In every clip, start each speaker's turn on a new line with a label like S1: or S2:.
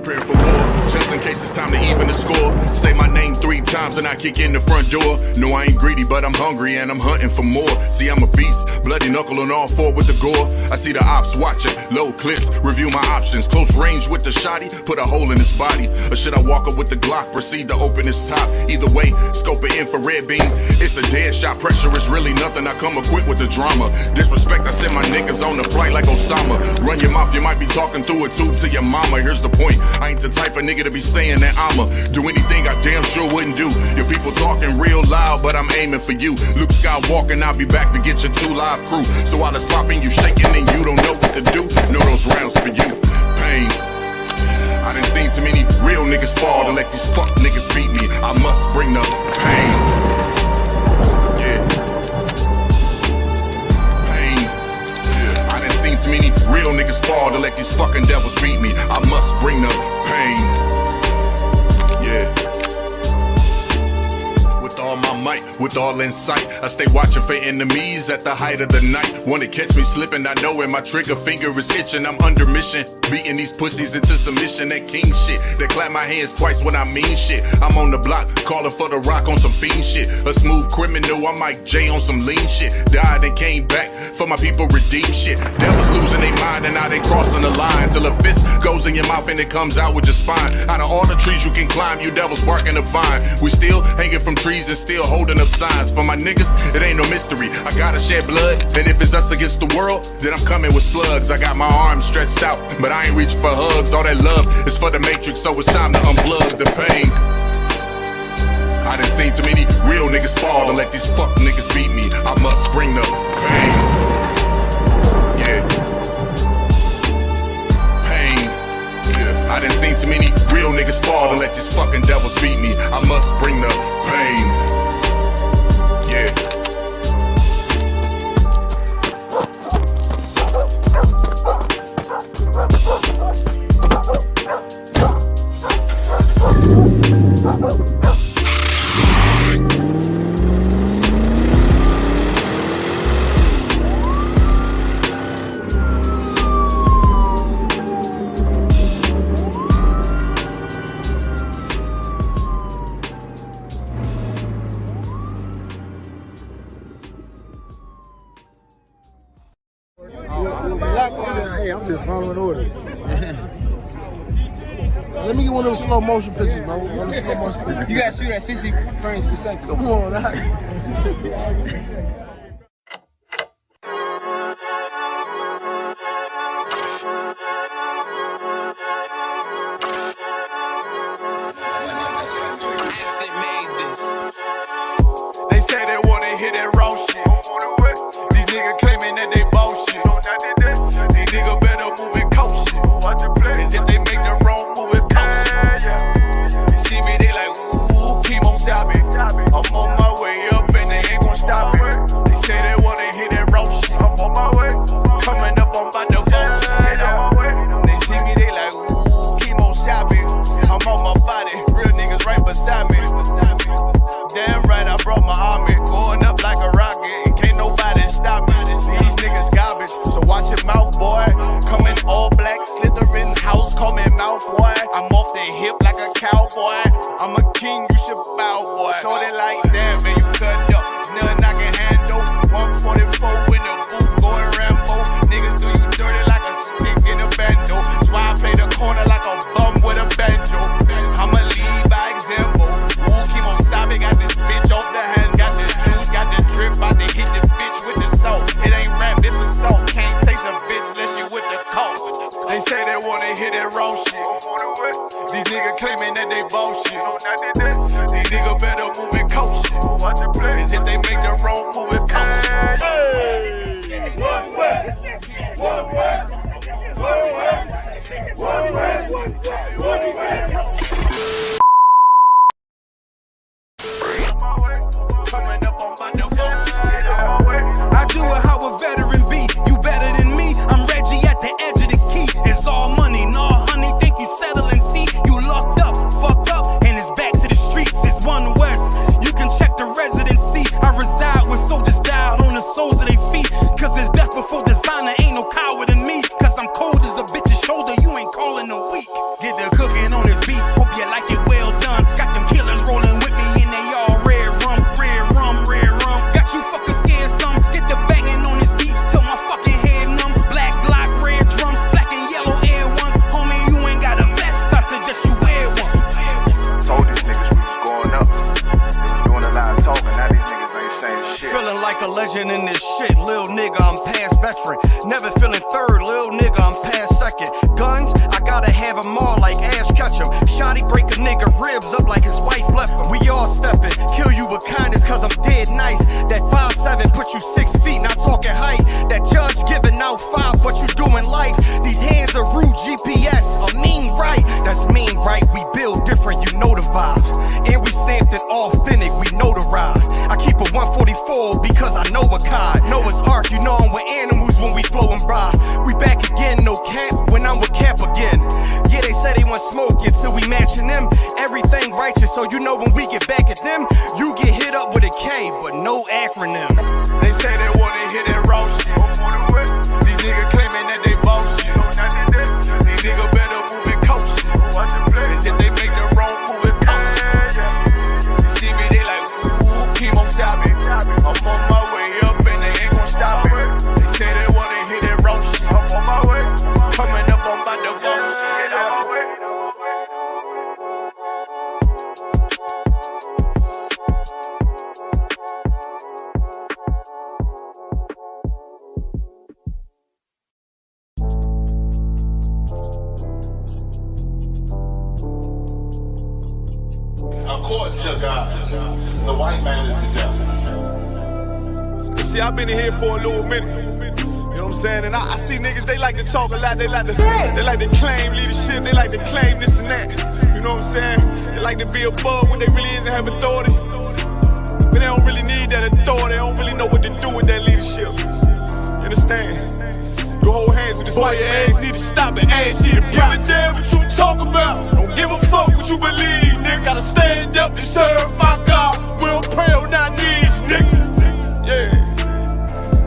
S1: prepare for war, just in case it's time to even the score. Say my name 3 times and I kick in the front door. No, I ain't greedy, but I'm hungry and I'm hunting for more. See, I'm a beast, bloody knuckle on all 4 with the gore. I see the ops watching, low clips, review my options. Close range with the shotty, put a hole in his body. Or should I walk up with the Glock, proceed to open his top? Either way, scope an infrared beam. It's a dead shot, pressure is really nothing. I come equipped with the drama. Disrespect, I send my niggas on the flight like Osama. Run your mouth, you might be talking through a tube to your mama. Here's the point, I ain't the type of nigga to be saying that I'ma do anything I damn sure wouldn't do. Your people talking real loud, but I'm aiming for you. Luke Skywalker, I'll be back to get your 2 live crew. So while it's popping, you shaking and you don't know what to do. Know those rounds for you. Pain. I done seen too many real niggas fall to let these fuck niggas beat me. I must bring the pain. Yeah. Pain. Yeah. I done seen too many real niggas fall to let these fucking devils beat me. I must bring the pain. Yeah. With all my might, with all insight, I stay watching for enemies at the height of the night. Wanna catch me slipping, I know when my trigger finger is itching. I'm under mission, beating these pussies into submission. That king shit, that clap my hands twice when I mean shit. I'm on the block, calling for the rock on some fiend shit. A smooth criminal, I'm Mike J on some lean shit. Died and came back for my people, redeem shit. Devils losing their mind and now they crossing the line. Till a fist goes in your mouth and it comes out with your spine. Out of all the trees you can climb, you devils barking a vine. We still hanging from trees and still holding up signs. For my niggas, it ain't no mystery. I gotta shed blood, and if it's us against the world, then I'm coming with slugs. I got my arms stretched out, but I ain't reaching for hugs. All that love is for the matrix, so it's time to unplug the pain. I done seen too many real niggas fall to let these fuck niggas beat me. I must bring the pain. Yeah. Pain. Yeah. I done seen too many real niggas fall to let these fucking devils beat me. I must bring the pain. Yeah.
S2: Hey, I'm just following orders. Let me get one of those slow motion pictures, bro. One of the slow motion pictures.
S3: You gotta shoot at 60 frames per second.
S2: Come on,
S4: They say they wanna hit that raw shit. These niggas claiming that they bullshit. These niggas better move and coach shit. Cause if they make the wrong move, it cost shit. You see me, they like, ooh, keep on stopping. I'm on my way up and they ain't gon' stop it. They say they wanna hit that raw shit. Coming up, I'm about to bust shit. They see me, they like, ooh, keep on stopping. I'm on my body, real niggas right beside me. Damn right, I brought my army, going up like a rocket, and can't nobody stop me. These niggas garbage, so watch your mouth, boy. Coming all black, slithering house, call me mouth, boy. I'm off the hip like a cowboy. I'm a king, you should bow, boy. Shorty like, damn, man, you cut up. Nothing I can handle. 144 in the booth, going Rambo. Niggas do you dirty like a stick in a bando. That's why I play the corner like a bum with a banjo. I'ma lead by example. Ooh, keep on stopping, got this bitch off the hand, got the juice, got the drip, about to hit the bitch with the salt. It ain't rap, it's assault. Can't taste a bitch unless you with the coke. They say they wanna hit that raw shit. These niggas claiming that they bullshit. These niggas better move and coach shit. Cause if they make the wrong move, it cost shit. Hey. One way, one way, one way, one way, one way. Coming up on my new
S5: I do it how a veteran be. You better than me. I'm Reggie at the edge of the key. It's all money, no honey. Think you settle and see. You locked up, fucked up, and it's back to the streets. It's one west. You can check the residency. I reside with soldiers died on the soles of their feet. Cause it's death before designer. Ain't no coward in me. Cause I'm cold as a bitch's shoulder. You ain't calling a week. Get never feeling third, little nigga, I'm past second. Guns, I gotta have them all like Ash Ketchum. Shotty break a nigga ribs up like his wife left him. We all steppin', kill you with kindness cause I'm dead nice. That 5'7" put you 6 feet, not talking height. That judge giving out 5, but you doing life. These hands are rude GPS, a mean right. That's mean right, we build different, you know the vibes. And we something authentic, we notarized. I keep a 144 because I know a cod. Noah's Ark, you know I'm with animals when we flowing by. We back again, no cap, when I'm with cap again. Yeah, they say they want smoke until we matching them. Everything righteous, so you know when we get back at them, you get hit up with a K, but no acronym.
S4: They say they wanna hit that raw shit. These niggas claiming that they bullshit. These niggas better move and coach shit. Cause if they make the wrong move and coach shit. See me, they like, ooh, keep on chopping. I'm on my way up and they ain't gon' stop it. They say they wanna hit that raw shit. Coming up, I'm about to boss shit.
S6: According to God, the white man is the devil.
S4: See, I've been in here for a little minute. You know what I'm saying? And I see niggas, they like to talk a lot. They like to claim leadership. They like to claim this and that. You know what I'm saying? They like to be above what they really is and have authority. But they don't really need that authority. They don't really know what to do with that leadership. You understand? You hold hands with this white ass, need to stop and ask you to give a damn what you talk about. Don't give a fuck what you believe, nigga. Gotta stand up and serve my God. We don't pray on our knees, nigga. Yeah.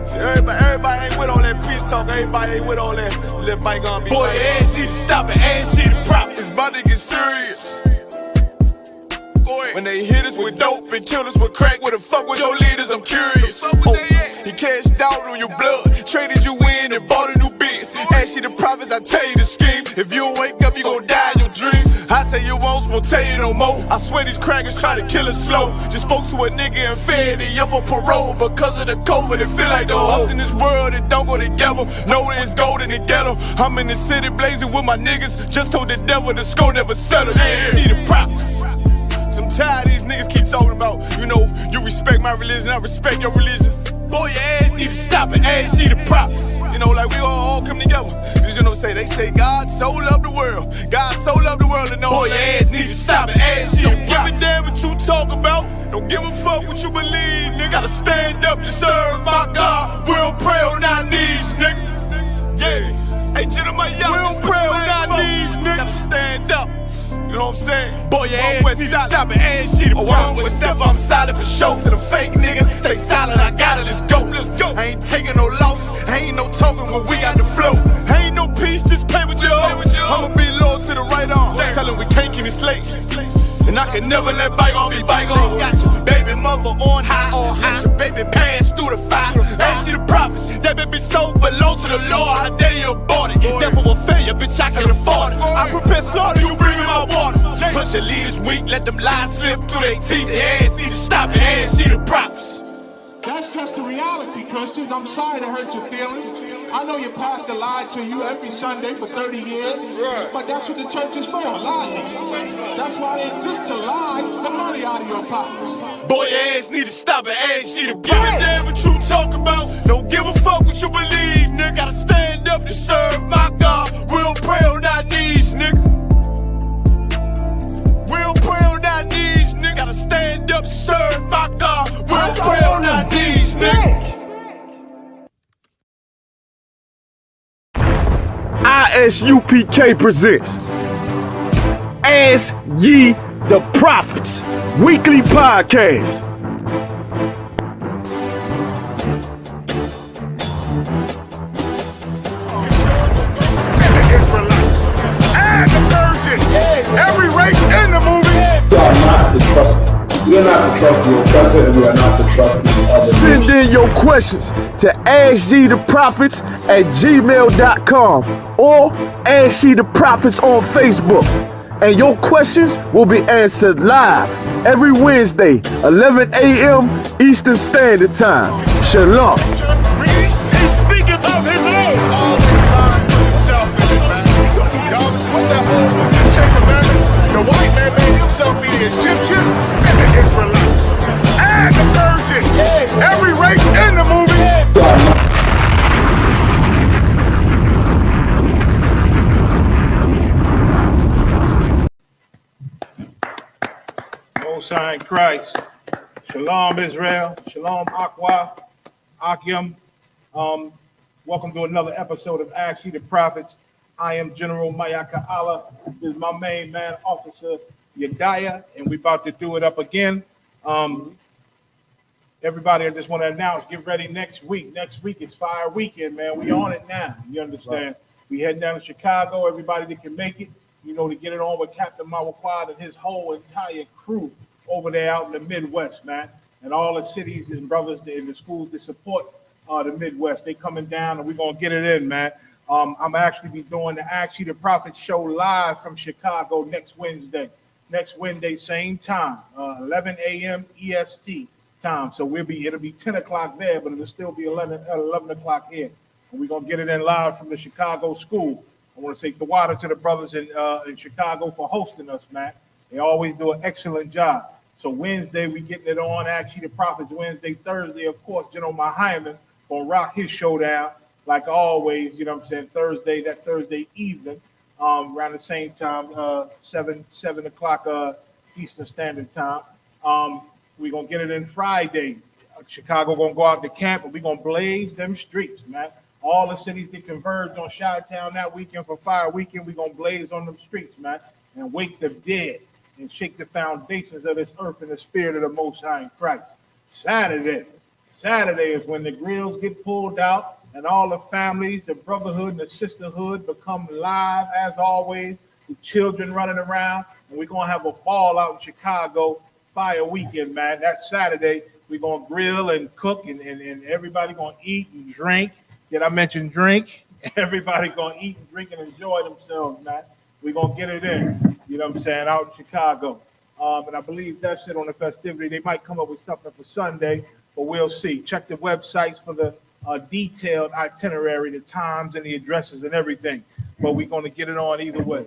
S4: See, everybody ain't with all that peace talk. Everybody ain't with all that. Let bygone be. Boy, ass you to stop and ask you to profit. It's about to get serious. When they hit us with dope and kill us with crack, where the fuck with your leaders? I'm curious. He cashed out on your blood, traded you in and bought a new biz. Ask you the prophets, I tell you the scheme. If you don't wake up, you gon' die in your dreams. I say you won't tell you no more. I swear these crackers try to kill us slow. Just spoke to a nigga and fed he up for parole. Because of the COVID, it feel like the hoes in this world that don't go together. Know it's gold in the ghetto. I'm in the city blazing with my niggas. Just told the devil the score never settle. Yeah, see the prophets. I'm tired of these niggas keep talking about, you know, you respect my religion, I respect your religion. Boy, your ass need to stop and ask you the prophets. You know, like we all come together. Cause you know what I'm saying? They say God so loved the world. God so loved the world and know boy, your ass need to stop and ask you the prophets. Don't give a damn what you talk about. Don't give a fuck what you believe, nigga. Gotta stand up to serve my God. We don't pray on our knees, nigga. Yeah. Hey, gentlemen, y'all, we don't pray on our knees, nigga. Gotta stand up. You know what I'm saying? Boy, your ass need to stop and ask you to I'm with step, I'm solid for show. To the fake niggas, stay silent, I got it, let's go, let's go. I ain't taking no loss, ain't no talking when we got the flow. Ain't no peace, just play with your own. I'ma be loyal to the right arm. Tell him we can't keep it slate. And I can never let bygone be bygone. Got your baby mother on high, got your baby pants through the fire. Ask you the prophets, that baby soul belong to the Lord. How dare you abort it? Therefore a failure, bitch, I can afford it. I prepare slaughter, you bring me my water. Push your leaders weak, let them lies slip through their teeth. Their ass need to stop and ask you the prophets.
S7: That's just the reality, Christians. I'm sorry to hurt your feelings. I know your pastor lied to you every Sunday for 30 years, but that's what the church is for, lying. That's why they exist, to lie the money out of your pockets.
S4: Boy, your ass need to stop and ask you to give a damn what you talk about. Don't give a fuck what you believe, nigga. Gotta stand up to serve my God. We don't pray on our knees, nigga. We don't pray on our knees, nigga. Gotta stand up to serve my God. We don't pray on our knees, nigga.
S8: ISUPK presents Ask Ye the Prophets weekly podcast.
S4: Every race in the movie.
S2: We are not the trusted. We are not the trusted. We are trusted, and we are not the trusted.
S8: Send in your questions to AskYeTheProphets@gmail.com or Ask Ye the Prophets on Facebook. And your questions will be answered live every Wednesday, 11 a.m. Eastern Standard Time. Shalom.
S4: He's speaking of his Lord.
S7: always find himself in it, man. Y'all, what's that whole movie, Ten Commandments? The white man made himself be the Egyptians and the Israelites. And the Persians. Every race in the movie. Most High in Christ. Shalom, Israel. Shalom, Akwa, Akim. Welcome to another episode of Aytp the Prophets. I am General Mayaka Allah. This is my main man, Officer Yediah, and we're about to do it up again. Everybody, I just want to announce, get ready next week. Next week is Fire Weekend, man. We on it now. You understand? Right. We heading down to Chicago. Everybody that can make it, you know, to get it on with Captain Mawquad and his whole entire crew over there out in the Midwest, man. And all the cities and brothers in the schools that support the Midwest, they coming down and we're going to get it in, man. I'm actually be doing the Aytp the Prophet show live from Chicago next Wednesday. Next Wednesday, same time, 11 a.m. EST time. So it'll be 10 o'clock there, but it'll still be 11 o'clock here. And we're going to get it in live from the Chicago school. I want to say tawada to the brothers in Chicago for hosting us, man. They always do an excellent job. So Wednesday, we getting it on Aytp the Prophets Wednesday. Thursday, of course, General Mahyman gonna rock his showdown like always. You know what I'm saying? That Thursday evening, around the same time, 7 o'clock Eastern Standard Time. We're gonna get it in Friday. Chicago gonna go out to camp and we're gonna blaze them streets, man. All the cities that converged on Chi-Town that weekend for Fire Weekend, we're gonna blaze on them streets, man, and wake the dead and shake the foundations of this earth in the spirit of the Most High in Christ. Saturday is when the grills get pulled out and all the families, the brotherhood and the sisterhood become live as always, the children running around, and we're gonna have a ball out in Chicago, Fire Weekend, man. That's Saturday. We're gonna grill and cook and everybody gonna eat and drink. Did I mention drink? Everybody gonna eat and drink and enjoy themselves, man. We're gonna get it in, you know what I'm saying, out in Chicago. And I believe that's it on the festivity. They might come up with something for Sunday, but we'll see. Check the websites for the detailed itinerary, the times and the addresses and everything. But we're gonna get it on either way.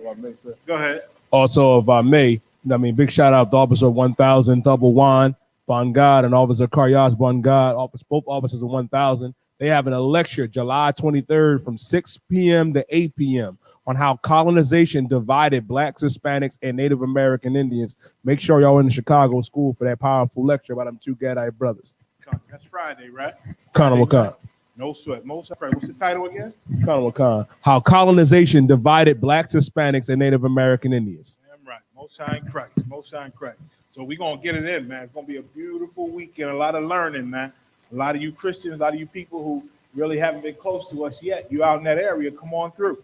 S7: Go ahead.
S9: Also, if I may, big shout out to Officer 1000 Double Juan Bongad and Officer Karyas Bongad, both officers of 1000. They having a lecture July 23rd from 6 p.m. to 8 p.m. on how colonization divided Blacks, Hispanics, and Native American Indians. Make sure y'all in the Chicago school for that powerful lecture by them two Gadite brothers.
S7: That's Friday, right?
S9: Khan Wakan.
S7: No sweat. What's the title again?
S9: Khan Wakan. How colonization divided Blacks, Hispanics, and Native American Indians.
S7: Damn right. Most High in Christ. Most High in Christ. So we're going to get it in, man. It's going to be a beautiful weekend. A lot of learning, man. A lot of you Christians, a lot of you people who really haven't been close to us yet, you out in that area, come on through.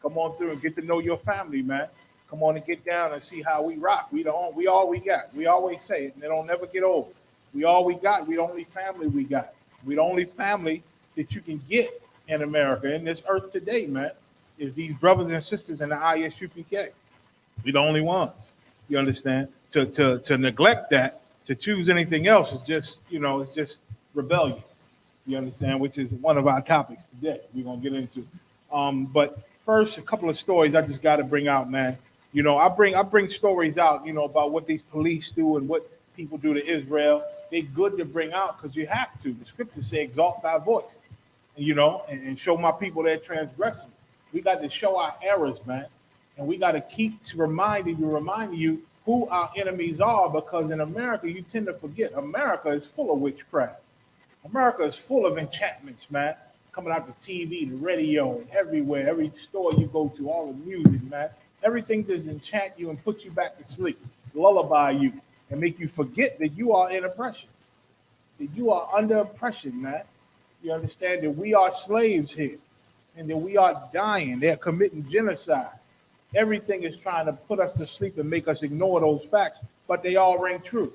S7: Come on through and get to know your family, man. Come on and get down and see how we rock. We all we got. We always say it, and it don't never get old. We all we got. We the only family we got. We the only family that you can get in America, in this earth today, man, is these brothers and sisters in the ISUPK. We the only ones. You understand? To neglect that, to choose anything else is just, it's just rebellion. You understand? Which is one of our topics today. We're gonna get into. But first, a couple of stories I just got to bring out, man. I bring stories out, about what these police do and what people do to Israel. They're good to bring out because you have to. The scriptures say, exalt thy voice, and show my people their transgression. We got to show our errors, man. And we got to keep reminding you who our enemies are, because in America, you tend to forget. America is full of witchcraft. America is full of enchantments, man. Coming out the TV, the radio, and everywhere, every store you go to, all the music, man. Everything does enchant you and put you back to sleep, lullaby you, and make you forget that you are in oppression, that you are under oppression, man. You understand that we are slaves here, and that we are dying. They're committing genocide. Everything is trying to put us to sleep and make us ignore those facts, but they all ring true.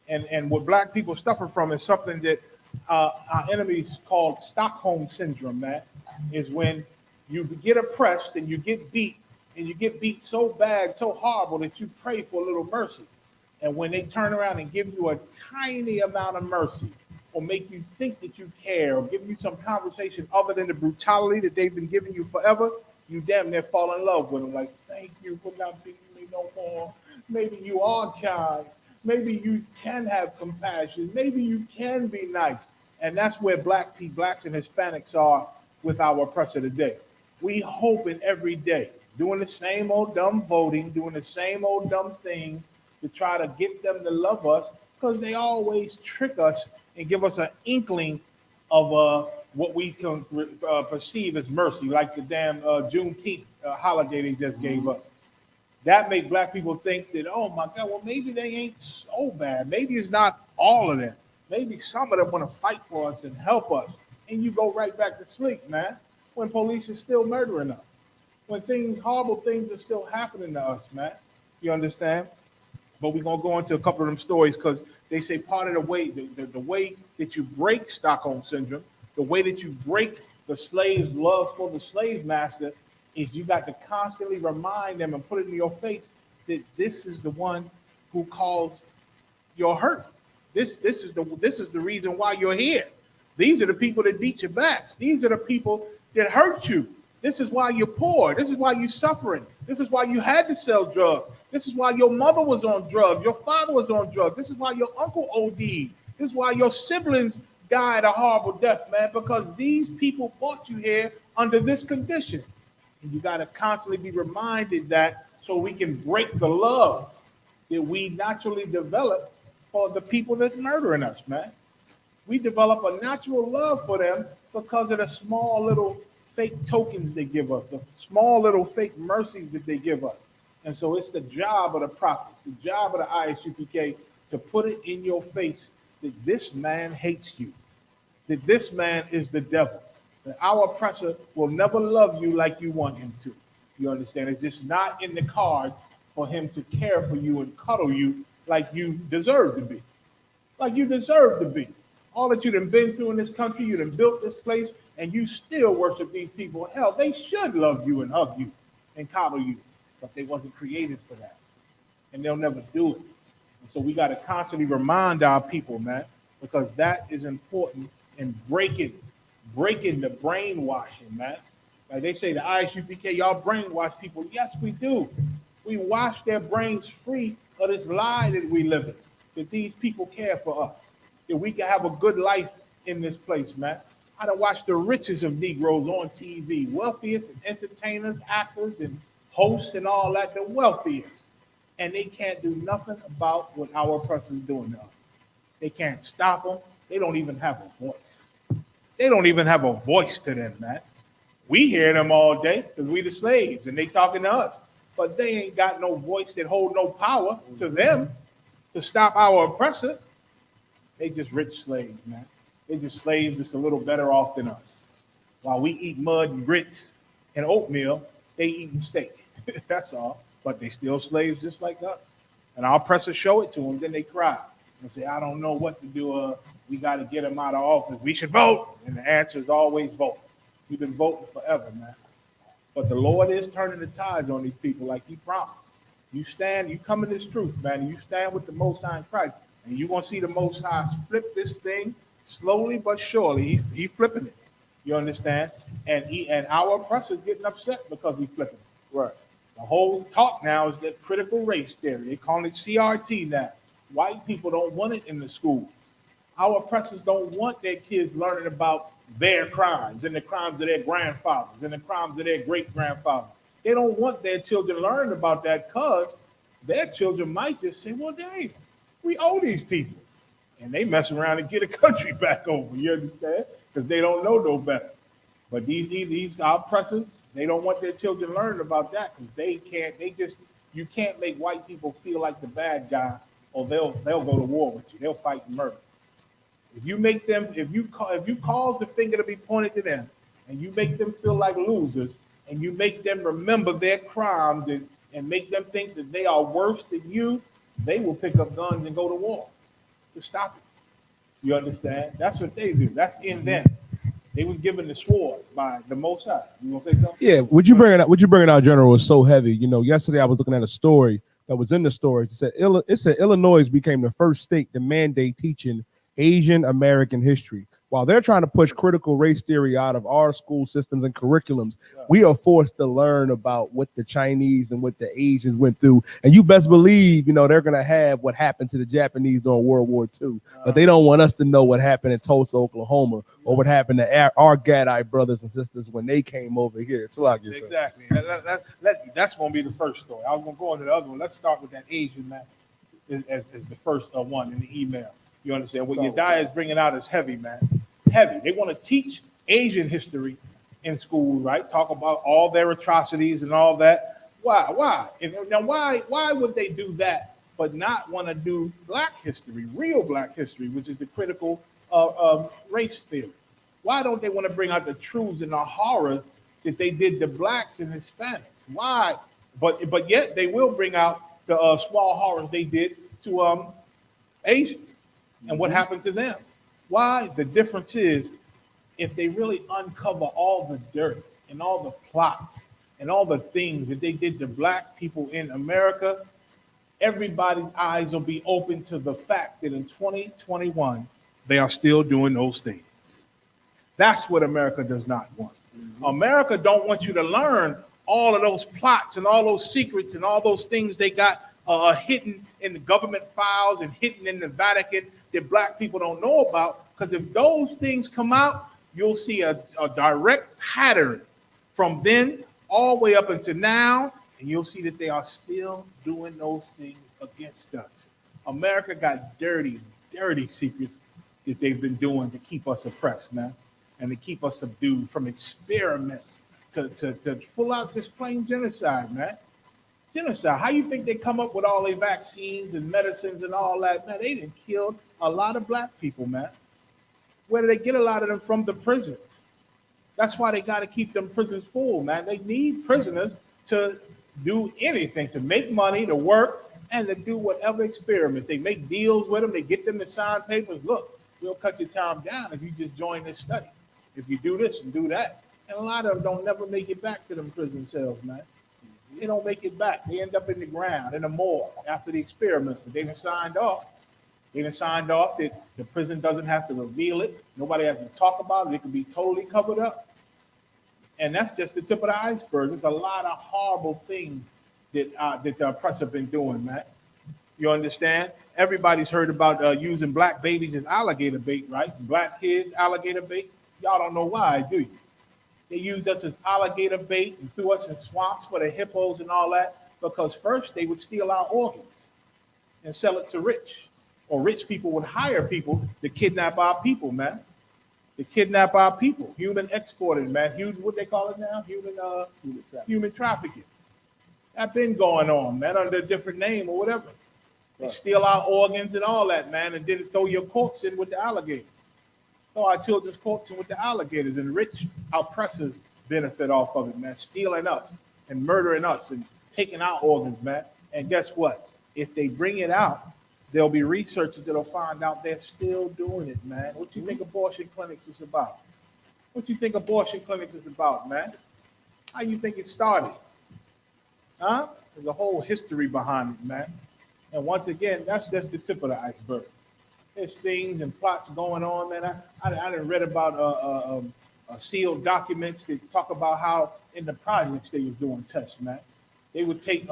S7: And what black people suffer from is something that our enemies called Stockholm syndrome, man, is when you get oppressed and you get beat, and you get beat so bad, so horrible that you pray for a little mercy. And when they turn around and give you a tiny amount of mercy,
S2: or make you think that you care or give you some conversation other than the brutality that they've been giving you forever, you damn near fall in love with them. Like, thank you for not beating me no more. Maybe you are kind. Maybe you can have compassion. Maybe you can be nice. And that's where blacks and Hispanics are with our oppressor today. We hoping every day, doing the same old dumb voting, doing the same old dumb things to try to get them to love us, because they always trick us and give us an inkling of what we can perceive as mercy, like the damn Juneteenth holiday they just gave us. That make black people think that, oh my God, well, maybe they ain't so bad. Maybe it's not all of them. Maybe some of them want to fight for us and help us. And you go right back to sleep, man, when police are still murdering us, when horrible things are still happening to us, man. You understand? But we're going to go into a couple of them stories because they say part of the way, the way that you break Stockholm Syndrome, the way that you break the slave's love for the slave master is you got to constantly remind them and put it in your face that this is the one who caused your hurt. This is the reason why you're here. These are the people that beat your backs. These are the people that hurt you. This is why you're poor. This is why you're suffering. This is why you had to sell drugs. This is why your mother was on drugs. Your father was on drugs. This is why your uncle OD'd. This is why your siblings died a horrible death, man, because these people brought you here under this condition. And you got to constantly be reminded that so we can break the love that we naturally develop for the people that's murdering us, man. We develop a natural love for them because of the small little fake tokens they give us, the small little fake mercies that they give us. And so it's the job of the prophet, the job of the ISUPK to put it in your face that this man hates you, that this man is the devil, that our oppressor will never love you like you want him to. You understand? It's just not in the cards for him to care for you and cuddle you like you deserve to be. Like you deserve to be. All that you done been through in this country, you done built this place, and you still worship these people. Hell, they should love you and hug you and coddle you, but they wasn't created for that. And they'll never do it. And so we got to constantly remind our people, man, because that is important in breaking the brainwashing, man. Like they say, the ISUPK, y'all brainwash people. Yes, we do. We wash their brains free of this lie that we live in, that these people care for us, that we can have a good life in this place, man. I done watched the richest of Negroes on TV, wealthiest entertainers, actors, and hosts and all that, the wealthiest. And they can't do nothing about what our oppressors doing to us. They can't stop them. They don't even have a voice. They don't even have a voice to them, man. We hear them all day because we the slaves and they talking to us. But they ain't got no voice that hold no power to them to stop our oppressor. They just rich slaves, man. They just slaves just a little better off than us. While we eat mud and grits and oatmeal, they eating steak. That's all. But they still slaves just like us. And our oppressors show it to them, then they cry and say, I don't know what to do. We got to get them out of office. We should vote. And the answer is always vote. We've been voting forever, man. But the Lord is turning the tides on these people like he promised. You stand, you come in this truth, man, and you stand with the Most High in Christ. And you're going to see the Most High flip this thing slowly but surely. He flipping it. You understand? And our oppressors getting upset because he's flipping it. Right. The whole talk now is that critical race theory. They call it CRT now. White people don't want it in the school. Our oppressors don't want their kids learning about their crimes and the crimes of their grandfathers and the crimes of their great-grandfathers. They don't want their children learning about that because their children might just say, well, dang, we owe these people. And they mess around and get a country back over, you understand? Because they don't know no better. But these our oppressors, they don't want their children learning about that because you can't make white people feel like the bad guy or they'll go to war with you. They'll fight and murder. If you cause the finger to be pointed to them and you make them feel like losers and you make them remember their crimes and make them think that they are worse than you, they will pick up guns and go to war to stop it. You understand? That's what they do. That's in them. They was given the sword by the Most High. You gonna say something?
S9: Yeah, would you bring it out, General, was so heavy. You know, yesterday I was looking at a story that was in the story. It said Illinois became the first state to mandate teaching Asian American history. While they're trying to push critical race theory out of our school systems and curriculums, we are forced to learn about what the Chinese and what the Asians went through. And you best believe, they're going to have what happened to the Japanese during World War II. But they don't want us to know what happened in Tulsa, Oklahoma, or what happened to our Gadite brothers and sisters when they came over here.
S2: Exactly. That's going to be the first story. I was going to go into the other one. Let's start with that Asian man as the first one in the email. You understand? What Yediah is bringing out is heavy, man. Heavy. They want to teach Asian history in school, right? Talk about all their atrocities and all that. Why? And now, why would they do that, but not want to do Black history, real Black history, which is the critical race theory? Why don't they want to bring out the truths and the horrors that they did to Blacks and Hispanics? Why? But yet they will bring out the small horrors they did to Asians and what happened to them. Why? The difference is, if they really uncover all the dirt and all the plots and all the things that they did to Black people in America, everybody's eyes will be open to the fact that in 2021, they are still doing those things. That's what America does not want. America don't want you to learn all of those plots and all those secrets and all those things they got hidden in the government files and hidden in the Vatican that Black people don't know about. Because if those things come out, you'll see a direct pattern from then all the way up until now, and you'll see that they are still doing those things against us. America got dirty secrets that they've been doing to keep us oppressed, man, and to keep us subdued, from experiments to full out just plain genocide, man. Genocide. How you think they come up with all their vaccines and medicines and all that? Man, they done killed a lot of Black people, man. Where do they get a lot of them from? The prisons. That's why they got to keep them prisons full, man. They need prisoners to do anything, to make money, to work, and to do whatever experiments. They make deals with them. They get them to sign papers. Look, we'll cut your time down if you just join this study, if you do this and do that. And a lot of them don't never make it back to them prison cells, man. They don't make it back. They end up in the ground, in the morgue after the experiments, but they done signed off. They done signed off that the prison doesn't have to reveal it. Nobody has to talk about it. It can be totally covered up. And that's just the tip of the iceberg. There's a lot of horrible things that the oppressor been doing, man. You understand? Everybody's heard about using Black babies as alligator bait, right? Black kids, alligator bait. Y'all don't know why, do you? They used us as alligator bait and threw us in swamps for the hippos and all that, because first they would steal our organs and sell it to rich. Or rich people would hire people to kidnap our people, man. To kidnap our people. Human exporting, man. What they call it now? Human trafficking. That's been going on, man, under a different name or whatever. They steal our organs and all that, man, and then throw your corpse in with the alligators. Throw our children's corpse in with the alligators, and rich oppressors benefit off of it, man, stealing us and murdering us and taking our organs, man. And guess what? If they bring it out, there'll be researchers that'll find out they're still doing it, man. What you think abortion clinics is about? What you think abortion clinics is about, man? How you think it started? Huh? There's a whole history behind it, man. And once again, that's just the tip of the iceberg. There's things and plots going on, man. I done read about sealed documents that talk about how in the projects they was doing tests, man. They would take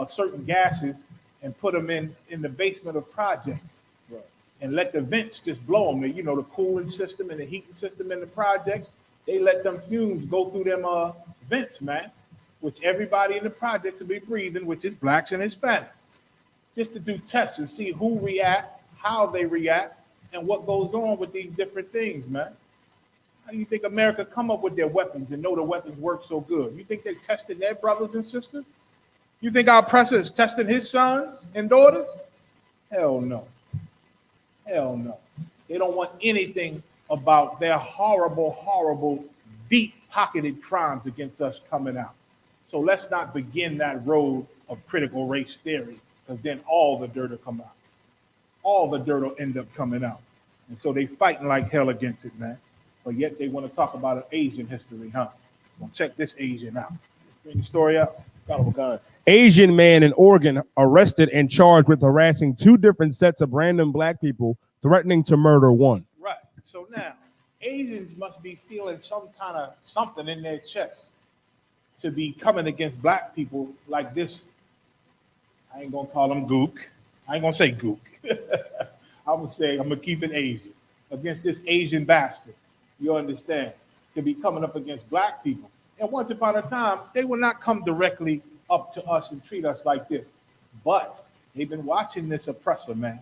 S2: certain gases and put them in the basement of projects, right, and let the vents just blow them. You know, the cooling system and the heating system in the projects, they let them fumes go through them vents, man, which everybody in the projects will be breathing, which is Blacks and Hispanics, just to do tests and see who react, how they react, and what goes on with these different things, man. How do you think America come up with their weapons and know the weapons work so good? You think they tested their brothers and sisters? You think our oppressor is testing his sons and daughters? Hell no. Hell no. They don't want anything about their horrible, horrible, deep-pocketed crimes against us coming out. So let's not begin that road of critical race theory, because then all the dirt will come out. All the dirt will end up coming out. And so they fighting like hell against it, man. But yet they want to talk about an Asian history, huh? Well, check this Asian out. Bring the story up.
S9: Asian man in Oregon arrested and charged with harassing two different sets of random Black people threatening to murder one.
S2: Right. So now, Asians must be feeling some kind of something in their chest to be coming against black people like this. I ain't gonna call them gook. I ain't gonna say gook. I'm gonna keep it Asian. Against this Asian bastard. You understand? To be coming up against black people. And once upon a time, they will not come directly up to us and treat us like this. But they've been watching this oppressor, man.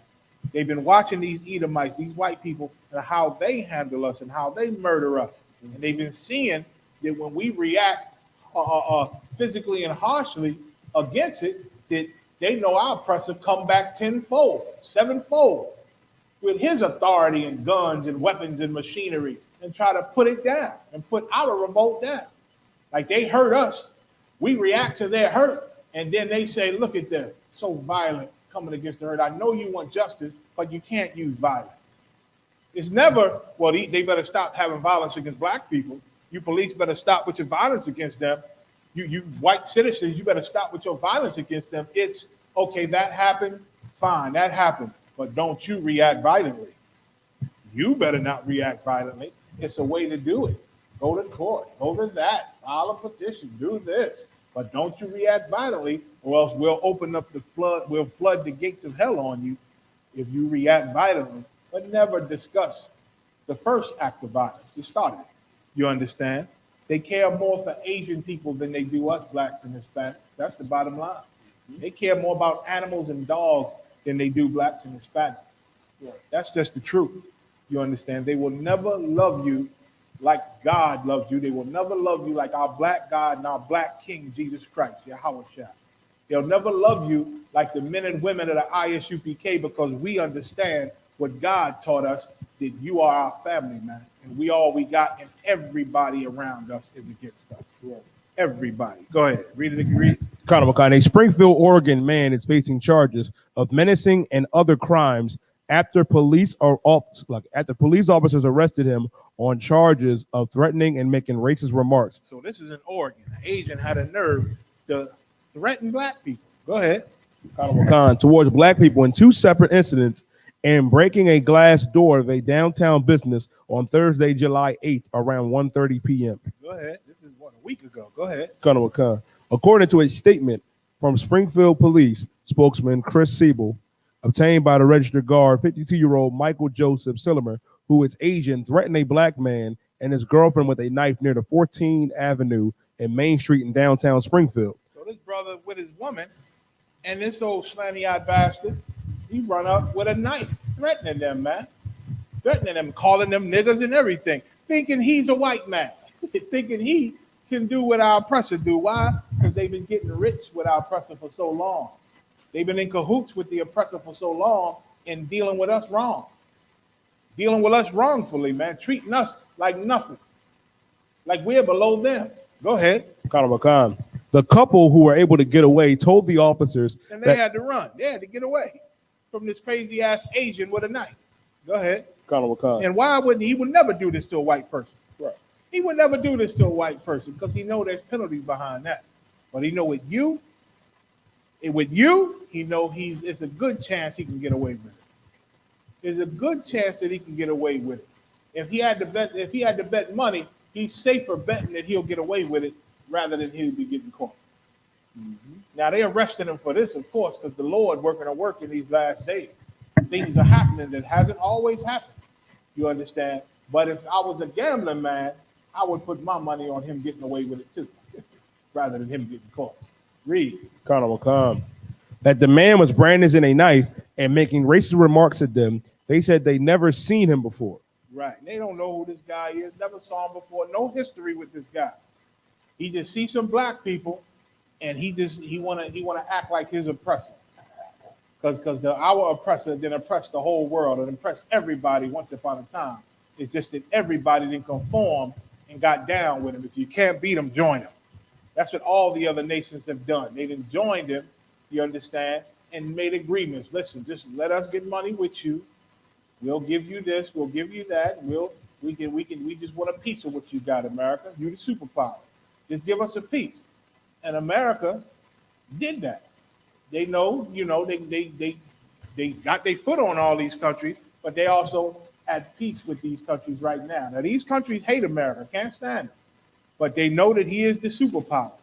S2: They've been watching these Edomites, these white people, and how they handle us and how they murder us. And they've been seeing that when we react physically and harshly against it, that they know our oppressor come back tenfold, sevenfold, with his authority and guns and weapons and machinery, and try to put it down and put our revolt down. Like they hurt us, we react to their hurt, and then they say, look at them, so violent, coming against the hurt. I know you want justice, but you can't use violence. It's never, well, they better stop having violence against black people. You police better stop with your violence against them. You white citizens, you better stop with your violence against them. It's, okay, that happened, fine, that happened, but don't you react violently. You better not react violently. It's a way to do it. Go to court, go to that, file a petition, do this. But don't you react violently, or else we'll open up the flood, we'll flood the gates of hell on you if you react violently. But never discuss the first act of violence. It started. You understand? They care more for Asian people than they do us blacks and Hispanics. That's the bottom line. They care more about animals and dogs than they do blacks and Hispanics. That's just the truth. You understand? They will never love you like God loves you. They will never love you like our black God and our black King, Jesus Christ, Yahweh Shah. They'll never love you like the men and women of the ISUPK, because we understand what God taught us, that you are our family, man. And we all we got, and everybody around us is against us. Everybody. Go ahead. Read it. Read.
S9: A Springfield, Oregon man is facing charges of menacing and other crimes after police officers arrested him on charges of threatening and making racist remarks.
S2: So this is in Oregon. An agent had a nerve to threaten black people. Go ahead.
S9: Towards black people in two separate incidents and breaking a glass door of a downtown business on Thursday, July 8th, around 1:30 p.m.
S2: Go ahead. This is a week ago. Go ahead.
S9: According to a statement from Springfield Police spokesman Chris Zeal, obtained by the registered guard, 52-year-old Michael Joseph Sillimer, who is Asian, threatened a black man and his girlfriend with a knife near the 14th Avenue and Main Street in downtown Springfield.
S2: So this brother with his woman and this old slanty-eyed bastard, he run up with a knife, threatening them, man. Threatening them, calling them niggas and everything, thinking he's a white man, thinking he can do what our oppressor do. Why? Because they've been getting rich with our oppressor for so long. They've been in cahoots with the oppressor for so long and dealing with us wrong. Dealing with us wrongfully, man. Treating us like nothing. Like we're below them. Go ahead.
S9: The couple who were able to get away told the officers
S2: and they had to run. They had to get away from this crazy ass Asian with a knife. Go ahead. And why wouldn't he would never do this to a white person? Right. He would never do this to a white person because he know there's penalties behind that. But he know with you, he know it's a good chance he can get away with it. There's a good chance that he can get away with it. If he had to bet money, he's safer betting that he'll get away with it rather than he'll be getting caught. Mm-hmm. Now they arrested him for this, of course, because the Lord working a work in these last days. Things are happening that hasn't always happened. You understand? But if I was a gambling man, I would put my money on him getting away with it too, rather than him getting caught. Read.
S9: That the man was brandishing a knife and making racist remarks at them. They said they never seen him before.
S2: Right. They don't know who this guy is. Never saw him before. No history with this guy. He just sees some black people, and he wanna act like his oppressor. Because our oppressor then oppressed the whole world and oppressed everybody once upon a time. It's just that everybody didn't conform and got down with him. If you can't beat him, join him. That's what all the other nations have done. They done joined him, you understand, and made agreements. Listen, just let us get money with you. We'll give you this, we'll give you that. We just want a piece of what you got, America. You the superpower. Just give us a piece. And America did that. They know, they got their foot on all these countries, but they also at peace with these countries right now. Now, these countries hate America, can't stand him, but they know that he is the superpower.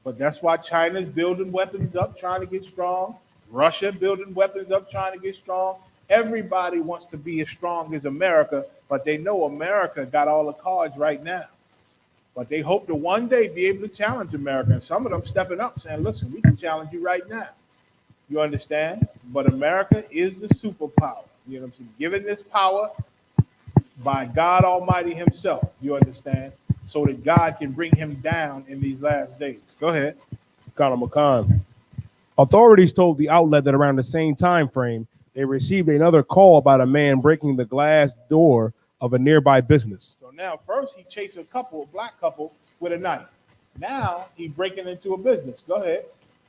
S2: But that's why China's building weapons up, trying to get strong. Russia building weapons up, trying to get strong. Everybody wants to be as strong as America, but they know America got all the cards right now. But they hope to one day be able to challenge America. And some of them stepping up saying, listen, we can challenge you right now. You understand? But America is the superpower. You know what I'm saying? Given this power by God Almighty himself, you understand? So that God can bring him down in these last days. Go ahead.
S9: Colonel McCon. Authorities told the outlet that around the same time frame, they received another call about a man breaking the glass door of a nearby business.
S2: So now, first he chased a black couple, with a knife. Now he's breaking into a business. Go ahead.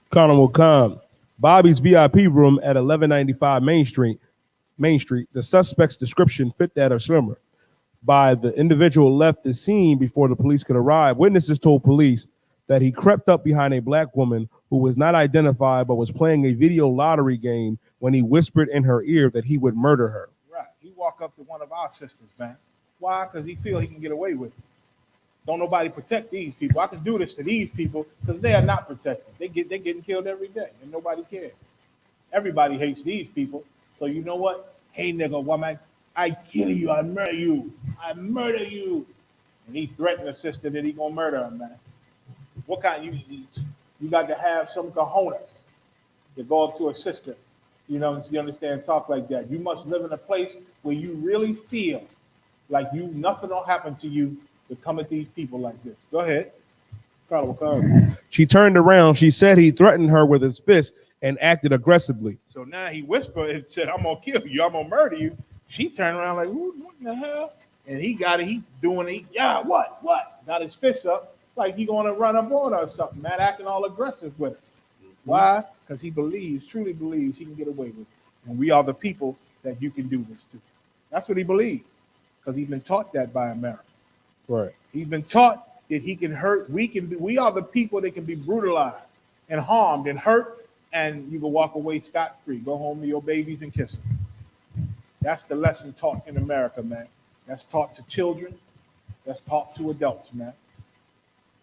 S9: Colonel McCon. Bobby's VIP room at 1195 Main Street. The suspect's description fit that of Schlimmer. By the individual left the scene before the police could arrive. Witnesses told police that he crept up behind a black woman who was not identified but was playing a video lottery game when he whispered in her ear that he would murder her.
S2: Right. He walked up to one of our sisters, man. Why? Because he feel he can get away with it. Don't nobody protect these people. I can do this to these people because they are not protected. They're getting killed every day and nobody cares. Everybody hates these people. So you know what? Hey, nigga, woman, I kill you. I murder you. I murder you. And he threatened a sister that he gonna murder her, man. What kind you got to have some cojones to go up to a sister, you understand, talk like that. You must live in a place where you really feel like nothing will happen to you to come at these people like this. Go ahead.
S9: She turned around. She said he threatened her with his fist and acted aggressively.
S2: So now he whispered and said, I'm gonna kill you, I'm gonna murder you. She turned around like, what in the hell? And he got it, he's doing it. Yeah, what? Got his fist up like he gonna run up on her or something, man, acting all aggressive with it. Why? Because he truly believes he can get away with it. And we are the people that you can do this to. That's what he believes. Because he's been taught that by America.
S9: Right.
S2: He's been taught that he can hurt. We are the people that can be brutalized and harmed and hurt, and you can walk away scot-free. Go home to your babies and kiss them. That's the lesson taught in America, man. That's taught to children. That's taught to adults, man.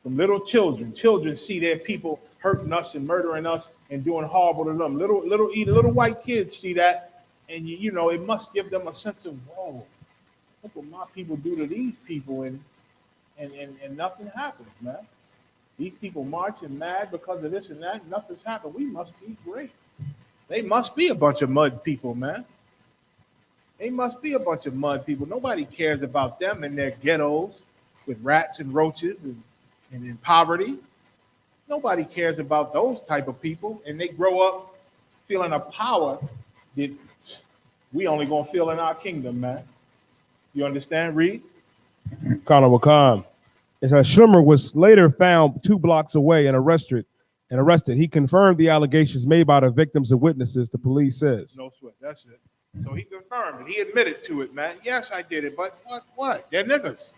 S2: From little children see their people hurting us and murdering us and doing horrible to them. Little white kids see that, and it must give them a sense of, whoa, look what my people do to these people, and nothing happens, man. These people marching mad because of this and that. Nothing's happened. We must be great. They must be a bunch of mud people, man. They must be a bunch of mud people. Nobody cares about them in their ghettos with rats and roaches and in poverty. Nobody cares about those type of people, and they grow up feeling a power that we only gonna feel in our kingdom, man. You understand, Reed?
S9: Colonel McCon. Schlimmer was later found 2 blocks away and arrested. He confirmed the allegations made by the victims and witnesses, the police says.
S2: No sweat, that's it. So he confirmed it. He admitted to it, man. Yes, I did it, but what? They're niggas.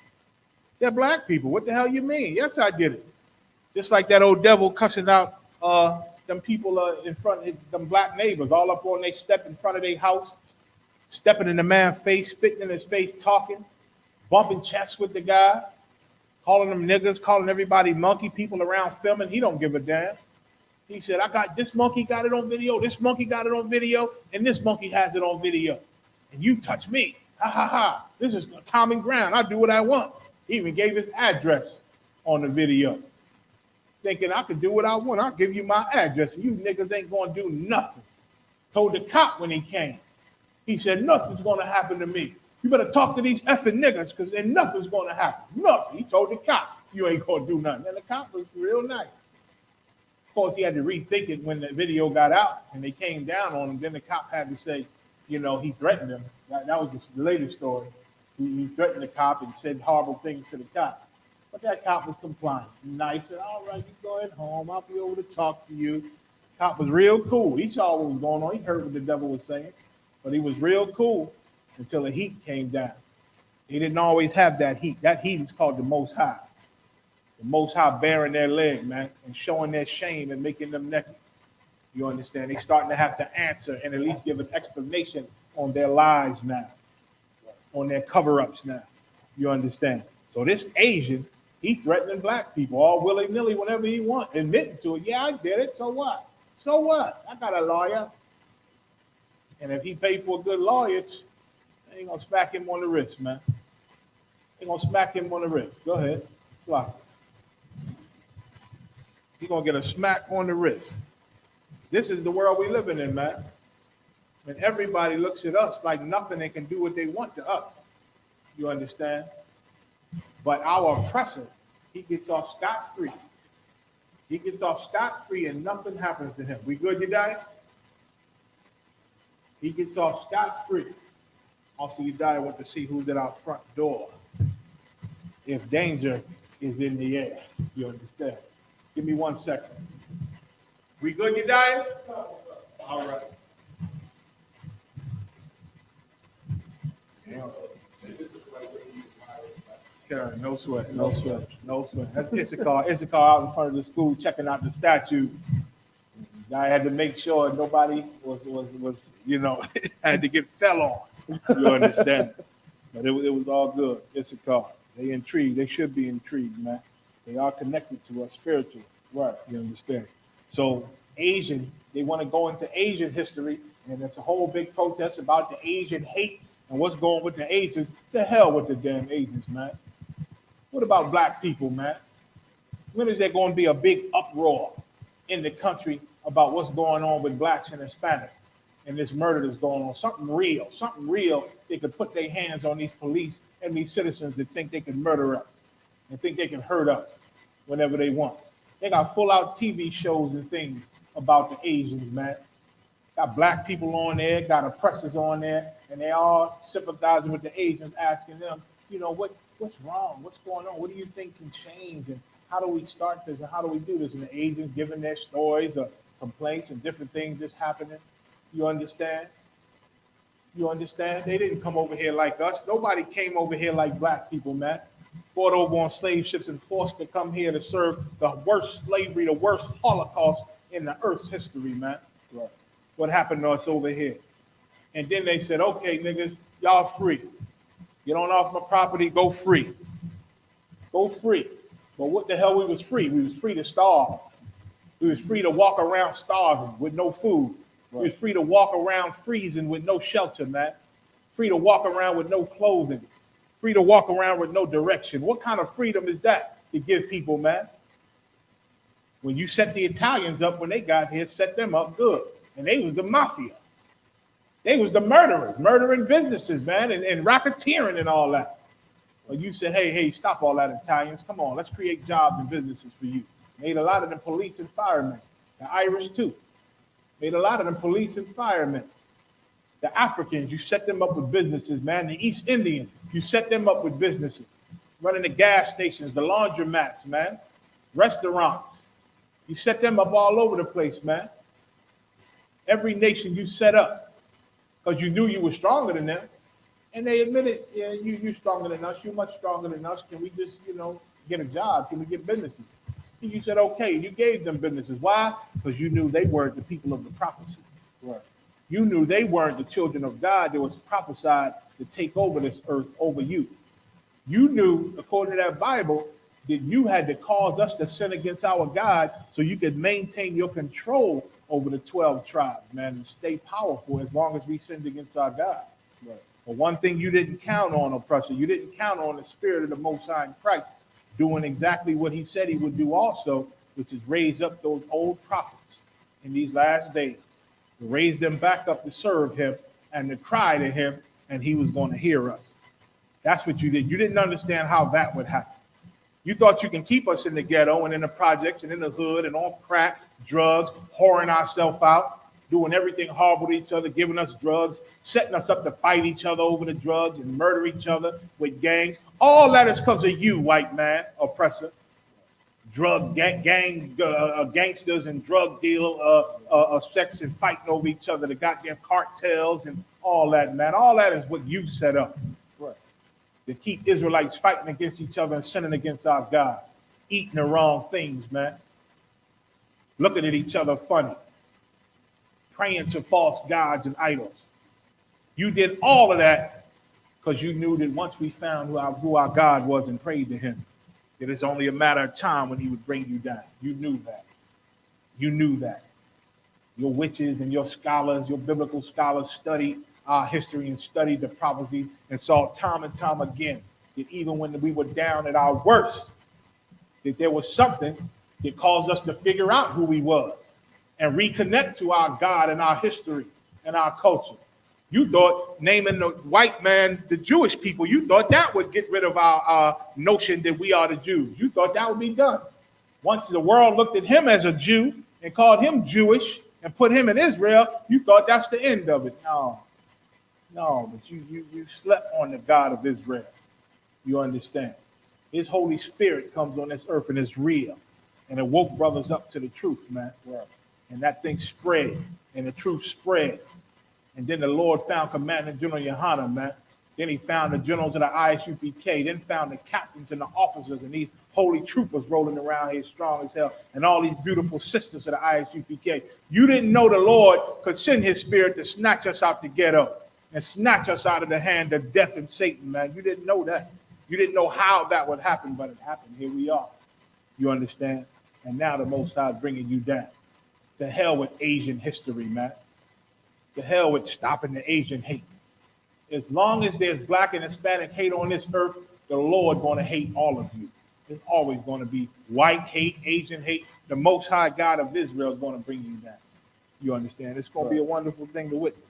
S2: They're black people. What the hell you mean? Yes, I did it. Just like that old devil cussing out them people in front of them black neighbors, all up on they step in front of their house, stepping in the man's face, spitting in his face, talking, bumping chests with the guy, calling them niggas, calling everybody monkey, people around filming. He don't give a damn. He said, I got this monkey got it on video, this monkey got it on video, and this monkey has it on video. And you touch me. Ha ha ha. This is common ground. I do what I want. He even gave his address on the video. Thinking I could do what I want. I'll give you my address. And you niggas ain't gonna do nothing. Told the cop when he came. He said, nothing's gonna happen to me. You better talk to these effing niggas because then nothing's gonna happen. Nothing. He told the cop, you ain't gonna do nothing. And the cop was real nice. Of course, he had to rethink it when the video got out and they came down on him. Then the cop had to say, he threatened him. That was the latest story. He threatened the cop and said horrible things to the cop. But that cop was compliant. Nice. Said, all right, you go ahead home. I'll be over to talk to you. Cop was real cool. He saw what was going on. He heard what the devil was saying. But he was real cool until the heat came down. He didn't always have that heat. That heat is called the Most High. The Most High bearing their leg, man, and showing their shame and making them naked. You understand? They're starting to have to answer and at least give an explanation on their lies now. on their cover-ups now. You understand? So this Asian, he threatening black people all willy-nilly whenever he wants, admitting to it. Yeah, I did it. So what? So what? I got a lawyer. And if he paid for a good lawyer, they ain't gonna smack him on the wrist, man. They gonna smack him on the wrist. Go ahead. Slap. He gonna get a smack on the wrist. This is the world we living in, man. And everybody looks at us like nothing they can do what they want to us. You understand? But our oppressor, he gets off scot-free. He gets off scot-free and nothing happens to him. We good, you die? He gets off scot-free. Also, you die, I want to see who's at our front door. If danger is in the air. You understand? Give me 1 second. We good, you die? All right. Karen, no sweat, no sweat, no sweat. That's Issachar. Issachar out in front of the school checking out the statue. I had to make sure nobody was had to get fell on. You understand? But it was all good. Issachar. They intrigued. They should be intrigued, man. They are connected to us spiritually. Right, you understand? So Asian, they want to go into Asian history, and it's a whole big protest about the Asian hate and what's going with the Asians. The hell with the damn Asians, man. What about black people, man? When is there going to be a big uproar in the country about what's going on with blacks and Hispanics and this murder that's going on? Something real. They could put their hands on these police and these citizens that think they can murder us and think they can hurt us whenever they want. They got full-out TV shows and things about the Asians, man. Got black people on there, got oppressors on there, and they all sympathizing with the Asians, asking them, what's wrong? What's going on? What do you think can change? And how do we start this? And how do we do this? And the Asians giving their stories of complaints and different things that's happening. You understand? You understand? They didn't come over here like us. Nobody came over here like black people, man. Brought over on slave ships and forced to come here to serve the worst slavery, the worst Holocaust in the earth's history, man. Right. What happened to us over here? And then they said, okay, niggas, y'all free. Get on off my property, go free. Go free. But what the hell we was free? We was free to starve. We was free to walk around starving with no food. Right. We was free to walk around freezing with no shelter, man. Free to walk around with no clothing. Free to walk around with no direction. What kind of freedom is that to give people, man? When you set the Italians up when they got here, set them up good. And they was the mafia. They was the murderers, murdering businesses, man, and racketeering and all that. But you said, hey, stop all that, Italians. Come on, let's create jobs and businesses for you. Made a lot of them police and firemen. The Irish, too. Made a lot of them police and firemen. The Africans, you set them up with businesses, man. The East Indians, you set them up with businesses. Running the gas stations, the laundromats, man. Restaurants. You set them up all over the place, man. Every nation you set up because you knew you were stronger than them. And they admitted, yeah, you're stronger than us. You're much stronger than us. Can we just, get a job? Can we get businesses? And you said, okay. You gave them businesses. Why? Because you knew they weren't the people of the prophecy. Right. You knew they weren't the children of God that was prophesied to take over this earth over you. You knew, according to that Bible, that you had to cause us to sin against our God so you could maintain your control over the 12 tribes, man, and stay powerful as long as we sinned against our God. Right. But one thing you didn't count on, oppressor, you didn't count on the Spirit of the Most High in Christ doing exactly what he said he would do also, which is raise up those old prophets in these last days, to raise them back up to serve him and to cry to him, and he was going to hear us. That's what you did. You didn't understand how that would happen. You thought you can keep us in the ghetto and in the projects and in the hood and on crack, drugs, whoring ourselves out, doing everything horrible to each other, giving us drugs, setting us up to fight each other over the drugs and murder each other with gangs. All that is because of you, white man, oppressor. Drug gangsters and drug deal, sex and fighting over each other, the goddamn cartels and all that, man. All that is what you set up. Right. To keep Israelites fighting against each other and sinning against our God. Eating the wrong things, man. Looking at each other funny. Praying to false gods and idols. You did all of that because you knew that once we found who our God was and prayed to him, that it's only a matter of time when he would bring you down. You knew that. You knew that. Your witches and your scholars, your biblical scholars studied our history and studied the prophecies and saw time and time again that even when we were down at our worst, that there was something that caused us to figure out who we was and reconnect to our God and our history and our culture. You thought naming the white man the Jewish people, you thought that would get rid of our notion that we are the Jews. You thought that would be done. Once the world looked at him as a Jew and called him Jewish and put him in Israel, you thought that's the end of it. No, but you slept on the God of Israel. You understand? His Holy Spirit comes on this earth and it's real. And it woke brothers up to the truth, man. And that thing spread and the truth spread. And then the Lord found Commandant General Yohana, man. Then he found the generals of the ISUPK, then found the captains and the officers and these holy troopers rolling around here strong as hell, and all these beautiful sisters of the ISUPK. You didn't know the Lord could send his spirit to snatch us out the ghetto and snatch us out of the hand of death and Satan, man. You didn't know that. You didn't know how that would happen, but it happened. Here we are. You understand? And now the Most High is bringing you down. To hell with Asian history, man. To hell with stopping the Asian hate. As long as there's black and Hispanic hate on this earth, the Lord going to hate all of you. There's always going to be white hate, Asian hate. The Most High God of Israel is going to bring you down. You understand? It's going to be a wonderful thing to witness.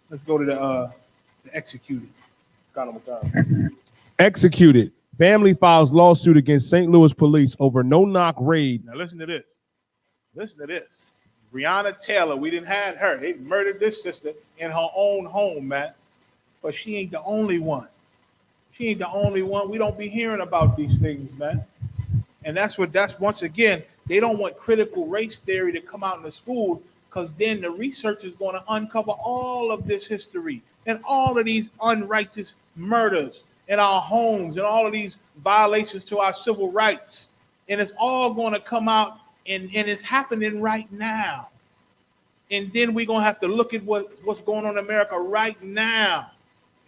S2: Let's go to the executed.
S9: Executed. Family files lawsuit against St. Louis police over no-knock raid.
S2: Now listen to this. Listen to this. Breonna Taylor, we didn't have her. They murdered this sister in her own home, man. But she ain't the only one. She ain't the only one. We don't be hearing about these things, man. And that's once again, they don't want critical race theory to come out in the schools, because then the research is going to uncover all of this history and all of these unrighteous murders in our homes and all of these violations to our civil rights. And it's all going to come out, and it's happening right now. And then we're going to have to look at what's going on in America right now.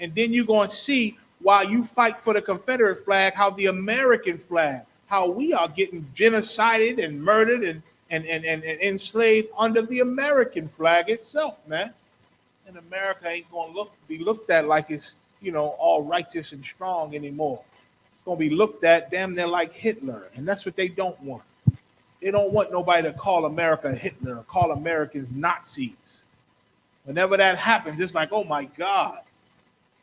S2: And then you're going to see, while you fight for the Confederate flag, how the American flag, how we are getting genocided and murdered and enslaved under the American flag itself, man. And America ain't going to be looked at like it's, all righteous and strong anymore. It's going to be looked at damn near like Hitler. And that's what they don't want. They don't want nobody to call America Hitler or call Americans Nazis. Whenever that happens, it's like, oh my God.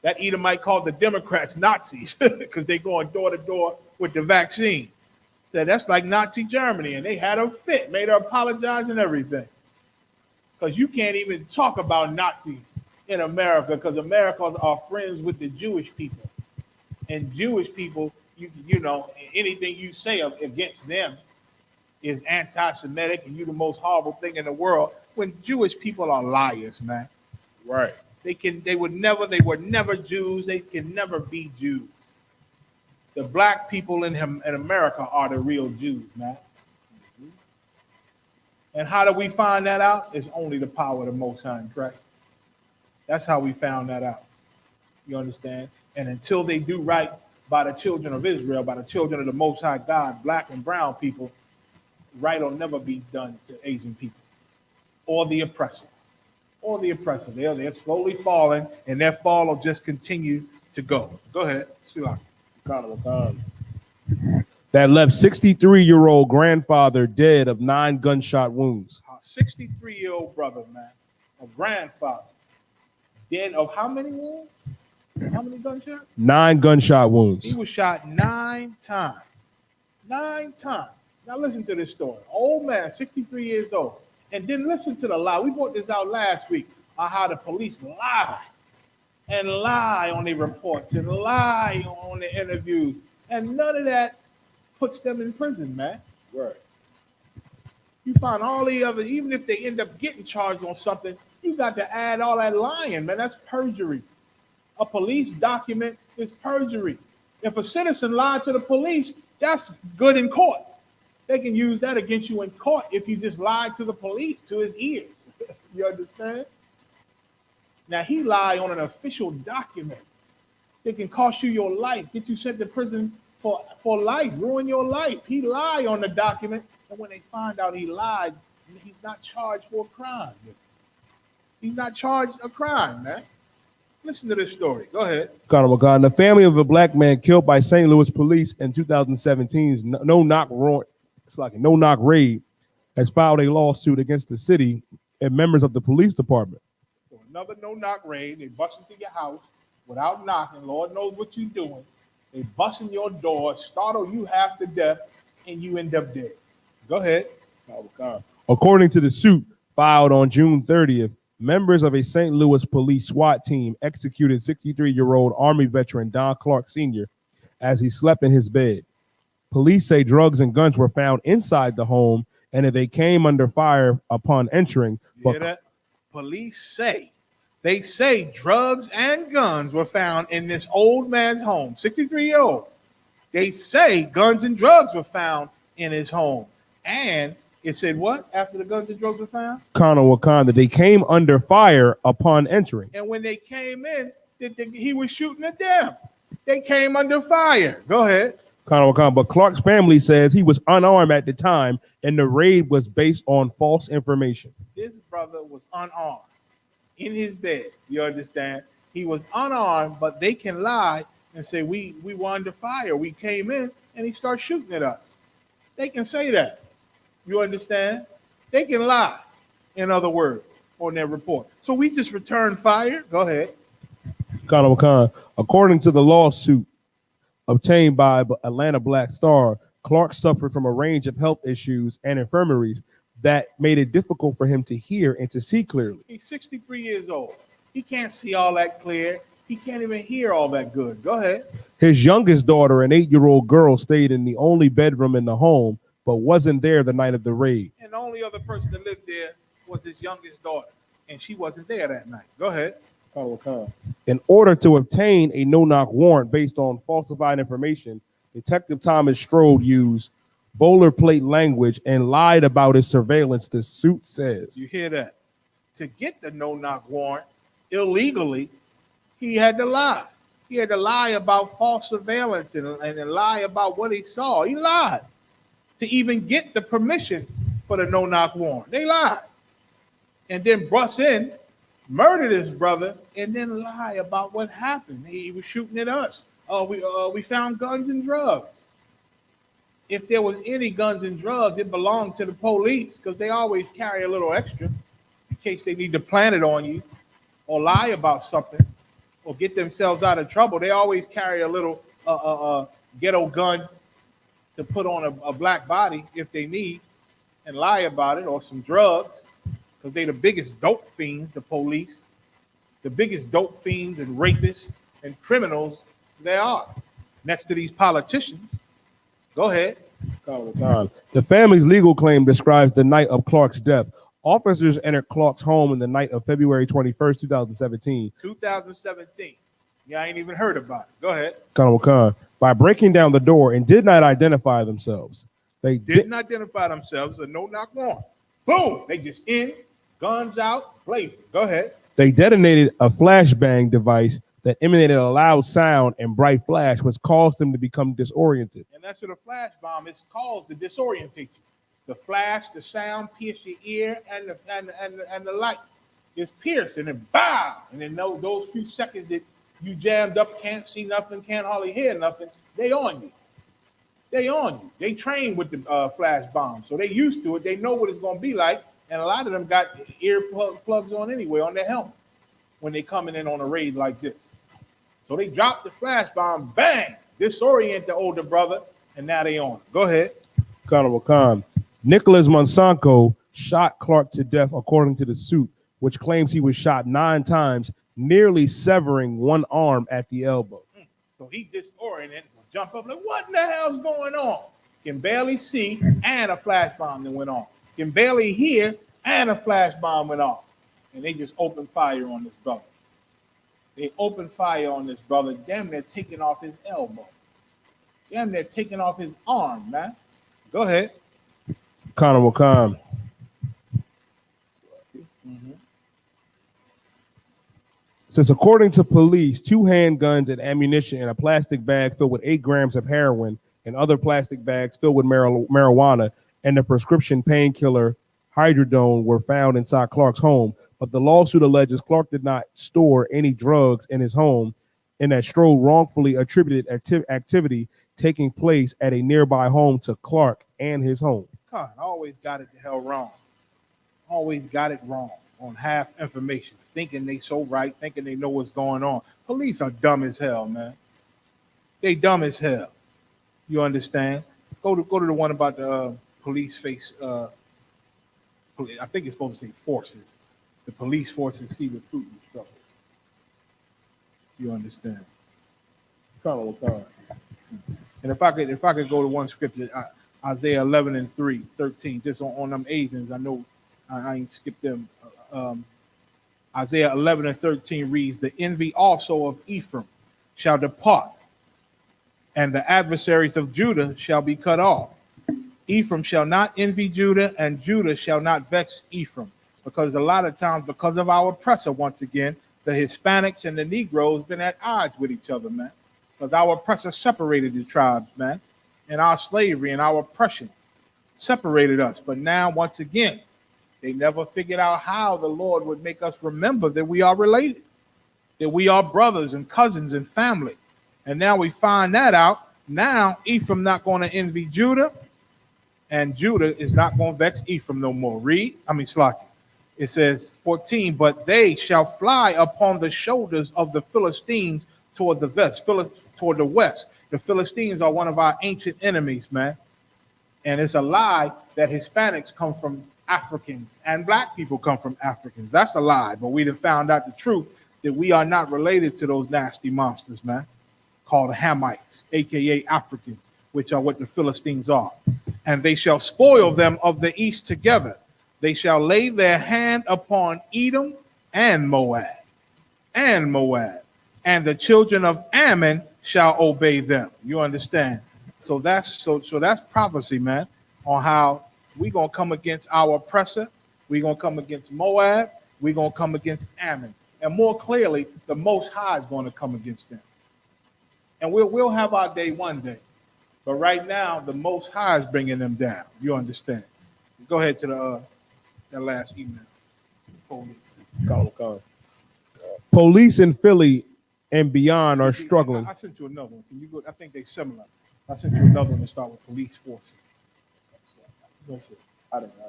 S2: That Edomite called the Democrats Nazis because they going door to door with the vaccine. Said that's like Nazi Germany, and they had her fit, made her apologize and everything. Because you can't even talk about Nazis in America, because Americans are friends with the Jewish people. And Jewish people, you know, anything you say against them is anti-Semitic, and you're the most horrible thing in the world. When Jewish people are liars, man.
S9: Right.
S2: They were never Jews. They can never be Jews. The black people in America are the real Jews, man. And how do we find that out? It's only the power of the Most High in Christ. That's how we found that out. You understand? And until they do right by the children of Israel, by the children of the Most High God, black and brown people, right will never be done to Asian people or the oppressor. Or the oppressor. They're slowly falling, and their fall will just continue to go. Go ahead.
S9: That left 63-year-old grandfather dead of 9 gunshot wounds.
S2: A 63-year-old brother, man, a grandfather, dead of how many wounds? How many gunshots?
S9: 9 gunshot wounds.
S2: He was shot 9 times. 9 times. Now listen to this story. Old man, 63 years old. And then listen to the lie. We brought this out last week on how the police lie and lie on their reports and lie on the interviews. And none of that puts them in prison, man.
S9: Right.
S2: You find all the other, even if they end up getting charged on something, you got to add all that lying, man. That's perjury. A police document is perjury. If a citizen lied to the police, that's good in court. They can use that against you in court if you just lied to the police, to his ears. You understand? Now, he lied on an official document. It can cost you your life, get you sent to prison for life, ruin your life. He lied on the document, and when they find out he lied, he's not charged for a crime. He's not charged a crime, man. Listen to this story. Go ahead.
S9: God, the family of a black man killed by St. Louis police in 2017's no-knock raid has filed a lawsuit against the city and members of the police department.
S2: For another no-knock raid, they bust into your house without knocking. Lord knows what you're doing. They bust in your door, startle you half to death, and you end up dead. Go ahead.
S9: According to the suit filed on June 30th, members of a St. Louis police SWAT team executed 63-year-old Army veteran Don Clark Sr. as he slept in his bed. Police say drugs and guns were found inside the home and that they came under fire upon entering.
S2: You hear that? Police say. They say drugs and guns were found in this old man's home, 63-year-old. They say guns and drugs were found in his home. And it said what after the guns and drugs were found?
S9: Wakanda, they came under fire upon entering.
S2: And when they came in, he was shooting at them. They came under fire. Go ahead.
S9: Wakanda, but Clark's family says he was unarmed at the time and the raid was based on false information.
S2: This brother was unarmed in his bed. You understand? He was unarmed, but they can lie and say, we were under fire. We came in and he started shooting at us. They can say that. You understand? They can lie, in other words, on their report. So we just returned fire. Go ahead.
S9: According to the lawsuit obtained by Atlanta Black Star, Clark suffered from a range of health issues and infirmaries that made it difficult for him to hear and to see clearly.
S2: He's 63 years old. He can't see all that clear. He can't even hear all that good. Go ahead.
S9: His youngest daughter, an 8-year-old girl, stayed in the only bedroom in the home, but wasn't there the night of the raid.
S2: And the only other person that lived there was his youngest daughter, and she wasn't there that night. Go ahead.
S9: In order to obtain a no-knock warrant based on falsified information, Detective Thomas Strode used boilerplate language and lied about his surveillance, the suit says.
S2: You hear that? To get the no-knock warrant illegally, he had to lie. He had to lie about false surveillance and lie about what he saw. He lied to even get the permission for the no-knock warrant. They lied. And then bust in, murdered his brother, and then lie about what happened. He was shooting at us. We found guns and drugs. If there was any guns and drugs, it belonged to the police because they always carry a little extra in case they need to plant it on you or lie about something or get themselves out of trouble. They always carry a little ghetto gun to put on a black body if they need and lie about it, or some drugs, because they're the biggest dope fiends, the police, the biggest dope fiends and rapists and criminals they are, next to these politicians. Go ahead.
S9: The family's legal claim describes the night of Clark's death. Officers entered Clark's home in the night of February 21st, 2017.
S2: 2017. Yeah, I ain't even heard about it. Go ahead.
S9: By breaking down the door and did not identify themselves. They
S2: didn't identify themselves, a no-knock warrant. Boom! They just in, guns out, blazing. Go ahead.
S9: They detonated a flashbang device that emanated a loud sound and bright flash, which caused them to become disoriented.
S2: And that's what a flash bomb is called, to disorientate you. The flash, the sound, pierce your ear, and the light is piercing, and bow. And then those few seconds that you jammed up, can't see nothing, can't hardly hear nothing, they on you. They on you. They train with the flash bomb, so they used to it. They know what it's going to be like, and a lot of them got ear plugs on anyway on their helmet when they coming in on a raid like this. So they drop the flash bomb, bang, disorient the older brother, and now they on. Go ahead.
S9: Nicholas Monsanto shot Clark to death, according to the suit, which claims he was shot 9 times, nearly severing one arm at the elbow.
S2: So he disoriented, jump up like, what in the hell's going on? Can barely see, and a flash bomb that went off. Can barely hear, and a flash bomb went off. And they just opened fire on this brother. They opened fire on this brother. Damn, they're taking off his elbow. Damn, they're taking off his arm, man. Go ahead.
S9: Says, according to police, 2 handguns and ammunition in a plastic bag filled with 8 grams of heroin and other plastic bags filled with marijuana and the prescription painkiller hydrodone were found inside Clark's home. But the lawsuit alleges Clark did not store any drugs in his home and that Strode wrongfully attributed activity taking place at a nearby home to Clark and his home.
S2: God, I always got it the hell wrong. Always got it wrong on half information, thinking they so right, thinking they know what's going on. Police are dumb as hell, man. They dumb as hell. You understand? Go to the one about the police face. I think it's supposed to say forces. The police forces see recruitment stuff. You understand? And if I could go to one scripture, Isaiah 11:13, just on them Asians. I know I ain't skipped them. Isaiah 11:13 reads, "The envy also of Ephraim shall depart, and the adversaries of Judah shall be cut off. Ephraim shall not envy Judah, and Judah shall not vex Ephraim." Because a lot of times, because of our oppressor, once again, the Hispanics and the Negroes been at odds with each other, man. Because our oppressor separated the tribes, man. And our slavery and our oppression separated us. But now, once again, they never figured out how the Lord would make us remember that we are related, that we are brothers and cousins and family. And now we find that out. Now, Ephraim not going to envy Judah, and Judah is not going to vex Ephraim no more. Slaki. It says 14, "But they shall fly upon the shoulders of the Philistines toward the west. The Philistines are one of our ancient enemies, man. And it's a lie that Hispanics come from Africans and black people come from Africans. That's a lie. But we done found out the truth that we are not related to those nasty monsters, man, called Hamites, aka Africans, which are what the Philistines are. And they shall spoil them of the east together. They shall lay their hand upon Edom and Moab, and the children of Ammon shall obey them. You understand? So that's prophecy, man, on how we gonna come against our oppressor. We gonna come against Moab. We gonna come against Ammon, and more clearly, the Most High is going to come against them. And we'll have our day one day, but right now the Most High is bringing them down. You understand? Go ahead to the that last email.
S9: Police in Philly and beyond are struggling.
S2: I sent you another one. Can you go? I think they're similar. I sent you another one to start with police forces. I don't know.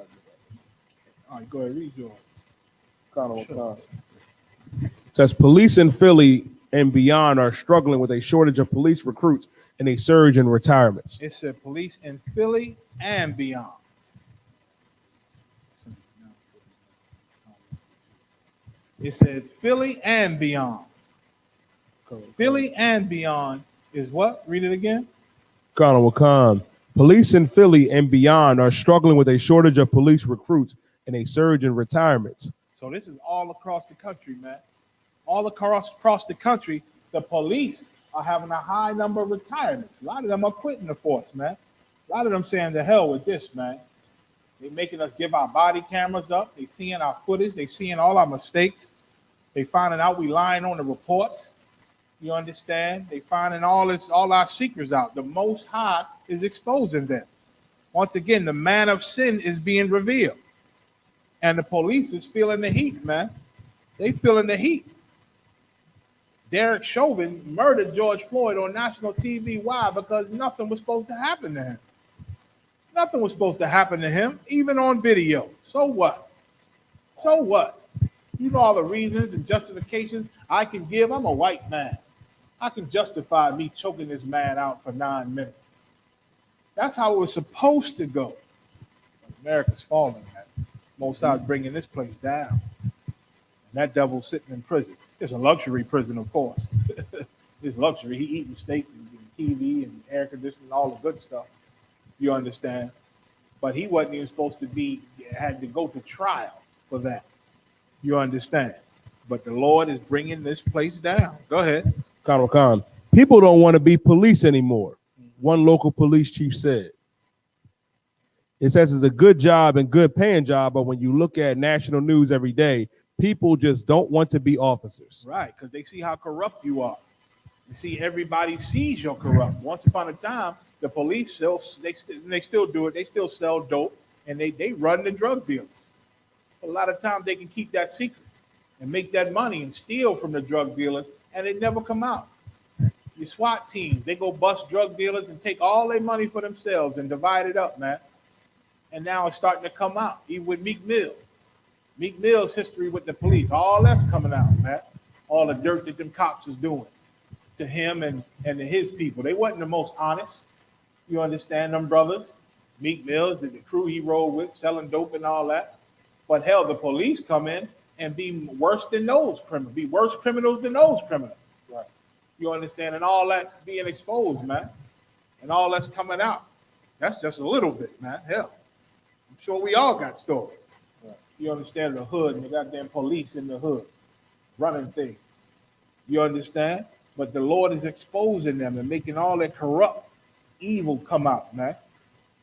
S2: All right, go ahead. Read yours.
S9: Says police in Philly and beyond are struggling with a shortage of police recruits and a surge in retirements.
S2: It said police in Philly and beyond. It said Philly and beyond. Philly and beyond is what? Read it again.
S9: Colonel Wakan. Police in Philly and beyond are struggling with a shortage of police recruits and a surge in retirements.
S2: So this is all across the country, man. All across the country, the police are having a high number of retirements. A lot of them are quitting the force, man. A lot of them saying the hell with this, man. They making us give our body cameras up. They seeing our footage. They seeing all our mistakes. They finding out we lying on the reports. You understand? They finding all our secrets out. The Most High is exposing them. Once again, the man of sin is being revealed. And the police is feeling the heat, man. They feeling the heat. Derek Chauvin murdered George Floyd on national TV. Why? Because nothing was supposed to happen to him. Nothing was supposed to happen to him, even on video. So what? So what? You know all the reasons and justifications I can give. I'm a white man. I can justify me choking this man out for 9 minutes. That's how it was supposed to go. America's falling, man. Most High's bringing this place down. And that devil's sitting in prison. It's a luxury prison, of course. It's luxury. He eating steak and TV and air conditioning and all the good stuff. You understand? But he wasn't even supposed to be, had to go to trial for that. You understand? But the Lord is bringing this place down. Go ahead.
S9: Khan. People don't want to be police anymore. One local police chief said. It says it's a good job and good paying job, but when you look at national news every day, people just don't want to be officers.
S2: Right, because they see how corrupt you are. You see, everybody sees you're corrupt. Once upon a time, the police they still do it. They still sell dope, and they run the drug dealers. A lot of times they can keep that secret and make that money and steal from the drug dealers, and it never come out. Your SWAT teams, they go bust drug dealers and take all their money for themselves and divide it up, man. And now it's starting to come out, even with Meek Mill. Meek Mill's history with the police, all that's coming out, man. All the dirt that them cops is doing to him and to his people. They wasn't the most honest. You understand, them brothers? Meek Mills, the crew he rolled with, selling dope and all that. But hell, the police come in and be worse than those criminals, be worse criminals than those criminals. Right. You understand? And all that's being exposed, man. And all that's coming out. That's just a little bit, man. Hell, I'm sure we all got stories. Right. You understand? The hood and the goddamn police in the hood running things. You understand? But the Lord is exposing them and making all that corrupt evil come out, man.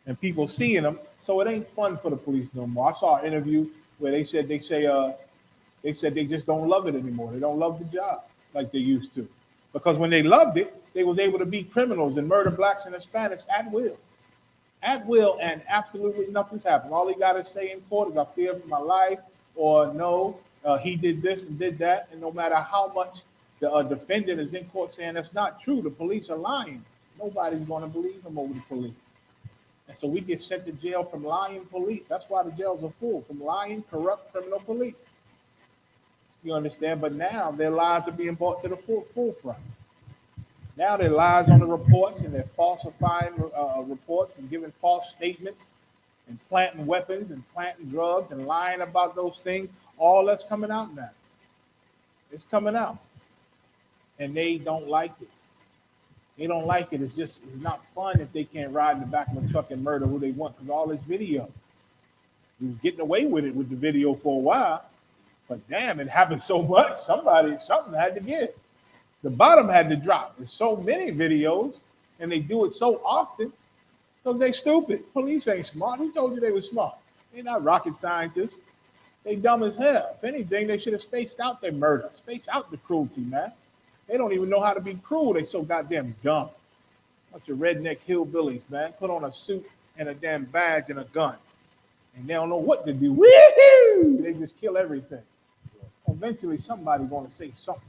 S2: And people seeing them. So it ain't fun for the police no more. I saw an interview where they said they just don't love it anymore. They don't love the job like they used to. Because when they loved it, they was able to beat criminals and murder blacks and Hispanics at will. At will, and absolutely nothing's happened. All he got to say in court is, I fear for my life, or no, he did this and did that. And no matter how much the defendant is in court saying that's not true, the police are lying, nobody's going to believe him over the police. And so we get sent to jail from lying police. That's why the jails are full, from lying, corrupt, criminal police. You understand? But now their lies are being brought to the forefront. Now their lies on the reports, and they're falsifying reports and giving false statements and planting weapons and planting drugs and lying about those things. All that's coming out now. It's coming out. And they don't like it. They don't like it. It's not fun if they can't ride in the back of a truck and murder who they want, because all this video. He was getting away with it with the video for a while, but damn, it happened so much. Something had to give. The bottom had to drop. There's so many videos, and they do it so often because they stupid. Police ain't smart. Who told you they were smart? They're not rocket scientists. They dumb as hell. If anything, they should have spaced out their murder, spaced out the cruelty, man. They don't even know how to be cruel. They so goddamn dumb. Bunch of redneck hillbillies, man. Put on a suit and a damn badge and a gun. And they don't know what to do. Woo-hoo! They just kill everything. Eventually, somebody's going to say something.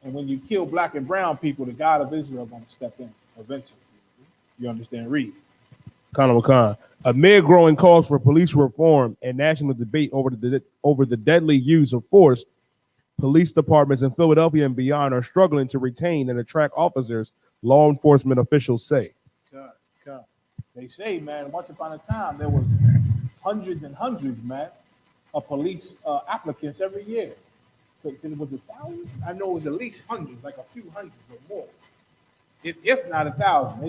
S2: And when you kill black and brown people, the God of Israel is going to step in eventually. You understand? Read.
S9: Khan Khan. Amid growing calls for police reform and national debate over the deadly use of force, police departments in Philadelphia and beyond are struggling to retain and attract officers, law enforcement officials say.
S2: God. They say, man, once upon a time, there was hundreds and hundreds, man, of police applicants every year. Was it 1,000? I know it was at least hundreds, like a few hundreds or more. If not 1,000.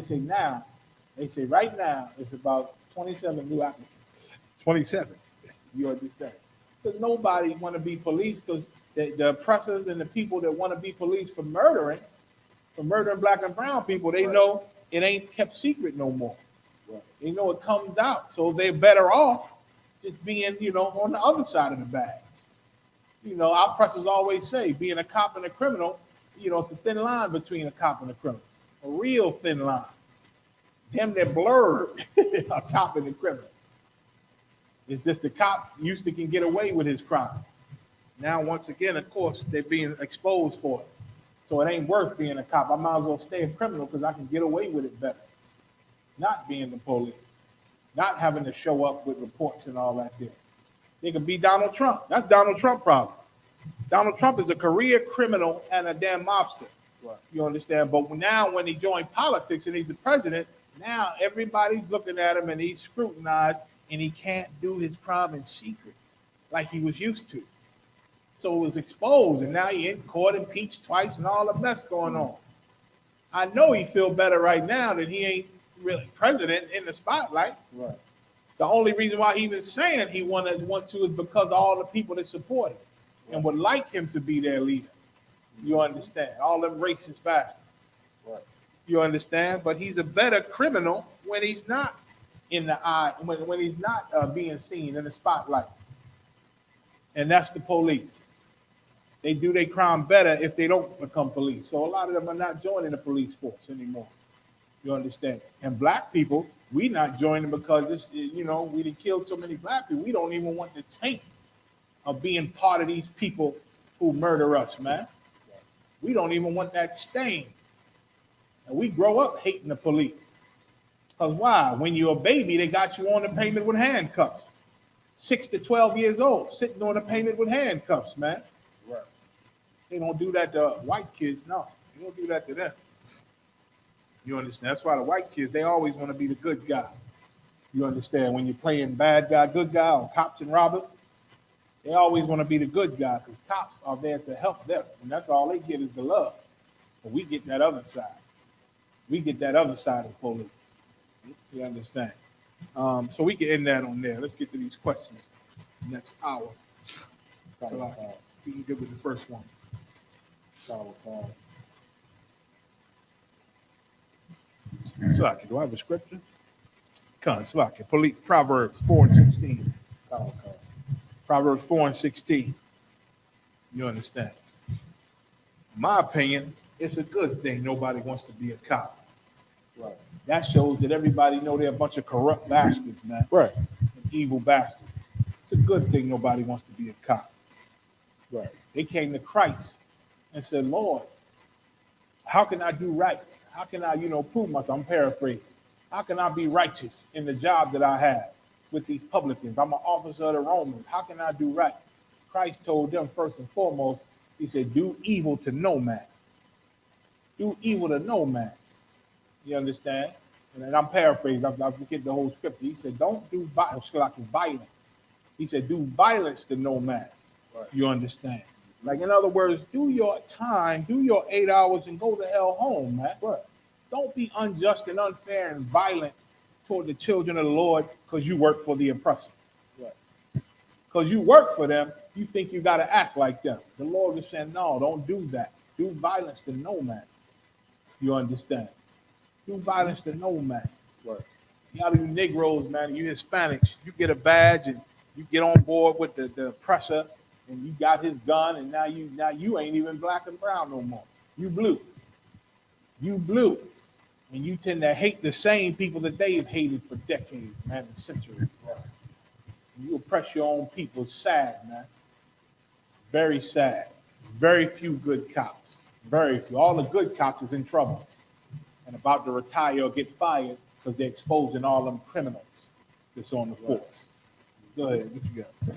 S2: They say right now, it's about 27 new applicants. 27. You understand? Because nobody want to be police, because the oppressors and the people that want to be police for murdering black and brown people, they know it ain't kept secret no more. Right. They know it comes out. So they're better off just being, on the other side of the bag. Our oppressors always say, being a cop and a criminal, it's a thin line between a cop and a criminal. A real thin line. Damn, they're blurred, a cop and a criminal. It's just the cop used to can get away with his crime. Now, once again, of course, they're being exposed for it. So it ain't worth being a cop. I might as well stay a criminal because I can get away with it better. Not being the police. Not having to show up with reports and all that there. They could be Donald Trump. That's Donald Trump's problem. Donald Trump is a career criminal and a damn mobster. Right. You understand? But now when he joined politics and he's the president, now everybody's looking at him and he's scrutinized and he can't do his crime in secret like he was used to. So it was exposed, and now he in court, impeached twice, and all the mess going on. I know he feel better right now that he ain't really president in the spotlight. Right. The only reason why he even saying he want to is because of all the people that support him and would like him to be their leader. You understand? All them racist bastards. Right. You understand? But he's a better criminal when he's not in the eye, when he's not being seen in the spotlight. And that's the police. They do their crime better if they don't become police. So a lot of them are not joining the police force anymore. You understand? And black people, we not joining because this, we done killed so many black people. We don't even want the taint of being part of these people who murder us, man. We don't even want that stain. And we grow up hating the police. Because why? When you're a baby, they got you on the pavement with handcuffs. 6 to 12 years old, sitting on the pavement with handcuffs, man. Right. They don't do that to white kids, no. They don't do that to them. You understand? That's why the white kids, they always want to be the good guy. You understand? When you're playing bad guy, good guy, or cops and robbers, they always want to be the good guy because cops are there to help them. And that's all they get is the love. But we get that other side. We get that other side of the police. You understand? So we can end that on there. Let's get to these questions next hour. So we can get with the first one. Slaki, do I have a scripture? Slaki, police, Proverbs 4 and 16. Proverbs 4 and 16. You understand? In my opinion, it's a good thing nobody wants to be a cop. Right. That shows that everybody know they're a bunch of corrupt bastards, man. Right. And evil bastards. It's a good thing nobody wants to be a cop. Right. They came to Christ and said, Lord, how can I do right? How can I, prove myself? I'm paraphrasing. How can I be righteous in the job that I have with these publicans? I'm an officer of the Romans. How can I do right? Christ told them first and foremost, he said, do evil to no man. Do evil to no man. You understand? And I'm paraphrasing. I forget the whole scripture. He said, don't do violence. He said, do violence to no man. Right. You understand? Like, in other words, do your time, do your 8 hours and go the hell home, man. Right. Don't be unjust and unfair and violent toward the children of the Lord because you work for the oppressor. Right. Because you work for them, you think you got to act like them. The Lord is saying, no, don't do that. Do violence to no man. You understand? Do violence to no man. Right. Y'all you Negroes, man, you Hispanics, you get a badge and you get on board with the oppressor and you got his gun and now you ain't even black and brown no more. You blue. You blue. And you tend to hate the same people that they've hated for decades, man, and centuries. Right. You oppress your own people. It's sad, man. Very sad. Very few good cops. Very few. All the good cops is in trouble and about to retire or get fired because they're exposing all them criminals that's on the force. Go ahead. What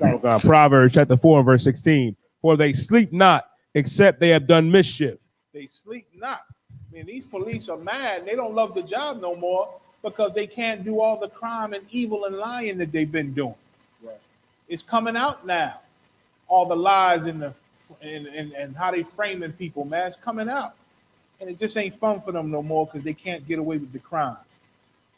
S2: you got?
S9: Proverbs chapter 4 and verse 16. For they sleep not, except they have done mischief.
S2: They sleep not. I mean, these police are mad. They don't love the job no more because they can't do all the crime and evil and lying that they've been doing. Right. It's coming out now. All the lies and how they framing people, man, it's coming out. And it just ain't fun for them no more because they can't get away with the crime.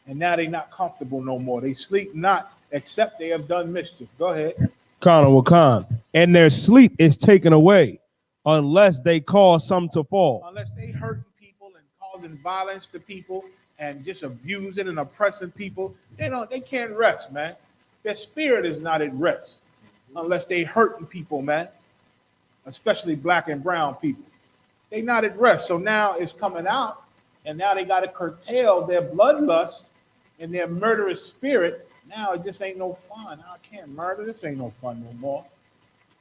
S2: And now they're not comfortable no more. They sleep not, except they have done mischief. Go ahead.
S9: Khan. And their sleep is taken away unless they cause some to fall.
S2: Unless they hurting people and causing violence to people and just abusing and oppressing people, they can't rest, man. Their spirit is not at rest unless they hurting people, man. Especially black and brown people. They not at rest. So now it's coming out, and now they got to curtail their bloodlust and their murderous spirit. Now it just ain't no fun. I can't murder. This ain't no fun no more.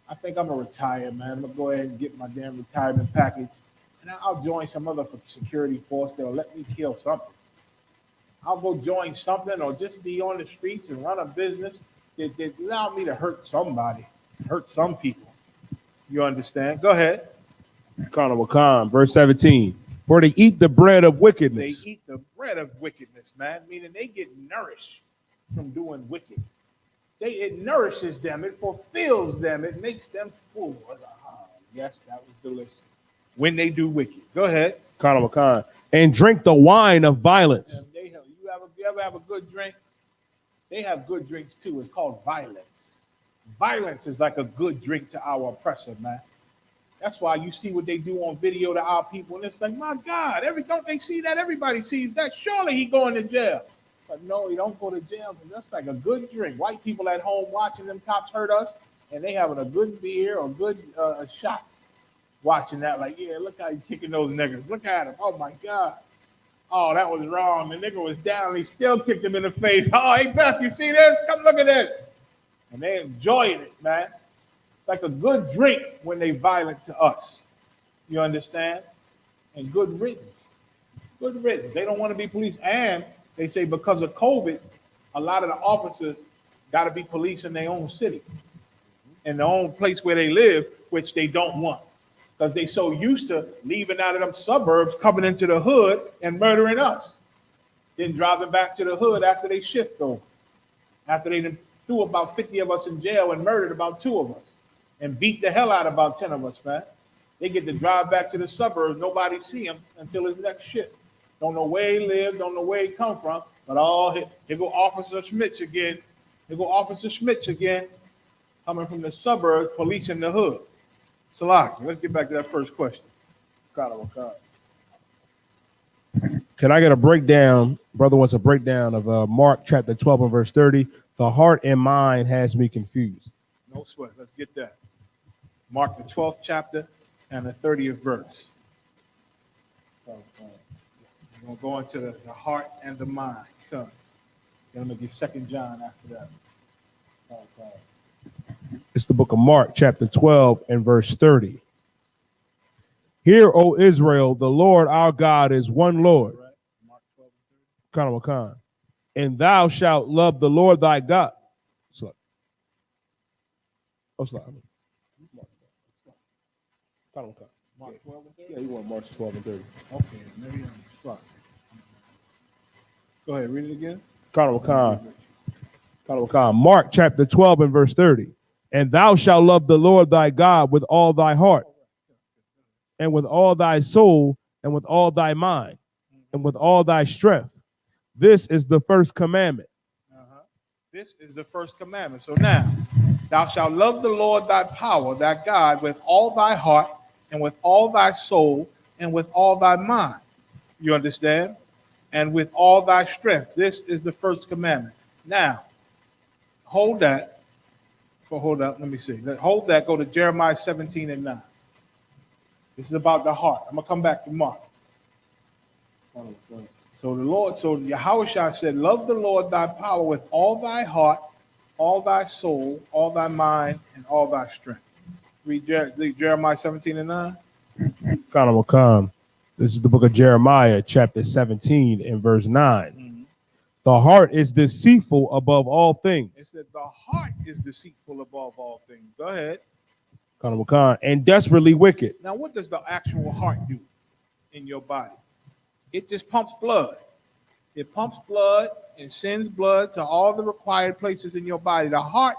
S2: I think I'm going to retire, man. I'm going to go ahead and get my damn retirement package, and I'll join some other security force that'll let me kill something. I'll go join something or just be on the streets and run a business that allow me to hurt somebody, hurt some people. You understand? Go ahead.
S9: Khan, verse 17. For they eat the bread of wickedness.
S2: They eat the bread of wickedness, man. Meaning they get nourished from doing wicked. It nourishes them. It fulfills them. It makes them full. Yes, that was delicious. When they do wicked. Go ahead.
S9: Khan. And drink the wine of violence.
S2: You ever have a good drink? They have good drinks too. It's called violence. Violence is like a good drink to our oppressor, man. That's why you see what they do on video to our people, and it's like, my God, don't they see that? Everybody sees that. Surely he going to jail. But no, he don't go to jail. That's like a good drink. White people at home watching them cops hurt us, and they having a good beer or good shot, watching that like, yeah, look how you kicking those niggas. Look at him. Oh my God. Oh, that was wrong. The nigga was down. He still kicked him in the face. Oh, hey Beth, you see this? Come look at this. And they enjoying it, man. It's like a good drink when they violent to us. You understand? And good riddance. Good riddance. They don't want to be police. And they say because of COVID, a lot of the officers got to be police in their own city, in their own place where they live, which they don't want. Because they so used to leaving out of them suburbs, coming into the hood and murdering us. Then driving back to the hood after they shift over. After they threw about 50 of us in jail and murdered about 2 of us. And beat the hell out of about 10 of us, man. They get to drive back to the suburbs. Nobody see him until his next shift. Don't know where he live, don't know where he come from. But here go Officer Schmitz again. Here go Officer Schmitz again. Coming from the suburbs, policing the hood. Salaki, let's get back to that first question.
S9: Can I get a breakdown? Brother wants a breakdown of Mark chapter 12 and verse 30. The heart and mind has me confused.
S2: No sweat. Let's get that. Mark the 12th chapter and the 30th verse. We're going to go into the heart and the mind. Come. Then I'm going to get 2 John after that.
S9: It's the book of Mark, chapter 12 and verse 30. Hear, O Israel, the Lord our God is one Lord. And thou shalt love the Lord thy God.
S2: Mark 12 and 30?
S9: Yeah, you want Mark 12 and 30.
S2: Okay, maybe I'm fucked. Go ahead, read it again.
S9: Mark chapter 12 and verse 30. And thou shalt love the Lord thy God with all thy heart, and with all thy soul, and with all thy mind, and with all thy strength. This is the first commandment.
S2: This is the first commandment. So now, thou shalt love the Lord thy power, thy God, with all thy heart, and with all thy soul, and with all thy mind. You understand? And with all thy strength. This is the first commandment. Now, hold that. Let me see. Hold that. Go to Jeremiah 17 and 9. This is about the heart. I'm going to come back to Mark. So Yahushua said, love the Lord thy power with all thy heart, all thy soul, all thy mind, and all thy strength. Read Jeremiah 17 and 9.
S9: This is the book of Jeremiah, chapter 17 and verse 9. The heart is deceitful above all things.
S2: It said the heart is deceitful above all things. Go ahead.
S9: And desperately wicked.
S2: Now, what does the actual heart do in your body? It just pumps blood. It pumps blood and sends blood to all the required places in your body. The heart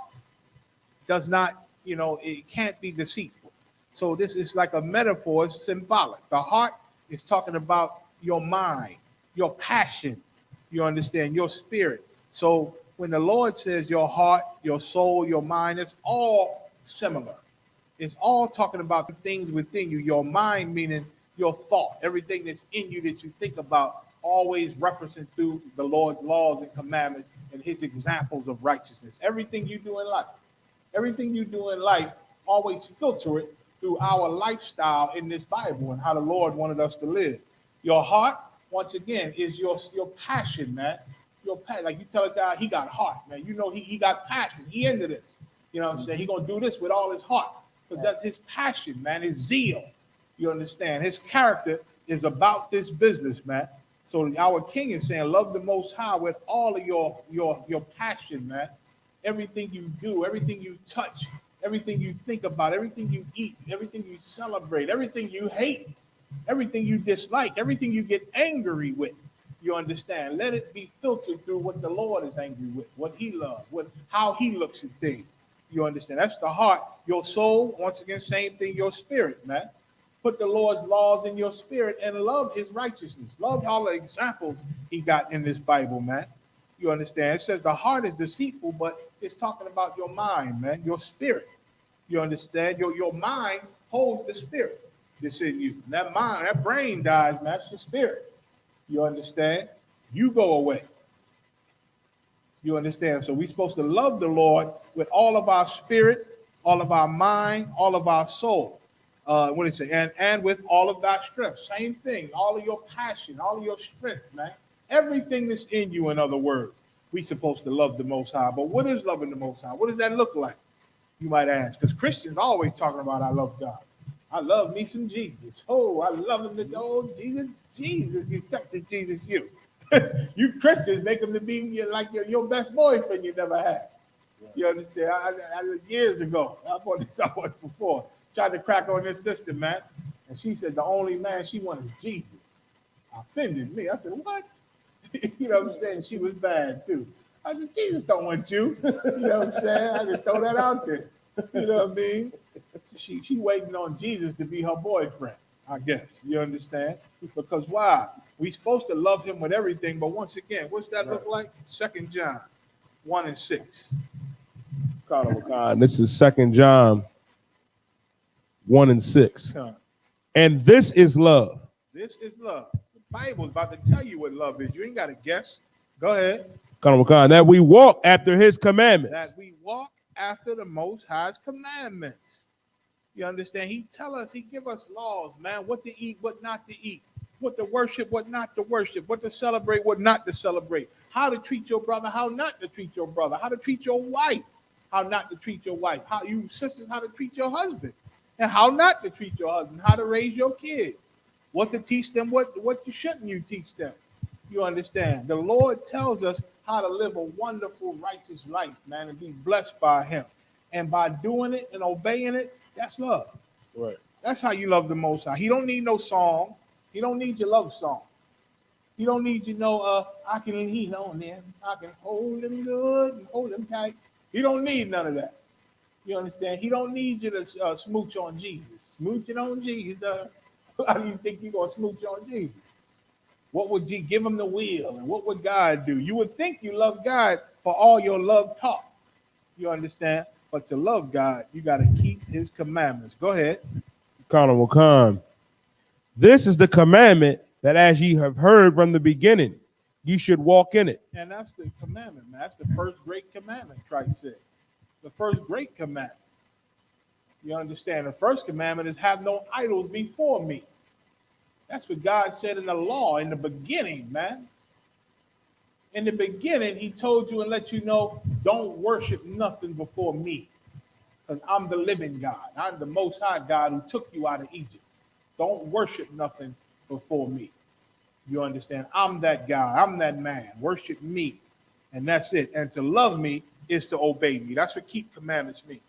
S2: does not, it can't be deceitful. So this is like a metaphor. It's symbolic. The heart is talking about your mind, your passion. You understand? Your spirit. So when the Lord says your heart, your soul, your mind, it's all similar. It's all talking about the things within you. Your mind meaning your thought, everything that's in you that you think about, always referencing through the Lord's laws and commandments and his examples of righteousness. Everything you do in life, always filter it through our lifestyle in this Bible and how the Lord wanted us to live. Your heart, once again, is your passion, man. Your passion. Like you tell a guy, he got heart, man. He got passion. He into this. You know what I'm saying? He gonna do this with all his heart. Because that's his passion, man. His zeal. You understand? His character is about this business, man. So our King is saying, love the Most High with all of your passion, man. Everything you do, everything you touch, everything you think about, everything you eat, everything you celebrate, everything you hate, everything you dislike, everything you get angry with. You understand? Let it be filtered through what the Lord is angry with, what he loves, how he looks at things. You understand? That's the heart. Your soul, once again, same thing, your spirit, man. Put the Lord's laws in your spirit and love his righteousness. Love all the examples he got in this Bible, man. You understand? It says the heart is deceitful, but it's talking about your mind, man, your spirit. You understand? Your mind holds the spirit that's in you. And that mind, that brain dies, man. That's your spirit. You understand? You go away. You understand? So we're supposed to love the Lord with all of our spirit, all of our mind, all of our soul. What did it say? And with all of thy strength. Same thing. All of your passion, all of your strength, man. Everything that's in you, in other words. We supposed to love the Most High. But what is loving the Most High? What does that look like? You might ask. Because Christians always talking about I love God. I love me some Jesus. Oh, I love him to oh, Jesus, Jesus, you sexy Jesus, you. You Christians make him to be like your best boyfriend you never had. You understand? Years ago, I bought this out once before, tried to crack on this sister, man. And she said the only man she wanted was Jesus. Offended me. I said, what? You know what I'm saying? She was bad too. I said, Jesus don't want you. You know what I'm saying? I just throw that out there. You know what I mean? She waiting on Jesus to be her boyfriend, I guess. You understand? Because why? We supposed to love him with everything, but once again, what's that look like? 2 John 1 and 6.
S9: This is 2 John 1 and 6. And this is love.
S2: This is love. The Bible is about to tell you what love is. You ain't got to guess. Go ahead.
S9: That we walk after his commandments.
S2: That we walk after the Most High's commandments. You understand? He tell us, he give us laws, man, what to eat, what not to eat, what to worship, what not to worship, what to celebrate, what not to celebrate, how to treat your brother, how not to treat your brother, how to treat your wife, how not to treat your wife, how you sisters, how to treat your husband, and how not to treat your husband, how to raise your kids, what to teach them, what you shouldn't you teach them. You understand? The Lord tells us how to live a wonderful, righteous life, man, and be blessed by him. And by doing it and obeying it, that's love.
S9: Right.
S2: That's how you love the Most High. He don't need no song. He don't need your love song. He don't need you know, I can lean on him. I can hold him good and hold him tight. He don't need none of that. You understand? He don't need you to smooch on Jesus. Smooching on Jesus. How do you think you're going to smooch on Jesus? What would you give him the wheel? And what would God do? You would think you love God for all your love talk. You understand? But to love God, you got to keep his commandments. Go ahead.
S9: This is the commandment that as ye have heard from the beginning, ye should walk in it.
S2: And that's the commandment, man. That's the first great commandment, Christ said. The first great commandment. You understand? The first commandment is have no idols before me. That's what God said in the law in the beginning, man. In the beginning, he told you and let you know, don't worship nothing before me. Because I'm the living God. I'm the Most High God who took you out of Egypt. Don't worship nothing before me. You understand? I'm that guy. I'm that man. Worship me. And that's it. And to love me is to obey me. That's what keep commandments mean.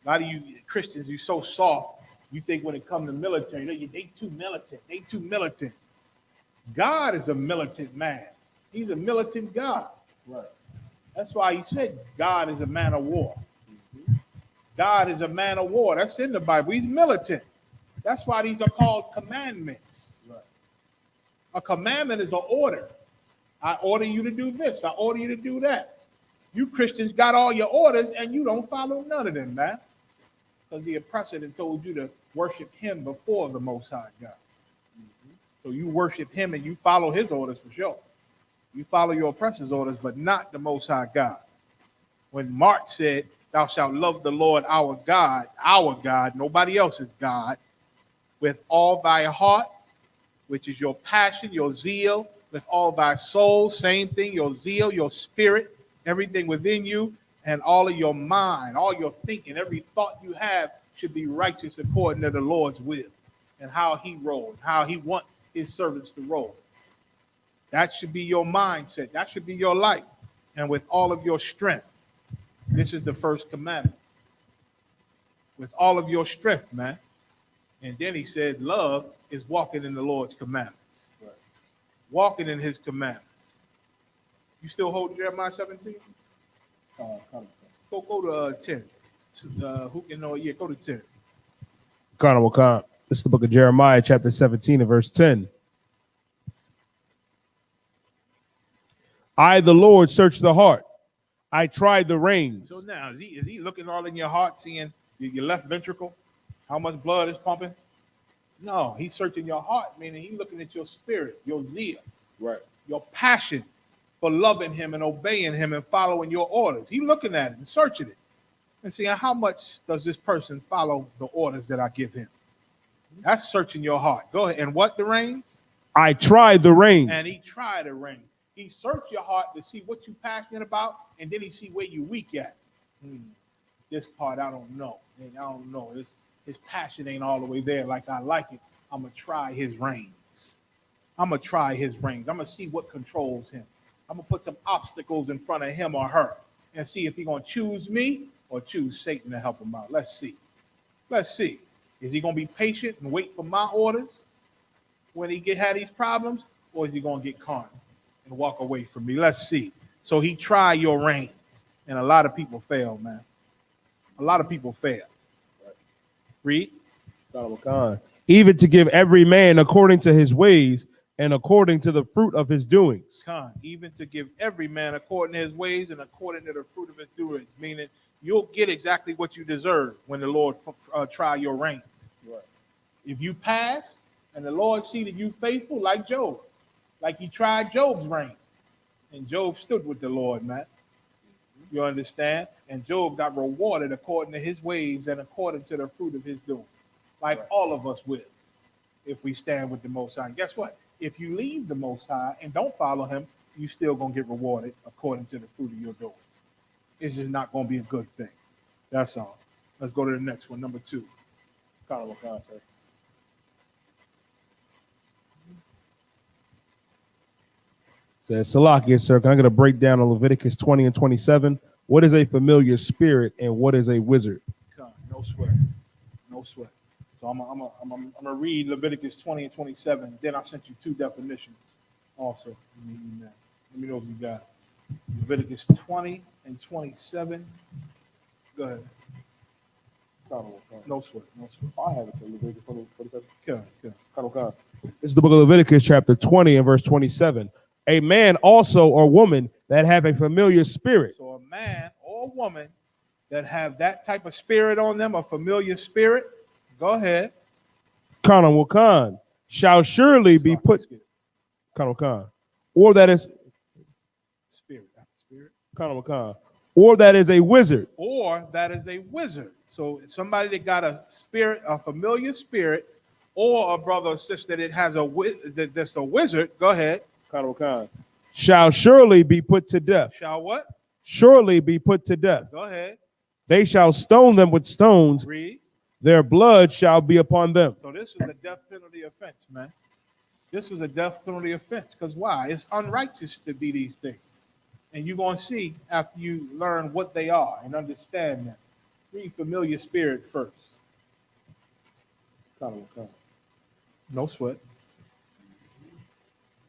S2: A lot of you Christians, you're so soft. You think when it comes to military, they too militant. They too militant. God is a militant man. He's a militant God. Right. That's why he said God is a man of war. God is a man of war. That's in the Bible. He's militant. That's why these are called commandments. Right. A commandment is an order. I order you to do this. I order you to do that. You Christians got all your orders and you don't follow none of them, man. Because the oppressor had told you to worship him before the Most High God. So you worship him and you follow his orders for sure. You follow your oppressor's orders, but not the Most High God. When Mark said, thou shalt love the Lord our God, nobody else's God, with all thy heart, which is your passion, your zeal, with all thy soul, same thing, your zeal, your spirit, everything within you, and all of your mind, all your thinking, every thought you have should be righteous according to the Lord's will and how he rolled, how he wants his servants to roll. That should be your mindset. That should be your life. And with all of your strength, this is the first commandment. With all of your strength, man. And then he said, love is walking in the Lord's commandments. Right. Walking in his commandments. You still hold Jeremiah 17? Go to 10. Who can know? Yeah, go to 10.
S9: This is the book of Jeremiah, chapter 17 and verse 10. I, the Lord, search the heart. I tried the reins.
S2: So now, is he looking all in your heart, seeing your left ventricle, how much blood is pumping? No, he's searching your heart, meaning he's looking at your spirit, your zeal, right, your passion for loving him and obeying him and following your orders. He's looking at it and searching it and seeing how much does this person follow the orders that I give him. That's searching your heart. Go ahead. And what the reins?
S9: I tried the reins.
S2: And he tried the reins. He searched your heart to see what you're passionate about, and then he see where you weak at. This part I don't know. And I don't know. His passion ain't all the way there like I like it. I'm gonna try his reins. I'm gonna try his reins. I'm gonna see what controls him. I'm gonna put some obstacles in front of him or her and see if he's gonna choose me or choose Satan to help him out. Let's see. Let's see. Is he gonna be patient and wait for my orders when he had these problems, or is he gonna get carnal and walk away from me? Let's see. So he tried your reins, and a lot of people fail, man. A lot of people fail. Read.
S9: Even to give every man according to his ways and according to the fruit of his doings.
S2: Even to give every man according to his ways and according to the fruit of his doings, meaning you'll get exactly what you deserve when the Lord try your reins. Right. If you pass and the Lord see that you faithful, like Job, like he tried Job's reins, and Job stood with the Lord, man. You understand? And Job got rewarded according to his ways and according to the fruit of his doing, like all of us will, if we stand with the Most High. And guess what? If you leave the Most High and don't follow him, you still going to get rewarded according to the fruit of your doing. It's just not going to be a good thing. That's all. Let's go to the next one, number 2.
S9: Says Salakia, sir, can I get a breakdown of Leviticus 20 and 27? What is a familiar spirit and what is a wizard?
S2: No sweat. No sweat. So I'm gonna read Leviticus 20 and 27. Then I sent you 2 definitions also. Let me know if you got it. Leviticus 20 and 27. Go ahead. No sweat. No sweat. I have it. Leviticus 20 and 27.
S9: This is the book of Leviticus, chapter 20 and verse 27. A man also or woman that have a familiar spirit.
S2: So a man or woman that have that type of spirit on them, a familiar spirit, go ahead.
S9: Khan shall surely be put. Khan. Or that is
S2: spirit.
S9: Khan. Or that is a wizard.
S2: Or that is a wizard. So somebody that got a spirit, a familiar spirit, or a brother or sister that has that's a wizard, go ahead.
S9: Khan. Shall surely be put to death.
S2: Shall what?
S9: Surely be put to death.
S2: Go ahead.
S9: They shall stone them with stones.
S2: Read.
S9: Their blood shall be upon them.
S2: So this is a death penalty offense, man. This is a death penalty offense. Because why? It's unrighteous to be these things. And you're going to see after you learn what they are and understand them. Read familiar spirit first. No sweat.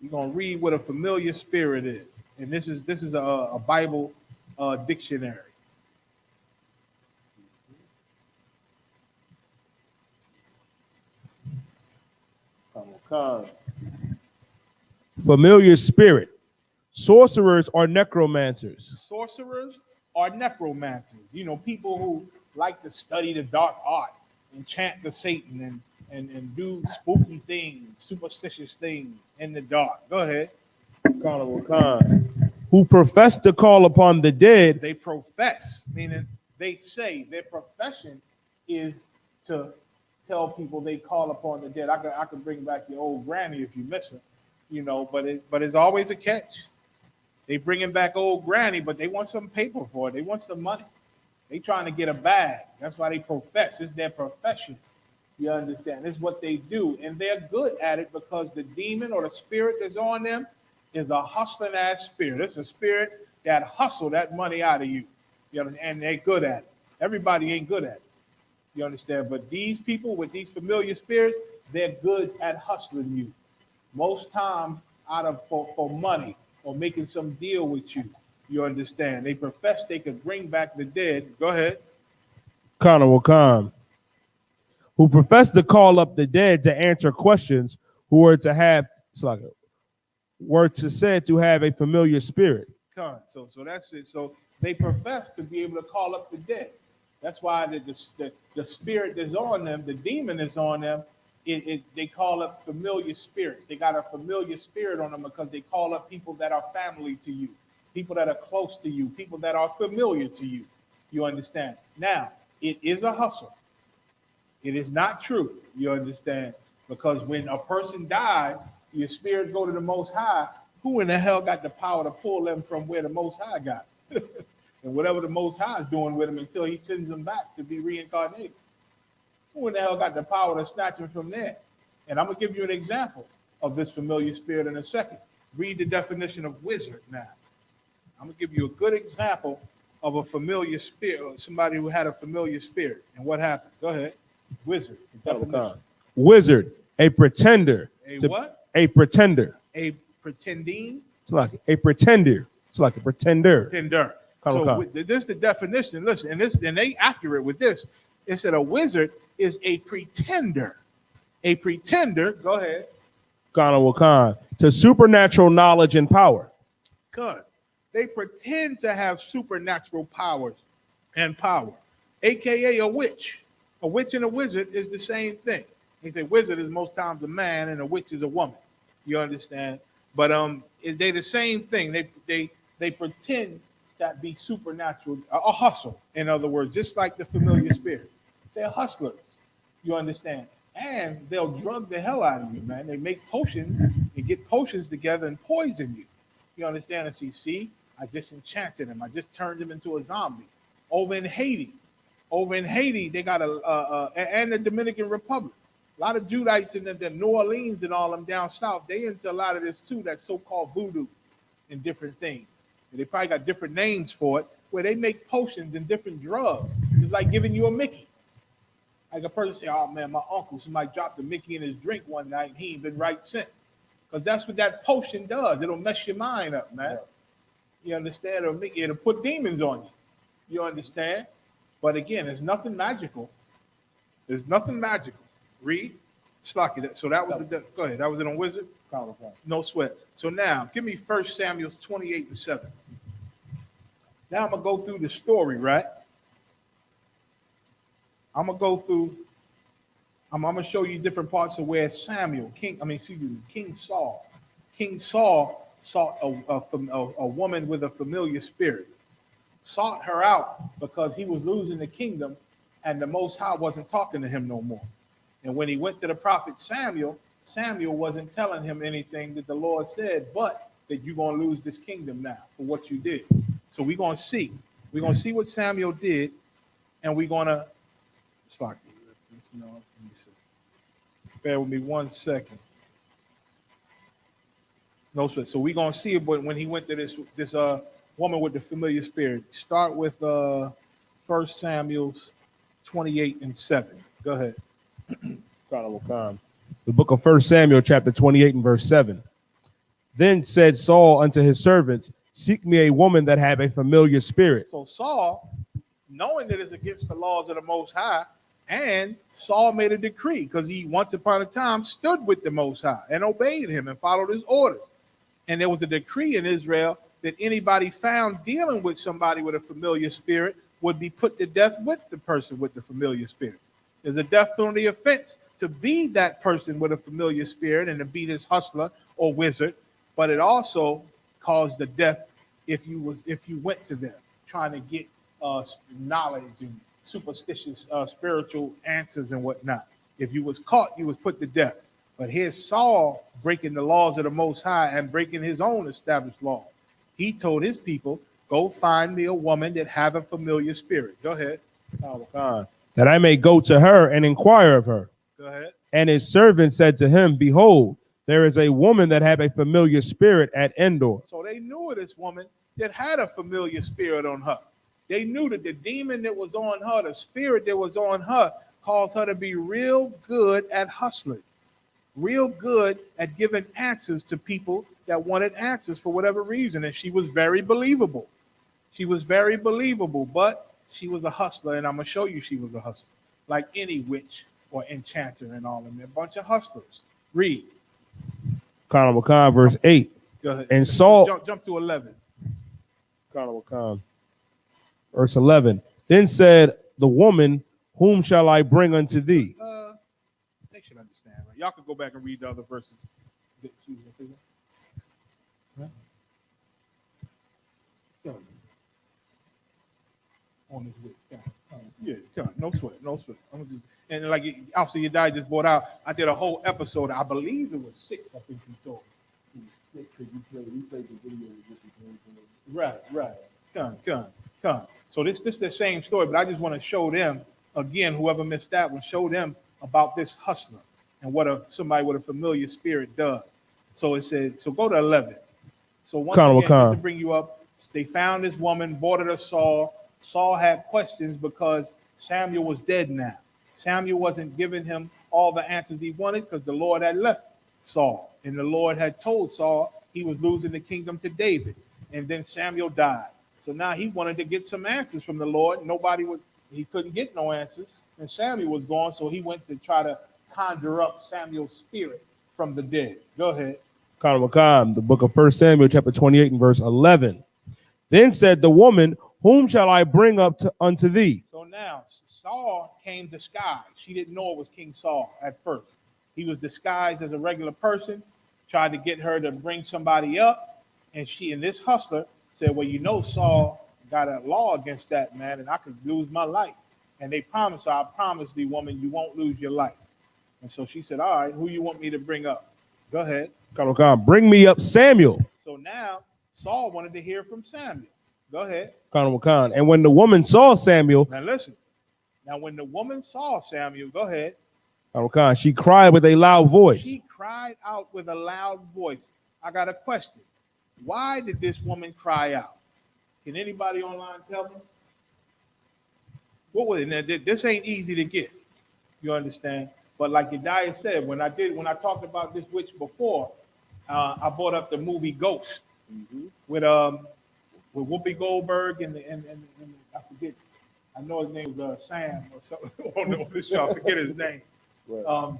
S2: You're going to read what a familiar spirit is. And this is a Bible dictionary.
S9: Familiar spirit. Sorcerers or necromancers.
S2: Sorcerers are necromancers. You know, people who like to study the dark art and chant to Satan and do spooky things, superstitious things in the dark. Go ahead.
S9: Who profess to call upon the dead.
S2: They profess, meaning they say their profession is to tell people they call upon the dead. I could bring back your old granny if you miss her, you know, but it's always a catch. They bringing back old granny, but they want some paper for it. They want some money. They trying to get a bag. That's why they profess. It's their profession. You understand? It's what they do. And they're good at it because the demon or the spirit that's on them is a hustling ass spirit. It's a spirit that hustle that money out of you. You understand? And they're good at it. Everybody ain't good at it. You understand? But these people with these familiar spirits, they're good at hustling you. Most times for money or making some deal with you. You understand? They profess they could bring back the dead. Go ahead.
S9: Khan. Who profess to call up the dead to answer questions, who were to have said to have a familiar spirit.
S2: So that's it. So they profess to be able to call up the dead. That's why the spirit that's on them, the demon is on them. They call up familiar spirits. They got a familiar spirit on them because they call up people that are family to you, people that are close to you, people that are familiar to you. You understand? Now, it is a hustle. It is not true. You understand? Because when a person dies, your spirit go to the Most High. Who in the hell got the power to pull them from where the Most High got? And whatever the Most High is doing with them until he sends them back to be reincarnated. Who in the hell got the power to snatch them from there? And I'm going to give you an example of this familiar spirit in a second. Read the definition of wizard now. I'm going to give you a good example of a familiar spirit, somebody who had a familiar spirit. And what happened? Go ahead. Wizard.
S9: Wizard, a pretender.
S2: What?
S9: A pretender.
S2: A pretending?
S9: It's like a pretender. It's like a pretender.
S2: Pretender. So this is the definition. Listen, and they accurate with this. It said a wizard is a pretender. A pretender, go ahead.
S9: To supernatural knowledge and power.
S2: Good. They pretend to have supernatural powers and power, aka a witch. A witch and a wizard is the same thing. He said wizard is most times a man and a witch is a woman. You understand? But they the same thing. They pretend to be supernatural, a hustle. In other words, just like the familiar spirit, they're hustlers. You understand? And they'll drug the hell out of you, man. They make potions and get potions together and poison you. You understand? And see, I just enchanted him. I just turned him into a zombie. Over in Haiti, they got and the Dominican Republic. A lot of Judites in the New Orleans and all them down south, they into a lot of this too, that so-called voodoo and different things. And they probably got different names for it, where they make potions and different drugs. It's like giving you a Mickey. Like a person say, oh man, my uncle, somebody dropped a Mickey in his drink one night and he ain't been right since. Because that's what that potion does. It'll mess your mind up, man. You understand? It'll put demons on you. You understand? But again, there's nothing magical. There's nothing magical. Read. Slocky. So that was go ahead. That was it on Wizard? No sweat. So now, give me 1 Samuel 28:7. Now I'm going to go through the story, right? I'm going to show you different parts of where King Saul sought a woman with a familiar spirit. Sought her out because he was losing the kingdom and the Most High wasn't talking to him no more. And when he went to the prophet Samuel wasn't telling him anything that the Lord said, but that you're going to lose this kingdom now for what you did. So we're going to see. We're going to see what Samuel did, and we're going to bear with me 1 second. No, so we're going to see it, but when he went to this woman with the familiar spirit. Start with 1 Samuel 28:7. Go ahead.
S9: The book of 1 Samuel, chapter 28 and verse 7. Then said Saul unto his servants, seek me a woman that have a familiar spirit.
S2: So Saul, knowing that it's against the laws of the Most High, and Saul made a decree because he once upon a time stood with the Most High and obeyed him and followed his orders. And there was a decree in Israel that anybody found dealing with somebody with a familiar spirit would be put to death with the person with the familiar spirit. There's a death penalty offense to be that person with a familiar spirit and to be this hustler or wizard, but it also caused the death if you went to them trying to get knowledge and superstitious spiritual answers and whatnot. If you was caught, you was put to death. But here's Saul breaking the laws of the Most High and breaking his own established law. He told his people, go find me a woman that have a familiar spirit. Go ahead.
S9: That I may go to her and inquire of her.
S2: Go ahead.
S9: And his servant said to him, behold, there is a woman that have a familiar spirit at Endor.
S2: So they knew of this woman that had a familiar spirit on her. They knew that the demon that was on her, the spirit that was on her, caused her to be real good at hustling, real good at giving answers to people that wanted answers for whatever reason. And she was very believable. She was very believable, but she was a hustler. And I'm going to show you she was a hustler, like any witch or enchanter and all of them. They're a bunch of hustlers. Read.
S9: Verse 8.
S2: Go ahead.
S9: And Saul.
S2: Jump to 11.
S9: Verse 11. Then said the woman, whom shall I bring unto thee?
S2: They should understand, right? Y'all can go back and read the other verses. on his witch. Yeah, no sweat, no sweat. And like Officer Yadai just brought out, I did a whole episode. I believe it was 6. I think he told me. It was 6 because we played the video with Right. Come. So this the same story, but I just want to show them again. Whoever missed that one, show them about this hustler and what somebody with a familiar spirit does. So it said. So go to 11. So once again, just to bring you up, they found this woman, brought her to Saul. Saul had questions because Samuel was dead now. Samuel wasn't giving him all the answers he wanted because the Lord had left Saul. And the Lord had told Saul he was losing the kingdom to David. And then Samuel died. So now he wanted to get some answers from the Lord. He couldn't get no answers. And Samuel was gone, so he went to try to conjure up Samuel's spirit from the dead. Go ahead.
S9: The book of 1 Samuel, chapter 28 and verse 11. Then said the woman, whom shall I bring up unto thee?
S2: So now Saul came disguised. She didn't know it was King Saul at first. He was disguised as a regular person, tried to get her to bring somebody up. And this hustler said, well, Saul got a law against that, man, and I could lose my life. And they promised her, I promise thee, woman, you won't lose your life. And so she said, all right, who you want me to bring up? Go ahead.
S9: Bring me up Samuel.
S2: So now Saul wanted to hear from Samuel. Go ahead.
S9: And when the woman saw Samuel.
S2: Now listen. Now when the woman saw Samuel, go ahead.
S9: She cried with a loud voice.
S2: She cried out with a loud voice. I got a question. Why did this woman cry out? Can anybody online tell me? What was it? Now, this ain't easy to get. You understand? But like Yediah said, when I talked about this witch before, I brought up the movie Ghost with Whoopi Goldberg and I forget. I know his name was Sam or something on this show. I forget his name. Right.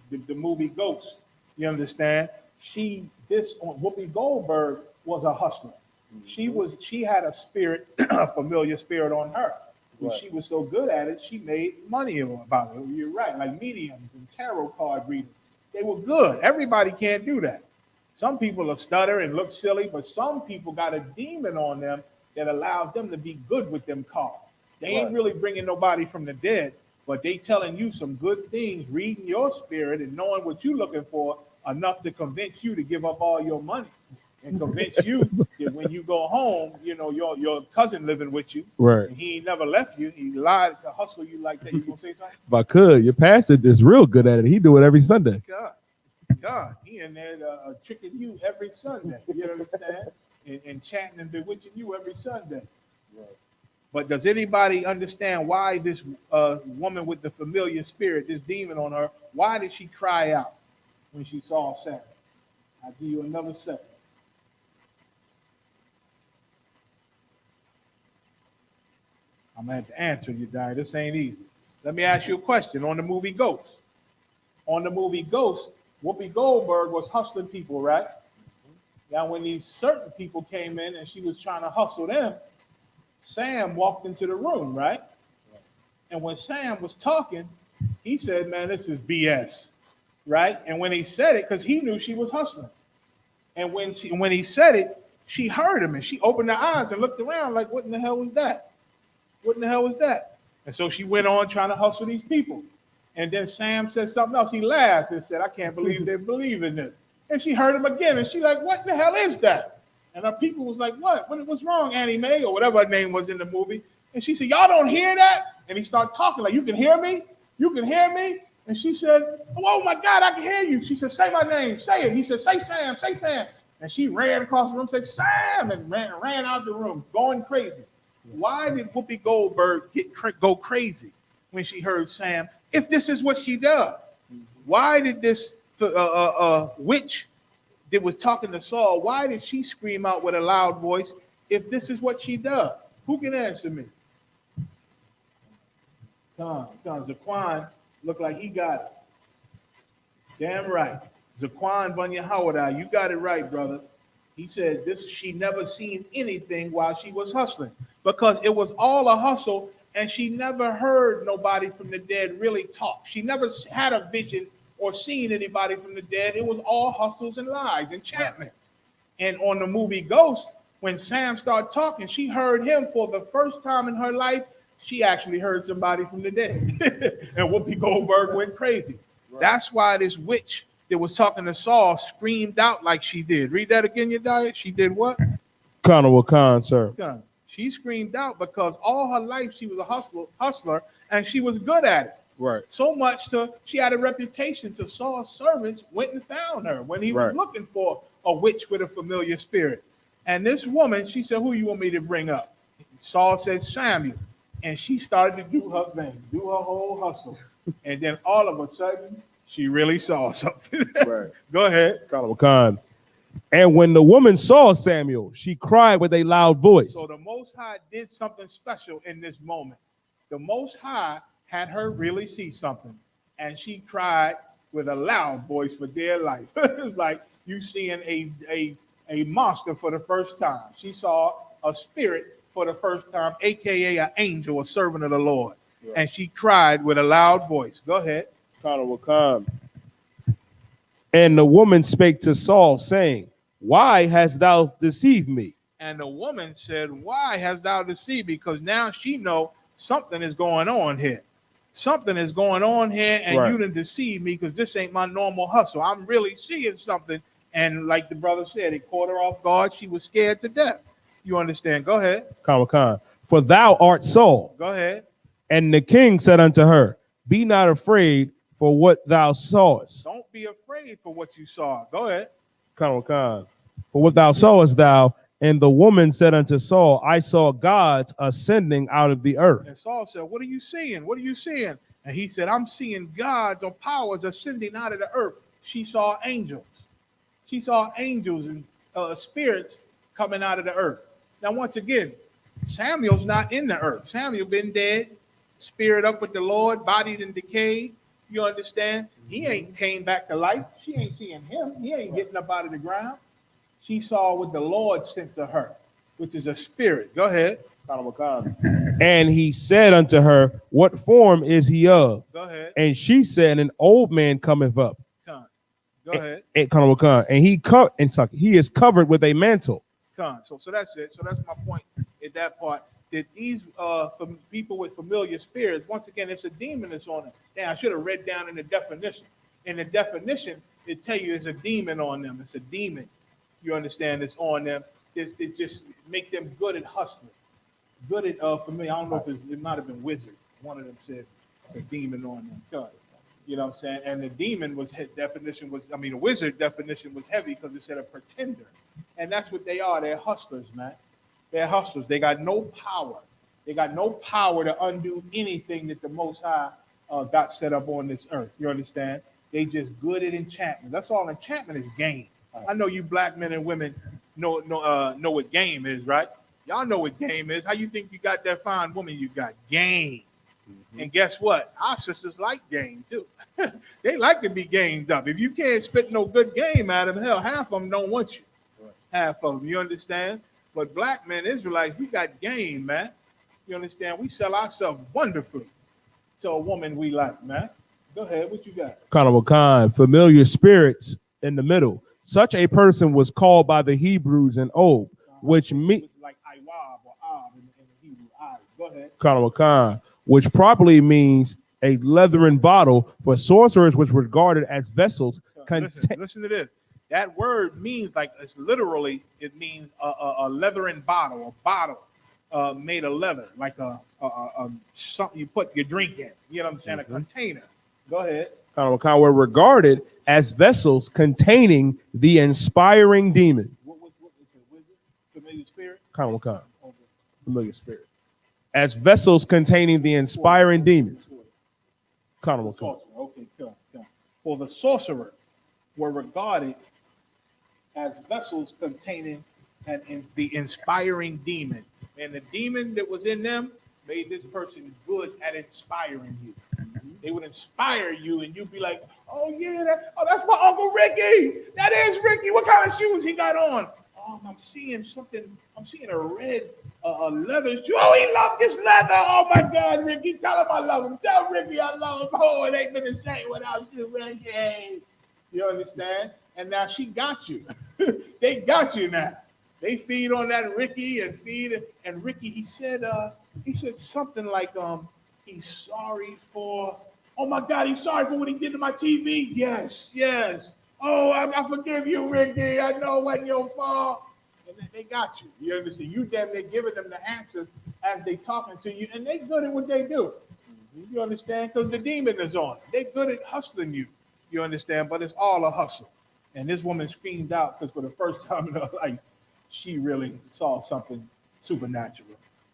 S2: The movie Ghost. You understand? Whoopi Goldberg was a hustler. She had a spirit, a familiar spirit on her. And she was so good at it, she made money about it. You're right, like mediums and tarot card readers. They were good. Everybody can't do that. Some people will stutter and look silly, but some people got a demon on them that allows them to be good with them cards. They ain't really bringing nobody from the dead, but they telling you some good things, reading your spirit and knowing what you're looking for enough to convince you to give up all your money and convince you that when you go home, your cousin living with you,
S9: right?
S2: And he ain't never left you. He lied to hustle you like that. You gonna say something?
S9: If I could, your pastor is real good at it. He do it every Sunday.
S2: God, he in there tricking you every Sunday. You understand? And chatting and bewitching you every Sunday. Right. But does anybody understand why this woman with the familiar spirit, this demon on her, why did she cry out when she saw Samuel? I'll give you another second. I'm going to have to answer you, Di. This ain't easy. Let me ask you a question on the movie Ghost. On the movie Ghost, Whoopi Goldberg was hustling people, right? Now, when these certain people came in and she was trying to hustle them, Sam walked into the room, right? And when Sam was talking, he said, man, this is BS, right? And when he said it, because he knew she was hustling. And when he said it, she heard him and she opened her eyes and looked around like, what in the hell was that? What in the hell was that? And so she went on trying to hustle these people. And then Sam said something else. He laughed and said, I can't believe they believe in this. And she heard him again. And she like, what the hell is that? And her people was like, what's wrong, Annie Mae, or whatever her name was in the movie. And she said, y'all don't hear that? And he started talking like, you can hear me? You can hear me? And she said, oh my God, I can hear you. She said, say my name, say it. He said, say Sam, say Sam. And she ran across the room, said, Sam, and ran out the room, going crazy. Why did Whoopi Goldberg go crazy when she heard Sam, if this is what she does? Why did this witch that was talking to Saul, why did she scream out with a loud voice, if this is what she does? Who can answer me? Zaquan looked like he got it. Damn right. Zaquan Bunya Howard, you got it right, brother. He said she never seen anything while she was hustling because it was all a hustle and she never heard nobody from the dead really talk. She never had a vision or seen anybody from the dead. It was all hustles and lies, enchantments. And on the movie Ghost, When Sam started talking, she heard him for the first time in her life. She actually heard somebody from the dead. And Whoopi Goldberg went crazy. Right. That's why this witch that was talking to Saul screamed out like she did. Read that again, Yediah. She did what?
S9: Colonel Wakan, sir.
S2: She screamed out because all her life she was a hustler, and she was good at it.
S9: Right.
S2: So much to she had a reputation to Saul's servants went and found her when he was looking for a witch with a familiar spirit. And this woman, she said, who you want me to bring up? Saul said, Samuel. And she started to do her thing, do her whole hustle. And then all of a sudden, she really saw something.
S9: Right.
S2: Go ahead.
S9: Colonel Wakan. And when the woman saw Samuel, she cried with a loud voice.
S2: So the Most High did something special in this moment. The Most High had her really see something, and she cried with a loud voice for dear life. It's like you seeing a monster for the first time. She saw a spirit for the first time, aka an angel, a servant of the Lord. Right. And she cried with a loud voice. Go ahead.
S9: Colonel Wakan. And the woman spake to Saul, saying, why hast thou deceived me?
S2: And the woman said, why hast thou deceived me? Because now she know something is going on here. Something is going on here, and you done deceived me because this ain't my normal hustle. I'm really seeing something. And like the brother said, it caught her off guard. She was scared to death. You understand? Go ahead.
S9: Colonel Wakan. For thou art Saul.
S2: Go ahead.
S9: And the king said unto her, be not afraid for what thou sawest.
S2: Don't be afraid for what you saw. Go ahead.
S9: Colonel Wakan. For what thou sawest thou. And the woman said unto Saul, I saw gods ascending out of the earth.
S2: And Saul said, what are you seeing? What are you seeing? And he said, I'm seeing gods or powers ascending out of the earth. She saw angels. She saw angels and spirits coming out of the earth. Now, once again, Samuel's not in the earth. Samuel been dead, spirit up with the Lord, bodied and decayed. You understand? He ain't came back to life. She ain't seeing him. He ain't getting up out of the ground. She saw what the Lord sent to her, which is a spirit. Go ahead.
S9: And he said unto her, what form is he of?
S2: Go ahead.
S9: And she said, an old man cometh up.
S2: Go ahead.
S9: And he is covered with a mantle.
S2: So that's it. So that's my point at that part. That these people with familiar spirits, once again, it's a demon that's on them. Now, I should have read down in the definition. In the definition, it tell you it's a demon on them. It's a demon. You understand? It's on them. It just make them good at hustling. Good at familiar. I don't know if it might have been wizard. One of them said it's a demon on them. You know what I'm saying? And the demon the wizard definition was heavy because it said a pretender. And that's what they are. They're hustlers, man. They're hustlers. They got no power. They got no power to undo anything that the Most High got set up on this earth. You understand? They just good at enchantment. That's all. Enchantment is game. I know you black men and women know what game is, right? Y'all know what game is. How you think you got that fine woman you got? Game. Mm-hmm. And guess what? Our sisters like game too. They like to be gamed up. If you can't spit no good game out of them, hell, half of them don't want you. Right. Half of them, you understand? But black men, Israelites, we got game, man. You understand? We sell ourselves wonderfully to a woman we like, man. Go ahead, what you got?
S9: Colonel Wakan, familiar spirits in the middle. Such a person was called by the Hebrews an Ob, which means
S2: like Iwab or Ab in the Hebrew. Go ahead.
S9: Colonel Wakan, which properly means a leathern bottle for sorcerers, which were regarded as vessels.
S2: Listen to this. That word means it means a leathern bottle, a bottle made of leather, like a something you put your drink in. You know what I'm saying? Mm-hmm. A container. Go ahead.
S9: Colonel Wakan, were regarded as vessels containing the inspiring demon.
S2: What is it? Wizard? Familiar spirit?
S9: Colonel Wakan. Familiar spirit. As vessels containing the inspiring demons. Colonel Wakan.
S2: Okay, come. For the sorcerers were regarded as vessels containing the inspiring demon. And the demon that was in them made this person good at inspiring you. They would inspire you, and you'd be like, "Oh yeah, that's my Uncle Ricky. That is Ricky. What kind of shoes he got on? Oh, I'm seeing something. I'm seeing a red leather shoe. Oh, he loved this leather. Oh my God, Ricky, tell him I love him. Tell Ricky I love him. Oh, it ain't been the same without you, Ricky. You understand? And now she got you. They got you now. They feed on that Ricky and feed, and Ricky, he said something like, he's sorry for, oh my God, he's sorry for what he did to my TV. Yes, yes. Oh, I forgive you, Ricky. I know it wasn't your fault. And then they got you. You understand? You damn near giving them the answers as they talking to you, and they good at what they do. You understand? Because the demon is on. They good at hustling you. You understand? But it's all a hustle. And this woman screamed out because for the first time in her life, she really saw something supernatural.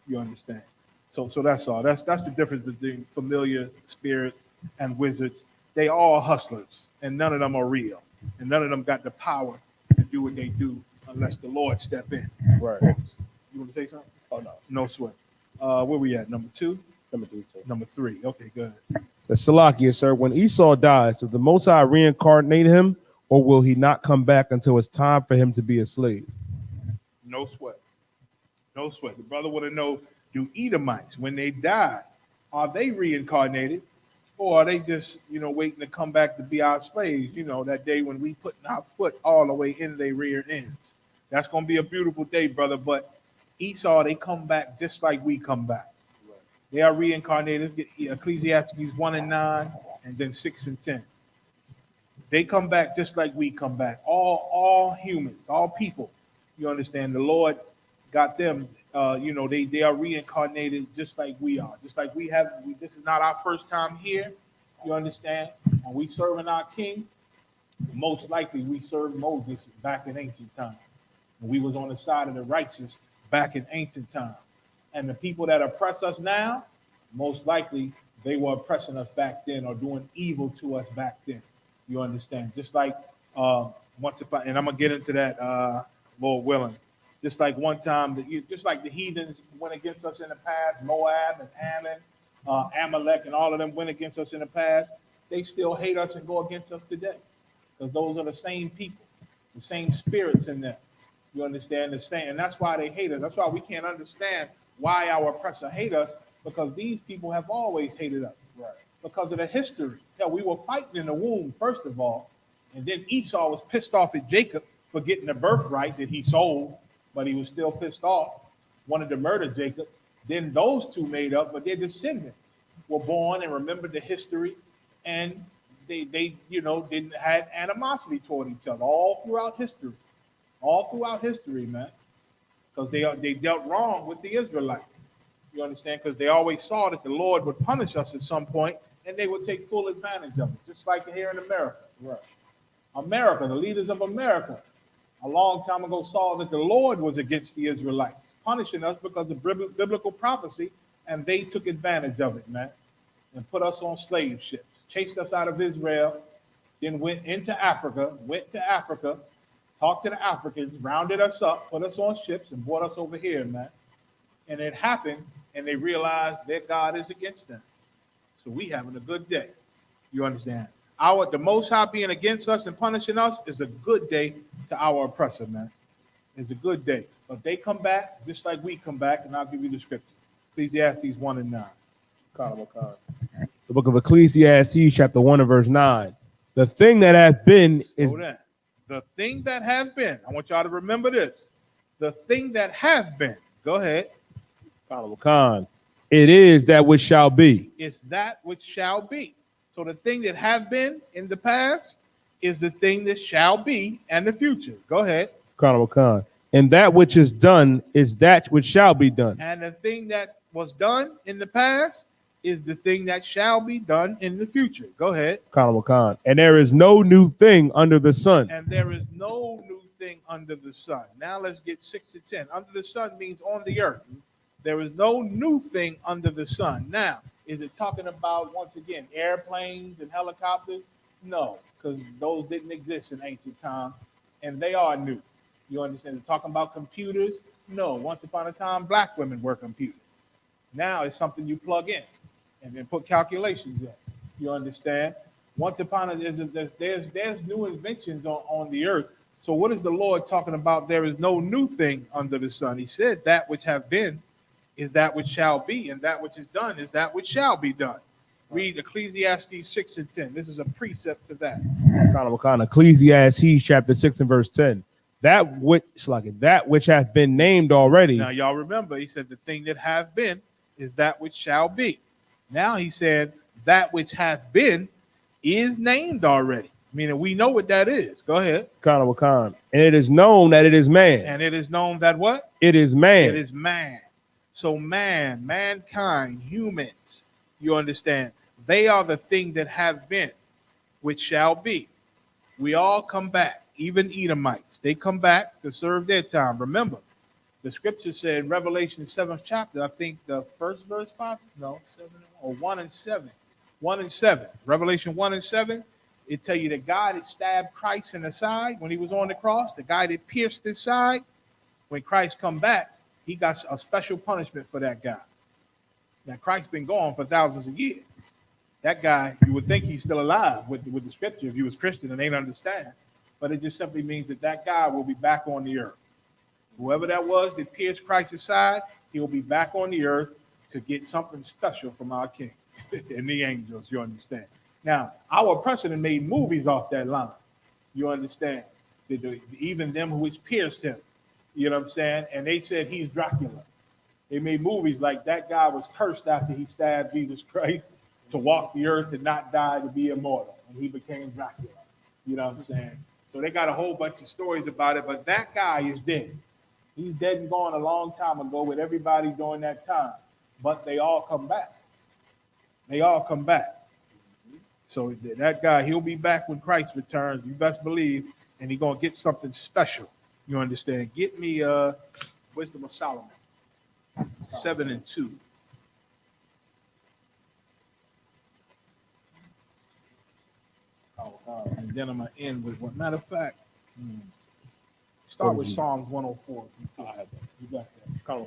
S2: You understand? So that's all. That's the difference between familiar spirits and wizards. They all hustlers, and none of them are real, and none of them got the power to do what they do unless the Lord step in.
S9: Right.
S2: You want to say something?
S9: Oh no.
S2: No sweat. Where we at? Number 2?
S9: Number 3.
S2: Number 3. Okay, good.
S9: The Salakia, sir. When Esau died, does the Most High reincarnate him, or will he not come back until it's time for him to be a slave?
S2: No sweat. No sweat. The brother want to know, do Edomites, when they die, are they reincarnated? Or are they just, waiting to come back to be our slaves, that day when we putting our foot all the way in their rear ends? That's going to be a beautiful day, brother. But Esau, they come back just like we come back. They are reincarnated. Ecclesiastes 1 and 9, and then 6 and 10. They come back just like we come back. All humans, all people. You understand? The Lord got them. They are reincarnated just like we are. Just like we have. This is not our first time here. You understand? And we serving our King. Most likely, we served Moses back in ancient times. And we was on the side of the righteous back in ancient times. And the people that oppress us now, most likely they were oppressing us back then or doing evil to us back then. You understand? Just like once upon, and I'm gonna get into that, Lord willing. Just like one time, just like the heathens went against us in the past, Moab and Ammon, Amalek, and all of them went against us in the past. They still hate us and go against us today, because those are the same people, the same spirits in them. You understand? The same, and that's why they hate us. That's why we can't understand why our oppressor hate us, because these people have always hated us. Right. Because of the history. Hell, we were fighting in the womb, first of all, and then Esau was pissed off at Jacob for getting the birthright that he sold, but he was still pissed off, wanted to murder Jacob. Then those two made up, but their descendants were born and remembered the history, and they didn't have animosity toward each other all throughout history, man, because they dealt wrong with the Israelites. You understand? Because they always saw that the Lord would punish us at some point, and they would take full advantage of it, just like here in America. Right. America, the leaders of America, a long time ago saw that the Lord was against the Israelites, punishing us because of biblical prophecy, and they took advantage of it, man, and put us on slave ships, chased us out of Israel, then went to Africa, talked to the Africans, rounded us up, put us on ships, and brought us over here, man. And it happened, and they realized that God is against them. So we having a good day. You understand? The Most High being against us and punishing us is a good day to our oppressor, man. It's a good day. But they come back just like we come back, and I'll give you the scripture. Ecclesiastes 1 and 9.
S9: The book of Ecclesiastes, chapter 1 and verse 9. The thing that has been is...
S2: The thing that has been. I want y'all to remember this. The thing that has been. Go ahead.
S9: It is that which shall be.
S2: It's that which shall be. So the thing that have been in the past is the thing that shall be in the future. Go ahead.
S9: And that which is done is that which shall be done.
S2: And the thing that was done in the past is the thing that shall be done in the future. Go ahead.
S9: And there is no new thing under the sun.
S2: And there is no new thing under the sun. Now let's get 6 to 10. Under the sun means on the earth. There is no new thing under the sun. Now, is it talking about, once again, airplanes and helicopters? No, because those didn't exist in ancient times, and they are new. You understand? They're talking about computers? No, once upon a time, black women were computers. Now it's something you plug in and then put calculations in. You understand? Once upon a time, there's new inventions on the earth. So what is the Lord talking about? There is no new thing under the sun. He said that which have been is that which shall be, and that which is done is that which shall be done. Read Ecclesiastes 6 and 10. This is a precept to that.
S9: Ecclesiastes chapter 6 and verse 10. that which hath been named already.
S2: Now, y'all remember, he said the thing that hath been is that which shall be. Now he said that which hath been is named already, meaning we know what that is. Go ahead.
S9: And it is known that it is man.
S2: And it is known that what?
S9: It is man.
S2: It is man. So mankind, humans, you understand, they are the thing that have been, which shall be. We all come back, even Edomites. They come back to serve their time. Remember, the scripture said in Revelation 7th chapter, I think the first verse possible, no, 7 or 1 and 7. 1 and 7. Revelation 1 and 7, it tell you the guy that stabbed Christ in the side when he was on the cross, the guy that pierced his side, when Christ come back, he got a special punishment for that guy. Now, Christ's been gone for thousands of years. That guy, you would think he's still alive with the scripture if you was Christian and ain't understand. But it just simply means that guy will be back on the earth. Whoever that was that pierced Christ's side, he will be back on the earth to get something special from our King and the angels, you understand. Now, our president made movies off that line, you understand. Even them which pierced him, you know what I'm saying? And they said he's Dracula. They made movies like that guy was cursed after he stabbed Jesus Christ to walk the earth and not die to be immortal. And he became Dracula. You know what I'm saying? So they got a whole bunch of stories about it, but that guy is dead. He's dead and gone a long time ago with everybody during that time. But they all come back. They all come back. So that guy, he'll be back when Christ returns. You best believe. And he's going to get something special. You understand? Get me Wisdom of Solomon, 7 and 2. And then I'm going to end with one. Matter of fact, start with Psalms 104. You got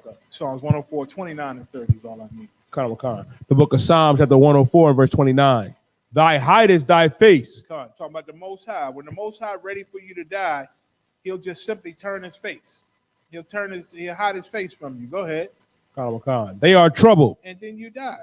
S2: that. Psalms 104, 29 and 30 is all I need.
S9: The book of Psalms, chapter 104 and verse 29. Thy height is thy face.
S2: Talking about the Most High. When the Most High ready for you to die, he'll just simply turn his face. He'll hide his face from you. Go ahead.
S9: They are troubled.
S2: And then you die.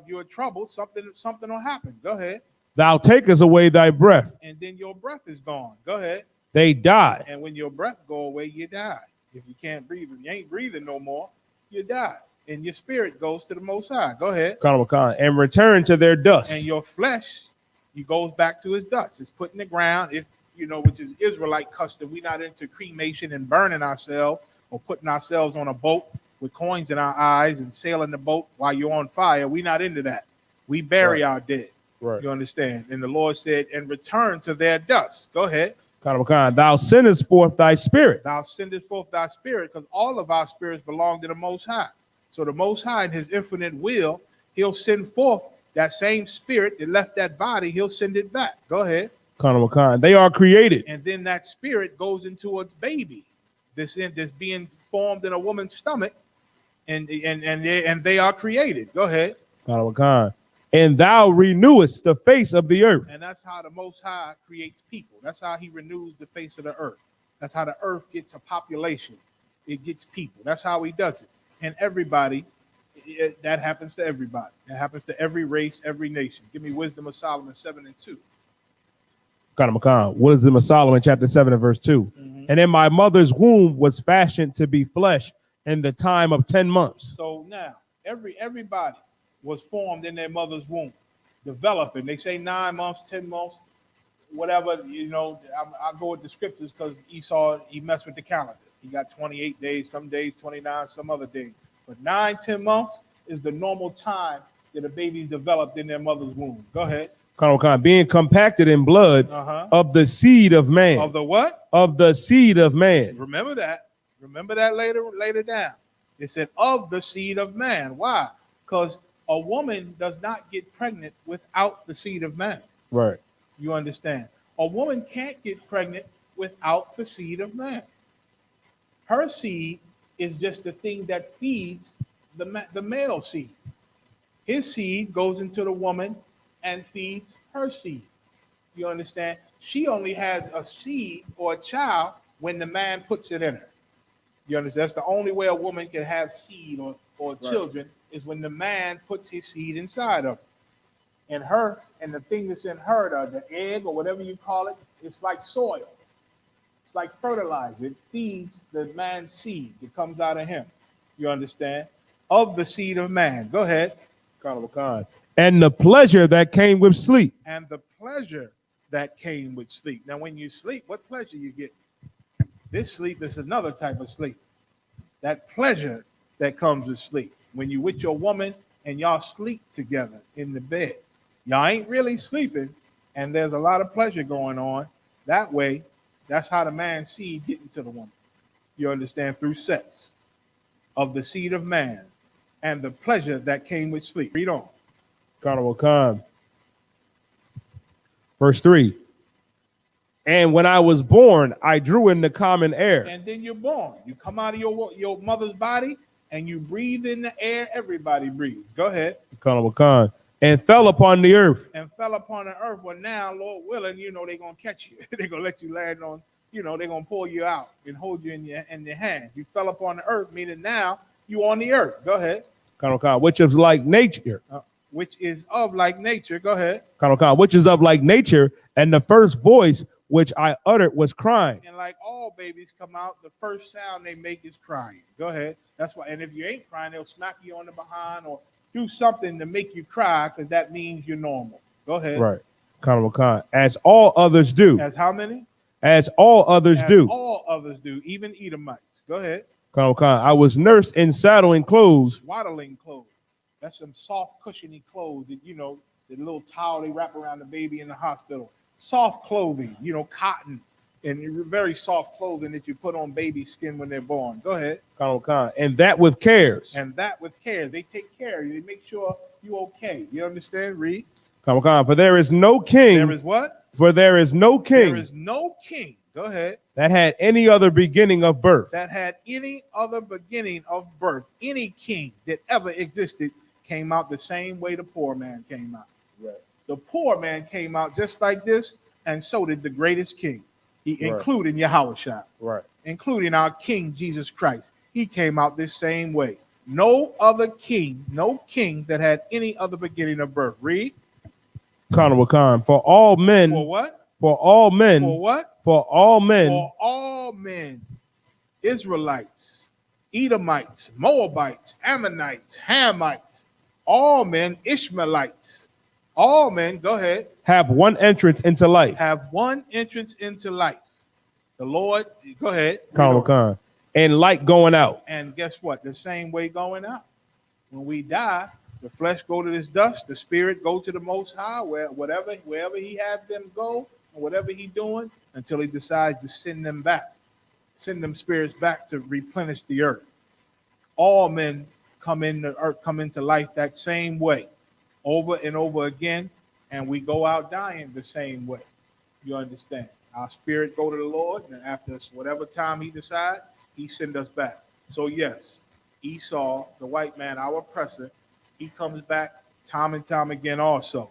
S2: You're troubled. Something will happen. Go ahead.
S9: Thou takest away thy breath.
S2: And then your breath is gone. Go ahead.
S9: They die.
S2: And when your breath go away, you die. If you can't breathe, if you ain't breathing no more, you die. And your spirit goes to the Most High. Go ahead.
S9: And return to their dust.
S2: And your flesh, he goes back to his dust. It's put in the ground. If you know, which is Israelite custom. We're not into cremation and burning ourselves or putting ourselves on a boat with coins in our eyes and sailing the boat while you're on fire. We're not into that. We bury our dead.
S9: Right.
S2: You understand? And the Lord said, and return to their dust. Go ahead.
S9: Thou sendest forth thy spirit.
S2: Thou sendest forth thy spirit, because all of our spirits belong to the Most High. So the Most High, in his infinite will, he'll send forth that same spirit that left that body. He'll send it back. Go ahead.
S9: They are created.
S2: And then that spirit goes into a baby that's being formed in a woman's stomach, and they are created. Go ahead.
S9: And thou renewest the face of the earth.
S2: And that's how the Most High creates people. That's how he renews the face of the earth. That's how the earth gets a population. It gets people. That's how he does it. And everybody, that happens to everybody. That happens to every race, every nation. Give me Wisdom of Solomon 7 and 2.
S9: Wisdom of Solomon, chapter 7 and verse 2. And in my mother's womb was fashioned to be flesh in the time of 10 months.
S2: So now, everybody was formed in their mother's womb, developing. They say 9 months, 10 months, whatever. You know, I go with the scriptures because Esau, he messed with the calendar. He got 28 days, some days 29, some other days. But 9, 10 months is the normal time that a baby's developed in their mother's womb. Go ahead.
S9: Being compacted in blood of the seed of man.
S2: Of the what?
S9: Of the seed of man.
S2: Remember that. Remember that later down. It said of the seed of man. Why? Because a woman does not get pregnant without the seed of man.
S9: Right.
S2: You understand? A woman can't get pregnant without the seed of man. Her seed is just the thing that feeds the male seed. His seed goes into the woman and feeds her seed. You understand? She only has a seed or a child when the man puts it in her. You understand? That's the only way a woman can have seed or children is when the man puts his seed inside of her. And the thing that's in her, the egg or whatever you call it, it's like soil. It's like fertilizer. It feeds the man's seed that comes out of him. You understand? Of the seed of man. Go ahead.
S9: Carnival Khan. And the pleasure that came with sleep.
S2: And the pleasure that came with sleep. Now, when you sleep, what pleasure you get? This sleep is another type of sleep. That pleasure that comes with sleep. When you with your woman and y'all sleep together in the bed. Y'all ain't really sleeping, and there's a lot of pleasure going on. That way, that's how the man's seed get into the woman. You understand? Through sex. Of the seed of man and the pleasure that came with sleep. Read on.
S9: Carnival Khan. Verse 3. And when I was born, I drew in the common air.
S2: And then you're born. You come out of your mother's body and you breathe in the air. Everybody breathes. Go ahead.
S9: Carnival Khan. And fell upon the earth.
S2: And fell upon the earth. Well, now, Lord willing, they're going to catch you. They're going to let you land on, they're going to pull you out and hold you in your hands. You fell upon the earth, meaning now you on the earth. Go ahead.
S9: Carnival Khan, which is like nature.
S2: Which is of like nature. Go ahead.
S9: Carnival Khan, which is of like nature. And the first voice which I uttered was crying.
S2: And like all babies come out, the first sound they make is crying. Go ahead. That's why. And if you ain't crying, they'll smack you on the behind or do something to make you cry because that means you're normal. Go ahead.
S9: Right. Carnival Khan. As all others do.
S2: As how many?
S9: As all others do.
S2: All others do, even Edomites. Go ahead.
S9: Carnival Khan. I was nursed in saddling clothes.
S2: Swaddling clothes. That's some soft, cushiony clothes that, the little towel they wrap around the baby in the hospital. Soft clothing, cotton and very soft clothing that you put on baby skin when they're born. Go ahead.
S9: Carnival Khan. And that with cares.
S2: And that with cares. They take care of you. They make sure you're okay. You understand? Read.
S9: Carnival Khan. For there is no king.
S2: There is what?
S9: For there is no king.
S2: There is no king. Go ahead.
S9: That had any other beginning of birth.
S2: That had any other beginning of birth. Any king that ever existed came out the same way the poor man came out.
S9: Right.
S2: The poor man came out just like this, and so did the greatest king, including Yahushua,
S9: right?
S2: Including our King Jesus Christ. He came out this same way. No other king, no king that had any other beginning of birth. Read.
S9: Carnival Khan. For all men.
S2: For what?
S9: For all men.
S2: For what?
S9: For all men.
S2: For all men. Israelites, Edomites, Moabites, Ammonites, Hamites, all men, Ishmaelites. All men, go ahead.
S9: Have one entrance into life.
S2: Have one entrance into life. The Lord, go ahead.
S9: Carnival Khan. And light going out.
S2: And guess what? The same way going out. When we die, the flesh go to this dust, the spirit go to the Most High, wherever he has them go, or whatever he doing, until he decides to send them back. Send them spirits back to replenish the earth. All men come into earth, come into life that same way. Over and over again, and we go out dying the same way. You understand? Our spirit go to the Lord, and after whatever time he decides, he send us back. So yes, Esau, the white man, our oppressor, he comes back time and time again also.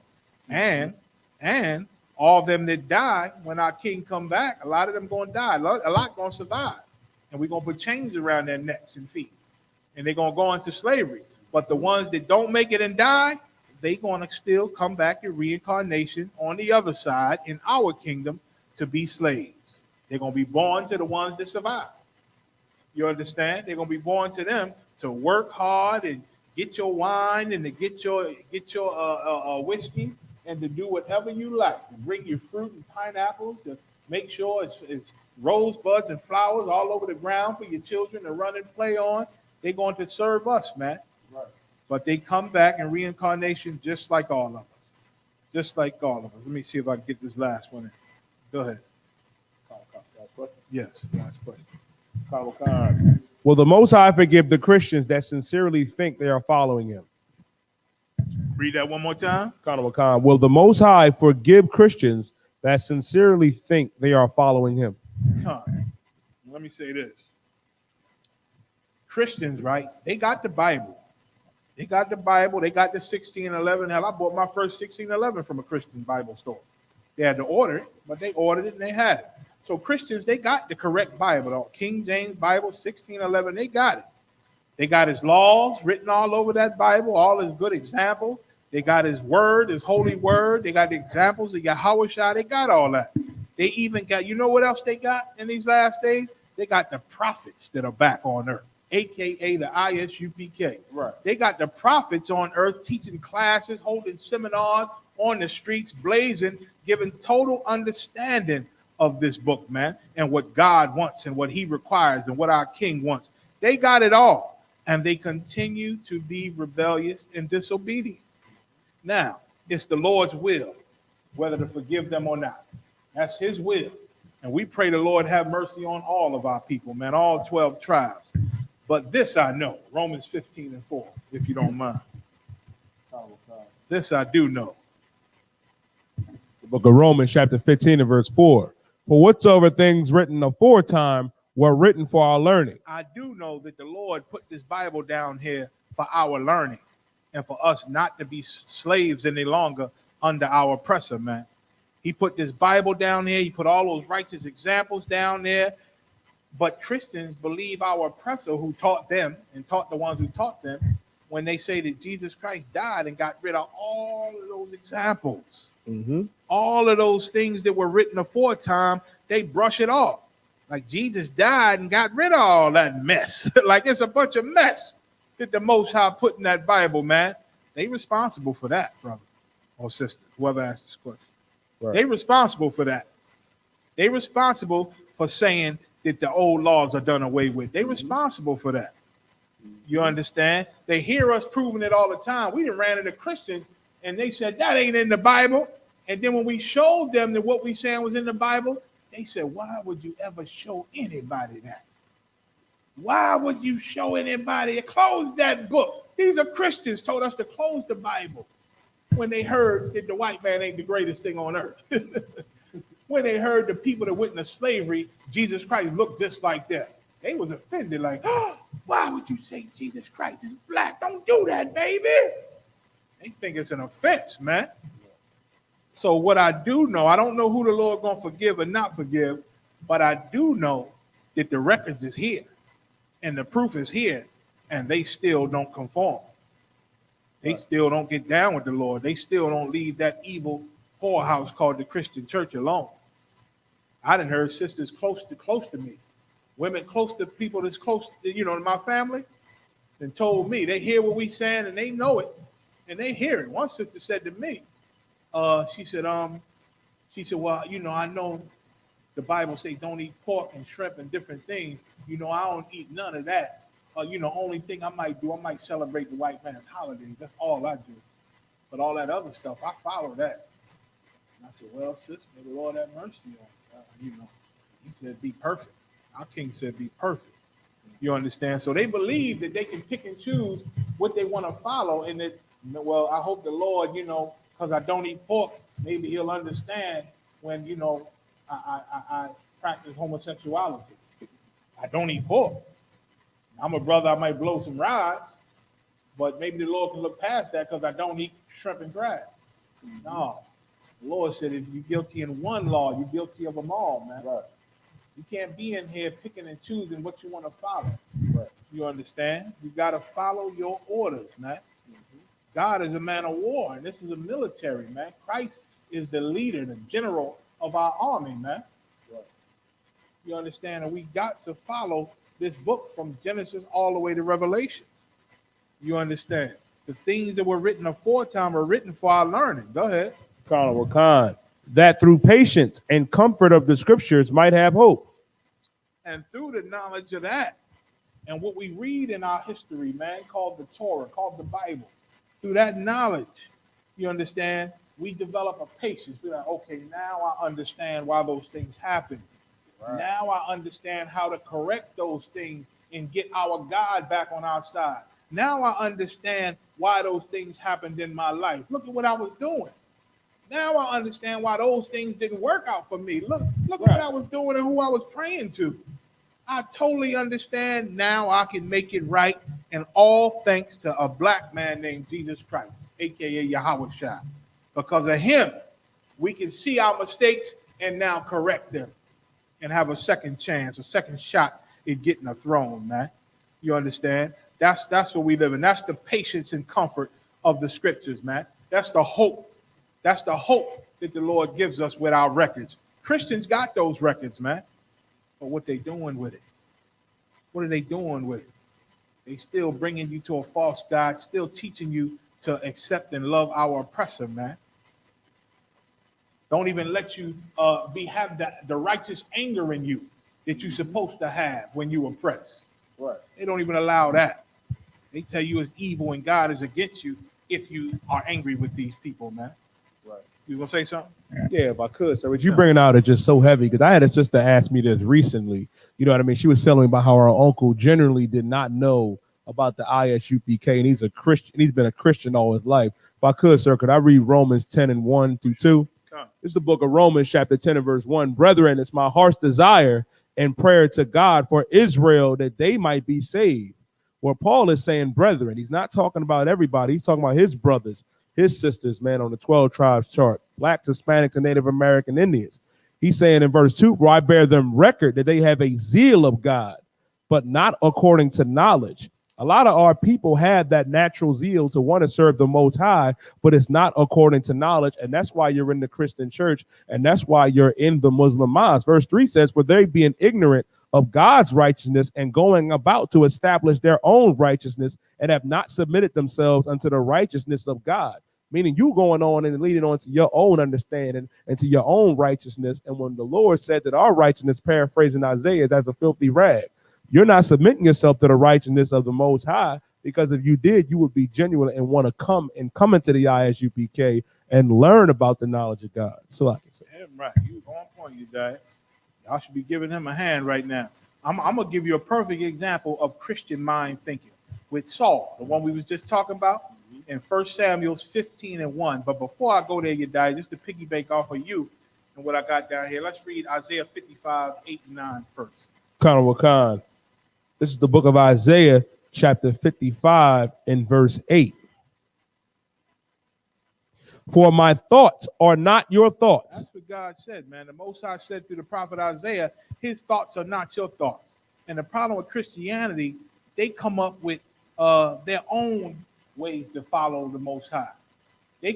S2: And all of them that die, when our king come back, a lot of them going to die. A lot going to survive. And we're going to put chains around their necks and feet. And they're going to go into slavery. But the ones that don't make it and die, they're going to still come back in reincarnation on the other side in our kingdom to be slaves. They're going to be born to the ones that survive. You understand? They're going to be born to them to work hard and get your wine and to get your whiskey and to do whatever you like. To bring your fruit and pineapples to make sure it's rosebuds and flowers all over the ground for your children to run and play on. They're going to serve us, man. Right. But they come back in reincarnation just like all of us. Just like all of us. Let me see if I can get this last one in. Go ahead. Last question? Yes, last question.
S9: Will the Most High forgive the Christians that sincerely think they are following him?
S2: Read that one more time.
S9: Will the Most High forgive Christians that sincerely think they are following him?
S2: Let me say this. Christians, right? They got the Bible. They got the Bible. They got the 1611. Hell, I bought my first 1611 from a Christian Bible store. They had to order it, but they ordered it and they had it. So Christians, they got the correct Bible. King James Bible, 1611, they got it. They got his laws written all over that Bible, all his good examples. They got his word, his holy word. They got the examples of Yahushua. They got all that. They even got, you know what else they got in these last days? They got the prophets that are back on earth, aka the ISUPK.
S10: Right.
S2: They got the prophets on earth teaching classes, holding seminars on the streets, blazing, giving total understanding of this book, man, and what God wants and what he requires and what our king wants. They got it all, and they continue to be rebellious and disobedient. Now, it's the Lord's will whether to forgive them or not. That's his will. And we pray the Lord have mercy on all of our people, man, all 12 tribes. But this I know, Romans 15:4, if you don't mind. This I do know.
S9: The book of Romans, chapter 15 and verse 4. For whatsoever things written aforetime were written for our learning.
S2: I do know that the Lord put this Bible down here for our learning and for us not to be slaves any longer under our oppressor, man. He put this Bible down here. He put all those righteous examples down there. But Christians believe our oppressor who taught them and taught the ones who taught them when they say that Jesus Christ died and got rid of all of those examples. All of those things that were written aforetime, they brush it off. Like Jesus died and got rid of all that mess. Like it's a bunch of mess that the Most High put in that Bible, man. They responsible for that, brother or sister, whoever asked this question. Right. They responsible for that. They responsible for saying that the old laws are done away with. They responsible for that. You understand? They hear us proving it all the time. We done ran into Christians and they said that ain't in the Bible. And then when we showed them that what we saying was in the Bible, they said, why would you ever show anybody that? Why would you show anybody? Close that book. These are Christians told us to close the Bible when they heard that the white man ain't the greatest thing on earth. When they heard the people that witnessed slavery, Jesus Christ looked just like that. They was offended, like, oh, why would you say Jesus Christ is black? Don't do that, baby. They think it's an offense, man. So what I do know, I don't know who the Lord gonna forgive or not forgive, but I do know that the records is here and the proof is here, and they still don't conform. They still don't get down with the Lord. They still don't leave that evil whorehouse called the Christian church alone. I done heard sisters close to me, women close to people that's close to, to my family, and told me they hear what we saying and they know it and they hear it. One sister said to me, she said, well, I know the Bible say don't eat pork and shrimp and different things. I don't eat none of that. Only thing I might do, I might celebrate the white man's holidays. That's all I do. But all that other stuff, I follow that. And I said, well, sis, may the Lord have mercy on you. He said, be perfect. Our king said, be perfect. You understand? So they believe that they can pick and choose what they want to follow. And that, well, I hope the Lord, because I don't eat pork, maybe he'll understand when, I practice homosexuality. I don't eat pork. I'm a brother, I might blow some rods, but maybe the Lord can look past that because I don't eat shrimp and crab. No. The Lord said, if you're guilty in one law, you're guilty of them all, man. Right. You can't be in here picking and choosing what you want to follow. Right. You understand? You got to follow your orders, man. God is a man of war, and this is a military, man. Christ is the leader, the general of our army, man. Right. You understand? And we got to follow this book from Genesis all the way to Revelation. You understand? The things that were written aforetime are written for our learning. Go ahead.
S9: Khan, that through patience and comfort of the scriptures might have hope.
S2: And through the knowledge of that, and what we read in our history, man, called the Torah, called the Bible, through that knowledge, you understand, we develop a patience. We're like, okay, now I understand why those things happen. Right. Now I understand how to correct those things and get our God back on our side. Now I understand why those things happened in my life. Look at what I was doing. Now I understand why those things didn't work out for me. Look right. What I was doing and who I was praying to. I totally understand. Now I can make it right. And all thanks to a black man named Jesus Christ, aka Yahweh Shai. Because of him, we can see our mistakes and now correct them and have a second chance, a second shot at getting a throne, man. You understand? That's what we live in. That's the patience and comfort of the scriptures, man. That's the hope. That's the hope that the Lord gives us with our records. Christians got those records, man. But what they doing with it? What are they doing with it? They still bringing you to a false God, still teaching you to accept and love our oppressor, man. Don't even let you have the righteous anger in you that you're supposed to have when you oppress.
S9: Right.
S2: They don't even allow that. They tell you it's evil and God is against you if you are angry with these people, man.
S9: Right.
S2: You gonna say something?
S9: Yeah, if I could. So what you bringing out is just so heavy because I had a sister ask me this recently. You know what I mean? She was telling me about how her uncle generally did not know about the ISUPK, and he's a Christian. He's been a Christian all his life. If I could, sir, could I read Romans 10:1-2? This is the book of Romans, chapter 10 and verse 1. Brethren, it's my heart's desire and prayer to God for Israel that they might be saved. Well, Paul is saying brethren. He's not talking about everybody. He's talking about his brothers, his sisters, man, on the 12 tribes chart, blacks, Hispanics, and Native American Indians. He's saying in verse 2, for I bear them record that they have a zeal of God, but not according to knowledge. A lot of our people have that natural zeal to want to serve the Most High, but it's not according to knowledge. And that's why you're in the Christian church. And that's why you're in the Muslim mosque. Verse 3 says, for they being ignorant of God's righteousness and going about to establish their own righteousness and have not submitted themselves unto the righteousness of God. Meaning you going on and leading on to your own understanding and to your own righteousness. And when the Lord said that our righteousness, paraphrasing Isaiah, is as a filthy rag, you're not submitting yourself to the righteousness of the Most High, because if you did, you would be genuine and want to come into the ISUPK and learn about the knowledge of God. So I can say,
S2: yeah, right. You on point, you guys. Y'all should be giving him a hand right now. I'm gonna give you a perfect example of Christian mind thinking with Saul, the one we was just talking about in 1 Samuel 15:1. But before I go there, you die, just to piggyback off of you and what I got down here, let's read Isaiah 55:8-9 first.
S9: Khan Wakan. This is the book of Isaiah, chapter 55 and verse 8. For my thoughts are not your thoughts.
S2: That's what God said, man. The Most High said through the prophet Isaiah, his thoughts are not your thoughts. And the problem with Christianity, they come up with their own ways to follow the Most High. They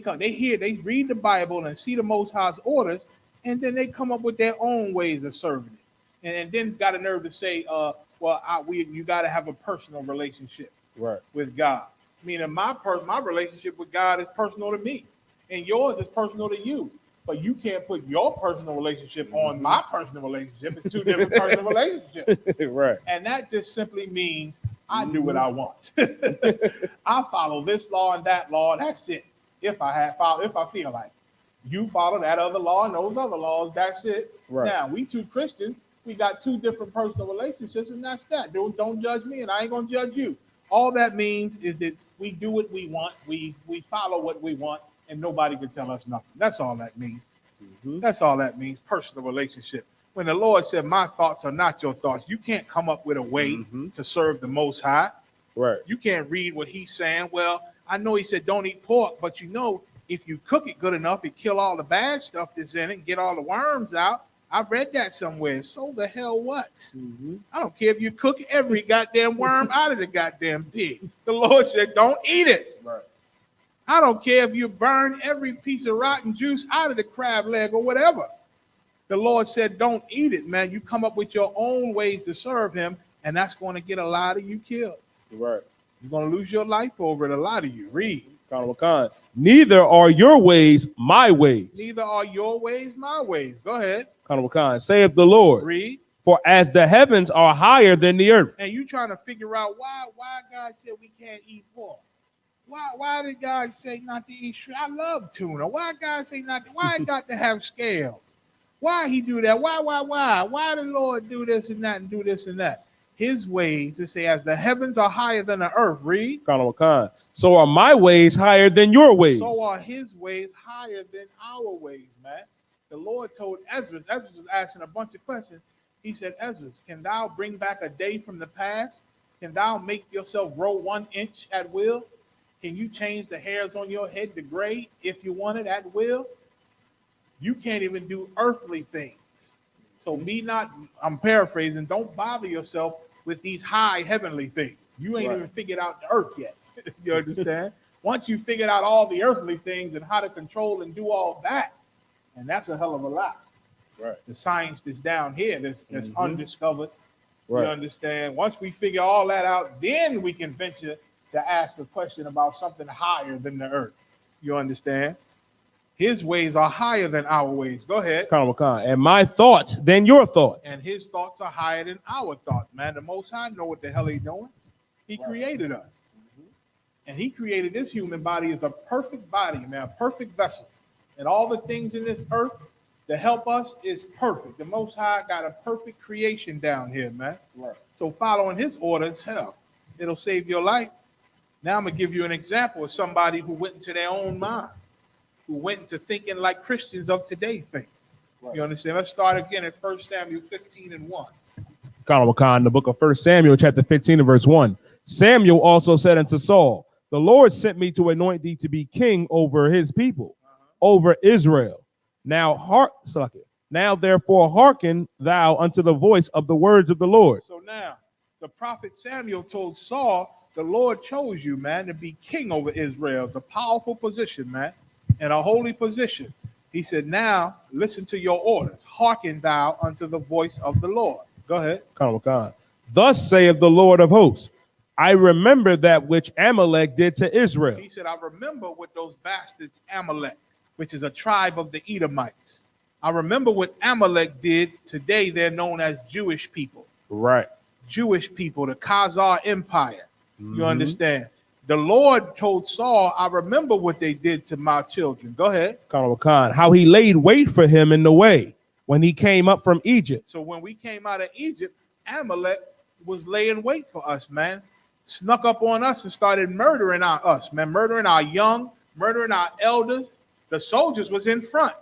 S2: read the Bible and see the Most High's orders, and then they come up with their own ways of serving it. And then got a nerve to say, you got to have a personal relationship with God. Meaning my relationship with God is personal to me, and yours is personal to you. But you can't put your personal relationship on my personal relationship. It's two different personal relationships.
S9: Right.
S2: And that just simply means I do what I want. I follow this law and that law. That's it. If I feel like you follow that other law and those other laws, that's it. Right. Now we two Christians. We got two different personal relationships, and that's that. Don't judge me, and I ain't gonna judge you. All that means is that we do what we want, we follow what we want, and nobody can tell us nothing. That's all that means. Mm-hmm. That's all that means, personal relationship. When the Lord said, my thoughts are not your thoughts, you can't come up with a way to serve the Most High. Right. You can't read what he's saying. Well, I know he said don't eat pork, but if you cook it good enough, it kill all the bad stuff that's in it and get all the worms out. I've read that somewhere. So the hell what? Mm-hmm. I don't care if you cook every goddamn worm out of the goddamn pig. The Lord said, don't eat it. Right. I don't care if you burn every piece of rotten juice out of the crab leg or whatever. The Lord said, don't eat it, man. You come up with your own ways to serve him, and that's going to get a lot of you killed. Right. You're going to lose your life over it, a lot of you. Read.
S9: Neither are your ways my ways.
S2: Neither are your ways my ways. Go ahead.
S9: Saith the Lord.
S2: Read.
S9: For as the heavens are higher than the earth.
S2: And you trying to figure out why God said we can't eat pork. Why did God say not to eat shrimp? I love tuna. Why God say not to? Why it got to have scales? Why he do that? Why? Why the Lord do this and that and do this and that? His ways, to say, as the heavens are higher than the earth. Read.
S9: So are my ways higher than your ways.
S2: So are his ways higher than our ways, man. The Lord told Ezra was asking a bunch of questions. He said, Ezra, can thou bring back a day from the past? Can thou make yourself grow 1 inch at will? Can you change the hairs on your head to gray if you want it at will? You can't even do earthly things. So I'm paraphrasing, don't bother yourself with these high heavenly things. You ain't even figured out the earth yet. You understand? Once you figured out all the earthly things and how to control and do all that, and that's a hell of a lot.
S9: Right.
S2: The science that's down here that's undiscovered.
S9: Right.
S2: You understand? Once we figure all that out, then we can venture to ask a question about something higher than the earth. You understand? His ways are higher than our ways. Go ahead.
S9: And my thoughts than your thoughts.
S2: And his thoughts are higher than our thoughts, man. The Most High know what the hell he's doing. He created us. And he created this human body as a perfect body, man, a perfect vessel. And all the things in this earth to help us is perfect. The Most High got a perfect creation down here, man.
S9: Right.
S2: So following his orders, hell, it'll save your life. Now I'm going to give you an example of somebody who went into their own mind, who went into thinking like Christians of today think. Right. You understand? Let's start again at 1 Samuel 15 and 1.
S9: The book of 1 Samuel, chapter 15 and verse 1. Samuel also said unto Saul, the Lord sent me to anoint thee to be king over his people, over Israel. Now therefore hearken thou unto the voice of the words of the Lord.
S2: So now the prophet Samuel told Saul, the Lord chose you, man, to be king over Israel. It's a powerful position, man, and a holy position. He said, now listen to your orders. Hearken thou unto the voice of the Lord. Go ahead.
S9: Thus saith the Lord of hosts, I remember that which Amalek did to Israel.
S2: He said, I remember what those bastards, Amalek, which is a tribe of the Edomites. I remember what Amalek did. Today they're known as Jewish people.
S9: Right.
S2: Jewish people, the Khazar Empire. You understand? The Lord told Saul, I remember what they did to my children. Go ahead.
S9: How he laid wait for him in the way when he came up from Egypt.
S2: So when we came out of Egypt, Amalek was laying wait for us, man. Snuck up on us and started murdering us, man. Murdering our young, murdering our elders. The soldiers was in front,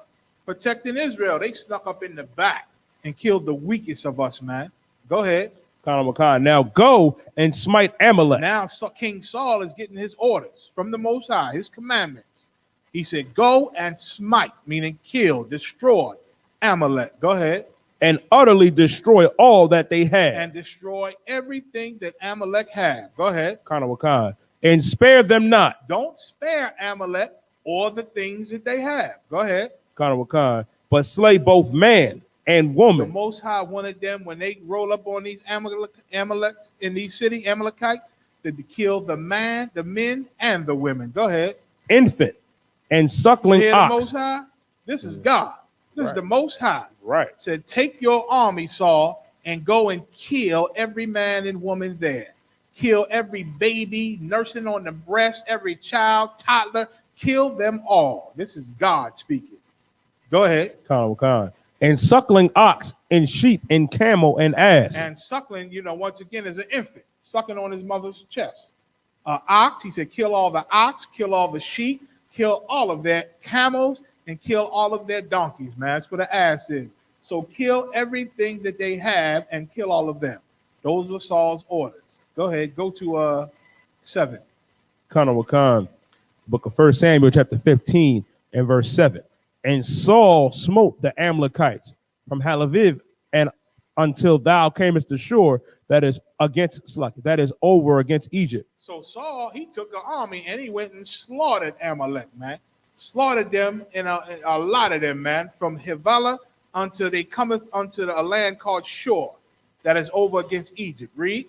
S2: protecting Israel. They snuck up in the back and killed the weakest of us, man. Go ahead.
S9: Now go and smite Amalek.
S2: Now King Saul is getting his orders from the Most High, his commandments. He said, go and smite, meaning kill, destroy Amalek. Go ahead.
S9: And utterly destroy all that they had.
S2: And destroy everything that Amalek had. Go ahead.
S9: And spare them not.
S2: Don't spare Amalek or the things that they have. Go ahead.
S9: But slay both man and woman.
S2: The Most High wanted them, when they roll up on these Amaleks in these city, Amalekites, to kill the man, the men, and the women. Go ahead.
S9: Infant and suckling ox.
S2: The Most High? This is God. This is the Most High.
S9: Right.
S2: Said, take your army, Saul, and go and kill every man and woman there. Kill every baby nursing on the breast, every child, toddler. Kill them all. This is God speaking. Go ahead.
S9: And suckling ox and sheep and camel and ass.
S2: And suckling, once again, is an infant sucking on his mother's chest. Ox, he said, kill all the ox, kill all the sheep, kill all of their camels, and kill all of their donkeys, man. That's what the ass is. So kill everything that they have and kill all of them. Those were Saul's orders. Go ahead. Go to 7.
S9: Book of 1 Samuel chapter 15 and verse 7. And Saul smote the Amalekites from Halaviv and until thou camest to shore that is over against Egypt.
S2: So Saul, he took an army and he went and slaughtered Amalek, man. Slaughtered them in a lot of them, man, from Havilah until they cometh unto a land called Shore that is over against Egypt. Read.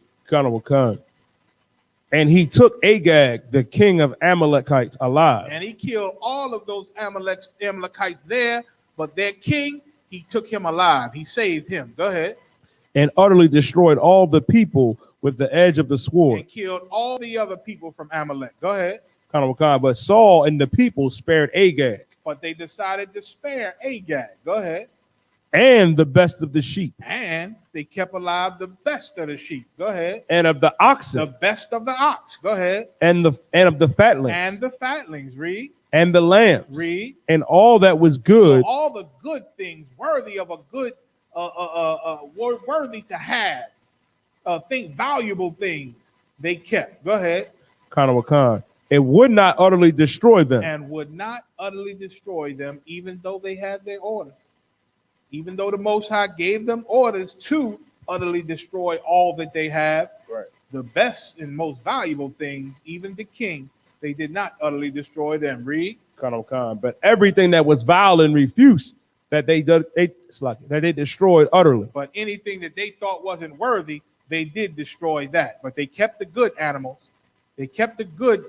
S9: And he took Agag, the king of Amalekites, alive.
S2: And he killed all of those Amalekites there, but their king, he took him alive. He saved him. Go ahead.
S9: And utterly destroyed all the people with the edge of the sword.
S2: And killed all the other people from Amalek. Go ahead.
S9: But Saul and the people spared Agag.
S2: But they decided to spare Agag. Go ahead.
S9: And the best of the sheep.
S2: And they kept alive the best of the sheep. Go ahead.
S9: And of the oxen.
S2: The best of the ox. Go ahead.
S9: And of the fatlings.
S2: And the fatlings. Read.
S9: And the lambs.
S2: Read.
S9: And all that was good.
S2: So all the good things worthy of a good, worthy to have, valuable things they kept. Go ahead.
S9: It would not utterly destroy them.
S2: And would not utterly destroy them, even though they had their orders. Even though the Most High gave them orders to utterly destroy all that they have,
S9: right,
S2: the best and most valuable things, even the king, they did not utterly destroy them. Read.
S9: But everything that was vile and refuse, that they destroyed utterly.
S2: But anything that they thought wasn't worthy, they did destroy that. But they kept the good animals, they kept the good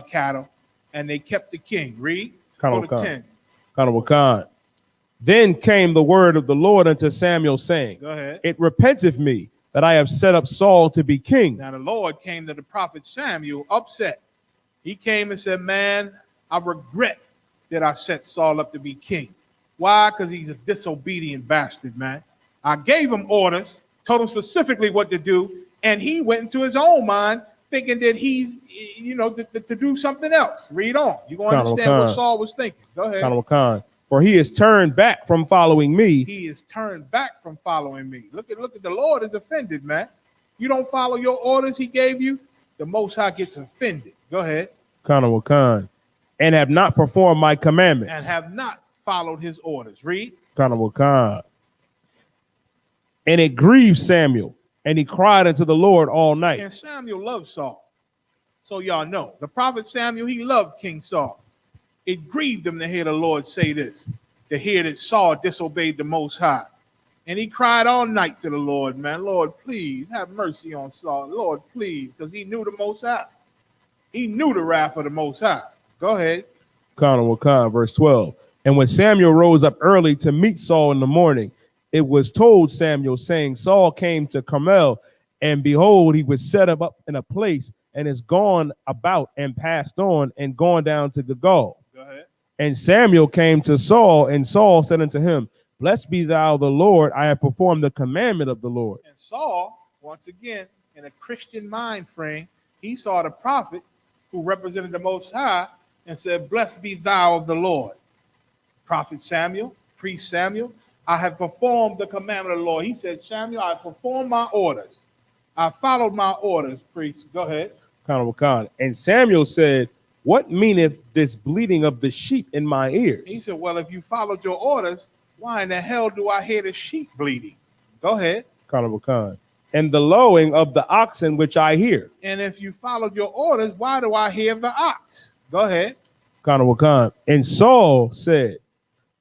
S2: cattle, and they kept the king. Read. Go to 10.
S9: Khan. Then came the word of the Lord unto Samuel, saying,
S2: Go ahead.
S9: It repenteth me that I have set up Saul to be king.
S2: Now the Lord came to the prophet Samuel upset. He came and said, man, I regret that I set Saul up to be king. Why? Because he's a disobedient bastard, man. I gave him orders, told him specifically what to do, and he went into his own mind thinking that he's, to do something else. Read on. You're going to understand what Saul was thinking. Go ahead.
S9: For he is turned back from following me.
S2: He is turned back from following me. Look at the Lord is offended, man. You don't follow your orders he gave you, the Most High gets offended. Go ahead.
S9: Khan. And have not performed my commandments.
S2: And have not followed his orders. Read.
S9: Khan. And it grieved Samuel, and he cried unto the Lord all night.
S2: And Samuel loved Saul. So y'all know, the prophet Samuel, he loved King Saul. It grieved him to hear the Lord say this, to hear that Saul disobeyed the Most High. And he cried all night to the Lord, man. Lord, please have mercy on Saul. Lord, please, because he knew the Most High. He knew the wrath of the Most High. Go ahead.
S9: Khan, verse 12. And when Samuel rose up early to meet Saul in the morning, it was told Samuel, saying, Saul came to Carmel, and behold, he was set up in a place, and is gone about and passed on and gone down to Gilgal.
S2: Go ahead.
S9: And Samuel came to Saul, and Saul said unto him, Blessed be thou the Lord, I have performed the commandment of the Lord.
S2: And Saul, once again, in a Christian mind frame, he saw the prophet who represented the Most High and said, Blessed be thou of the Lord. Prophet Samuel, priest Samuel, I have performed the commandment of the Lord. He said, Samuel, I performed my orders. I followed my orders, priest. Go ahead.
S9: Khan. And Samuel said, What meaneth this bleating of the sheep in my ears?
S2: He said, well, if you followed your orders, why in the hell do I hear the sheep bleating? Go ahead.
S9: Khan. And the lowing of the oxen which I hear.
S2: And if you followed your orders, why do I hear the ox? Go ahead.
S9: Khan. And Saul said,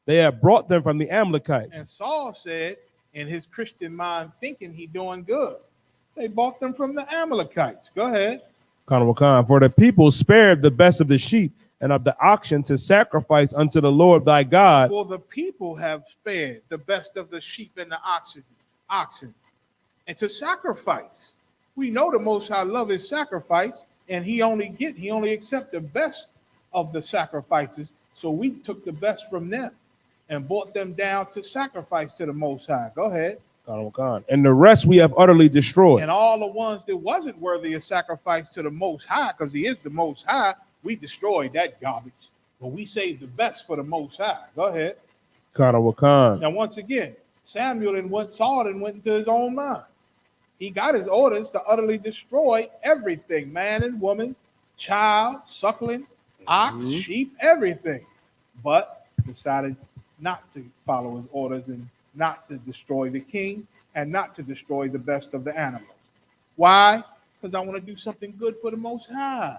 S9: They have brought them from the Amalekites.
S2: And Saul said, in his Christian mind, thinking he doing good, they bought them from the Amalekites. Go ahead.
S9: Khan. For the people spared the best of the sheep and of the oxen to sacrifice unto the Lord thy God.
S2: For the people have spared the best of the sheep and the oxen, and to sacrifice. We know the Most High love his sacrifice, and he only accept the best of the sacrifices. So we took the best from them and brought them down to sacrifice to the Most High. Go ahead.
S9: And the rest we have utterly destroyed.
S2: And all the ones that wasn't worthy of sacrifice to the Most High, because he is the Most High, we destroyed that garbage. But we saved the best for the Most High. Go ahead. Now, once again, Samuel and Saul went into his own mind. He got his orders to utterly destroy everything, man and woman, child, suckling, ox, sheep, everything. But decided not to follow his orders and not to destroy the king and not to destroy the best of the animals. Why? Because I want to do something good for the Most High.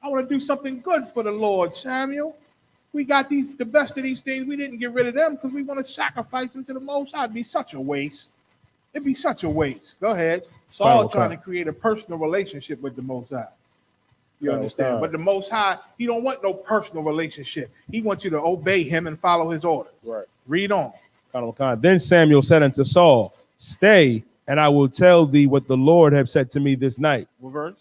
S2: I want to do something good for the Lord, Samuel. We got the best of these things. We didn't get rid of them because we want to sacrifice them to the Most High. It'd be such a waste. It'd be such a waste. Go ahead. Saul trying to create a personal relationship with the Most High. You understand? But the Most High, he don't want no personal relationship. He wants you to obey him and follow his orders.
S9: Right.
S2: Read on.
S9: Then Samuel said unto Saul, Stay, and I will tell thee what the Lord have said to me this night.
S2: What verse?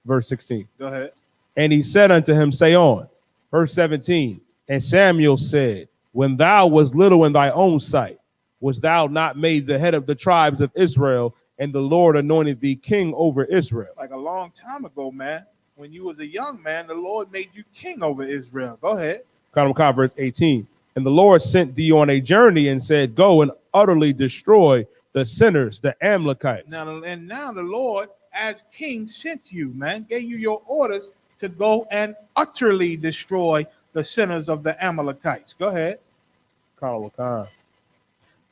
S9: Verse 16.
S2: Go ahead.
S9: And he said unto him, Say on. Verse 17. And Samuel said, When thou was little in thy own sight, was thou not made the head of the tribes of Israel, and the Lord anointed thee king over Israel?
S2: Like a long time ago, man. When you was a young man, the Lord made you king over Israel. Go ahead.
S9: Verse 18. And the Lord sent thee on a journey and said, Go and utterly destroy the sinners, the Amalekites.
S2: Now the Lord, as king, sent you, man, gave you your orders to go and utterly destroy the sinners of the Amalekites. Go ahead.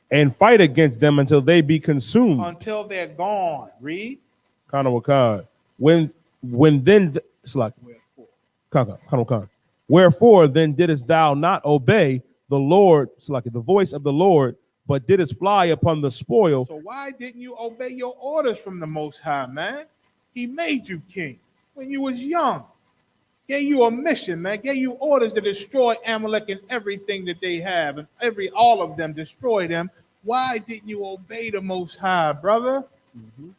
S9: And fight against them until they be consumed.
S2: Until they're gone. Read.
S9: When then, Wherefore then didst thou not obey, the Lord, it's like the voice of the Lord, but didst fly upon the spoil.
S2: So why didn't you obey your orders from the Most High, man? He made you king when you was young. Gave you a mission, man. Gave you orders to destroy Amalek and everything that they have, and all of them, destroy them. Why didn't you obey the Most High, brother?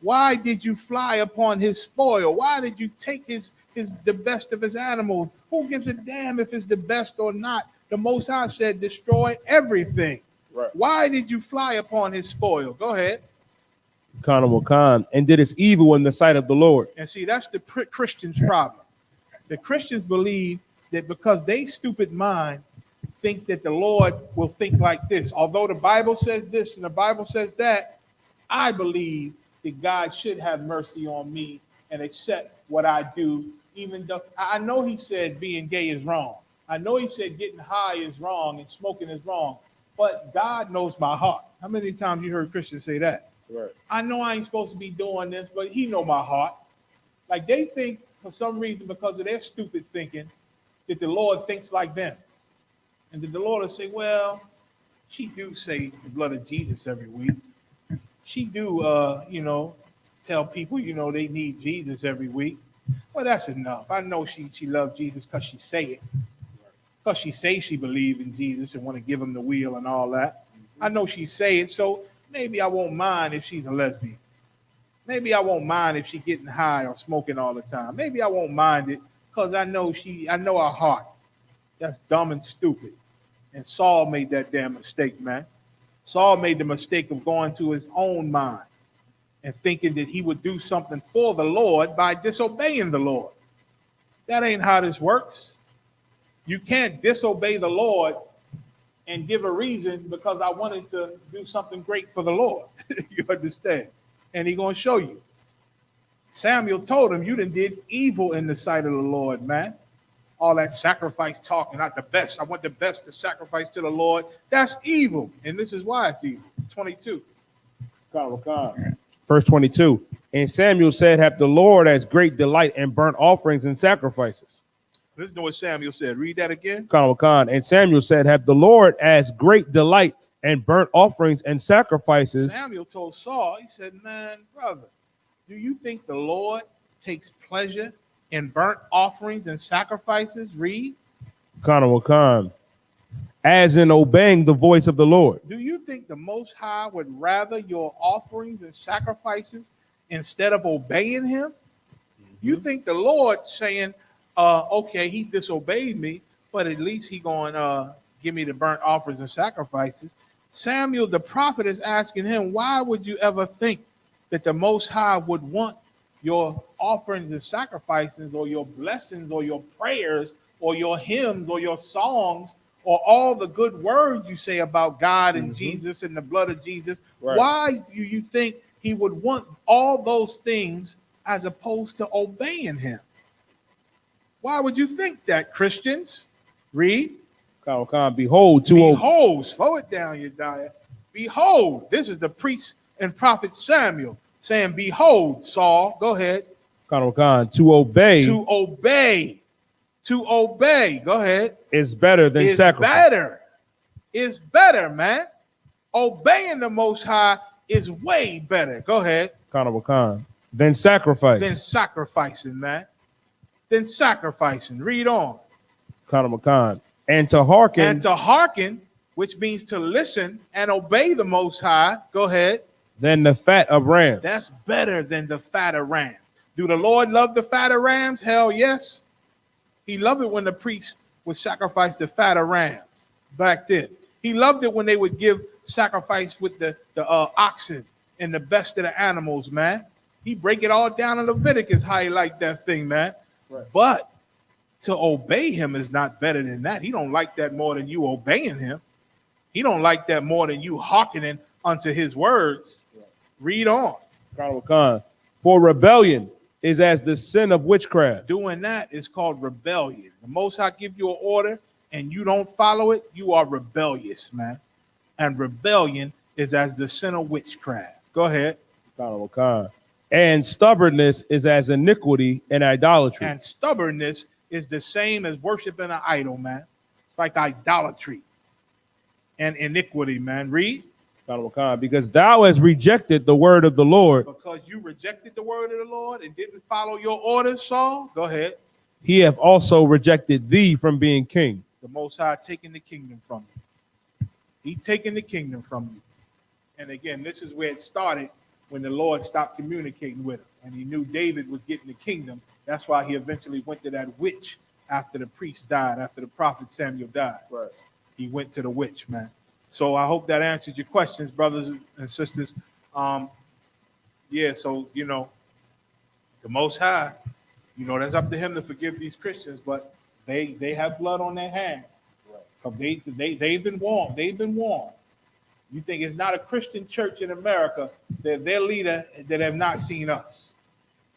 S2: Why did you fly upon his spoil? Why did you take the best of his animals? Who gives a damn if it's the best or not? The Most High said, destroy everything.
S8: Right.
S2: Why did you fly upon his spoil? Go ahead.
S9: Khan, and did its evil in the sight of the Lord.
S2: And see, that's the Christian's problem. The Christians believe that because they stupid mind think that the Lord will think like this. Although the Bible says this and the Bible says that, I believe that God should have mercy on me and accept what I do, even though I know he said being gay is wrong. I know he said getting high is wrong and smoking is wrong, but God knows my heart. How many times you heard Christians say that?
S8: Right.
S2: I know I ain't supposed to be doing this, but he know my heart. Like they think for some reason, because of their stupid thinking, that the Lord thinks like them. And that the Lord will say, well, she do say the blood of Jesus every week. She do, tell people, they need Jesus every week. Well, that's enough. I know she loves Jesus because she say it. Because she say she believe in Jesus and want to give him the wheel and all that. I know she say it, so maybe I won't mind if she's a lesbian. Maybe I won't mind if she's getting high or smoking all the time. Maybe I won't mind it because I know her heart. That's dumb and stupid. And Saul made that damn mistake, man. Saul made the mistake of going to his own mind and thinking that he would do something for the Lord by disobeying the Lord. That ain't how this works. You can't disobey the Lord and give a reason because I wanted to do something great for the Lord. You understand? And he's going to show you. Samuel told him, you done did evil in the sight of the Lord, man. All that sacrifice talking, not the best. I want the best to sacrifice to the Lord. That's evil. And this is why it's evil. 22.
S9: Verse 22. And Samuel said, have the Lord as great delight in burnt offerings and sacrifices.
S2: Listen to what Samuel said. Read that again.
S9: And Samuel said, have the Lord as great delight in burnt offerings and sacrifices.
S2: Samuel told Saul, he said, man, brother, do you think the Lord takes pleasure in burnt offerings and sacrifices? Read.
S9: As in obeying the voice of the Lord.
S2: Do you think the Most High would rather your offerings and sacrifices instead of obeying him? You think the Lord saying, okay, he disobeyed me, but at least he going to give me the burnt offerings and sacrifices. Samuel, the prophet, is asking him, why would you ever think that the Most High would want your offerings and sacrifices or your blessings or your prayers or your hymns or your songs or all the good words you say about God and Jesus and the blood of Jesus? Right. Why do you think he would want all those things as opposed to obeying him? Why would you think that, Christians? Read.
S9: Behold,
S2: slow it down, Yediah. Behold, this is the priest and prophet Samuel saying, behold, Saul, go ahead.
S9: To obey.
S2: To obey, go ahead.
S9: Is better than sacrifice.
S2: It's better, man. Obeying the Most High is way better. Go ahead.
S9: Than sacrifice.
S2: Than sacrificing, man. Than sacrificing. Read on.
S9: And to hearken.
S2: Which means to listen and obey the Most High. Go ahead.
S9: Than the fat of rams.
S2: That's better than the fat of rams. Do the Lord love the fat of rams? Hell yes. He loved it when the priests would sacrifice the fat of rams back then. He loved it when they would give sacrifice with the oxen and the best of the animals, man. He break it all down in Leviticus how he liked that thing, man. Right. But to obey him is not better than that. He don't like that more than you obeying him. He don't like that more than you hearkening unto his words. Right. Read on.
S9: For rebellion is as the sin of witchcraft.
S2: Doing that is called rebellion. The Most High give you an order and you don't follow it, you are rebellious, man. And rebellion is as the sin of witchcraft. Go ahead.
S9: And stubbornness is as iniquity and idolatry.
S2: And stubbornness is the same as worshiping an idol, man. It's like idolatry. and iniquity, man. Read.
S9: Because thou hast rejected the word of the Lord.
S2: Because you rejected the word of the Lord and didn't follow your orders, Saul. Go ahead.
S9: He hath also rejected thee from being king.
S2: The Most High taking the kingdom from you. He taking the kingdom from you. And again, this is where it started when the Lord stopped communicating with him. And he knew David was getting the kingdom. That's why he eventually went to that witch after the priest died, after the prophet Samuel died.
S8: Right.
S2: He went to the witch, man. So I hope that answered your questions, brothers and sisters. Yeah, so, you know, the Most High, you know, that's up to him to forgive these Christians, but they have blood on their hands. Right. They've been warned. They've been warned. You think it's not a Christian church in America that their leader that have not seen us.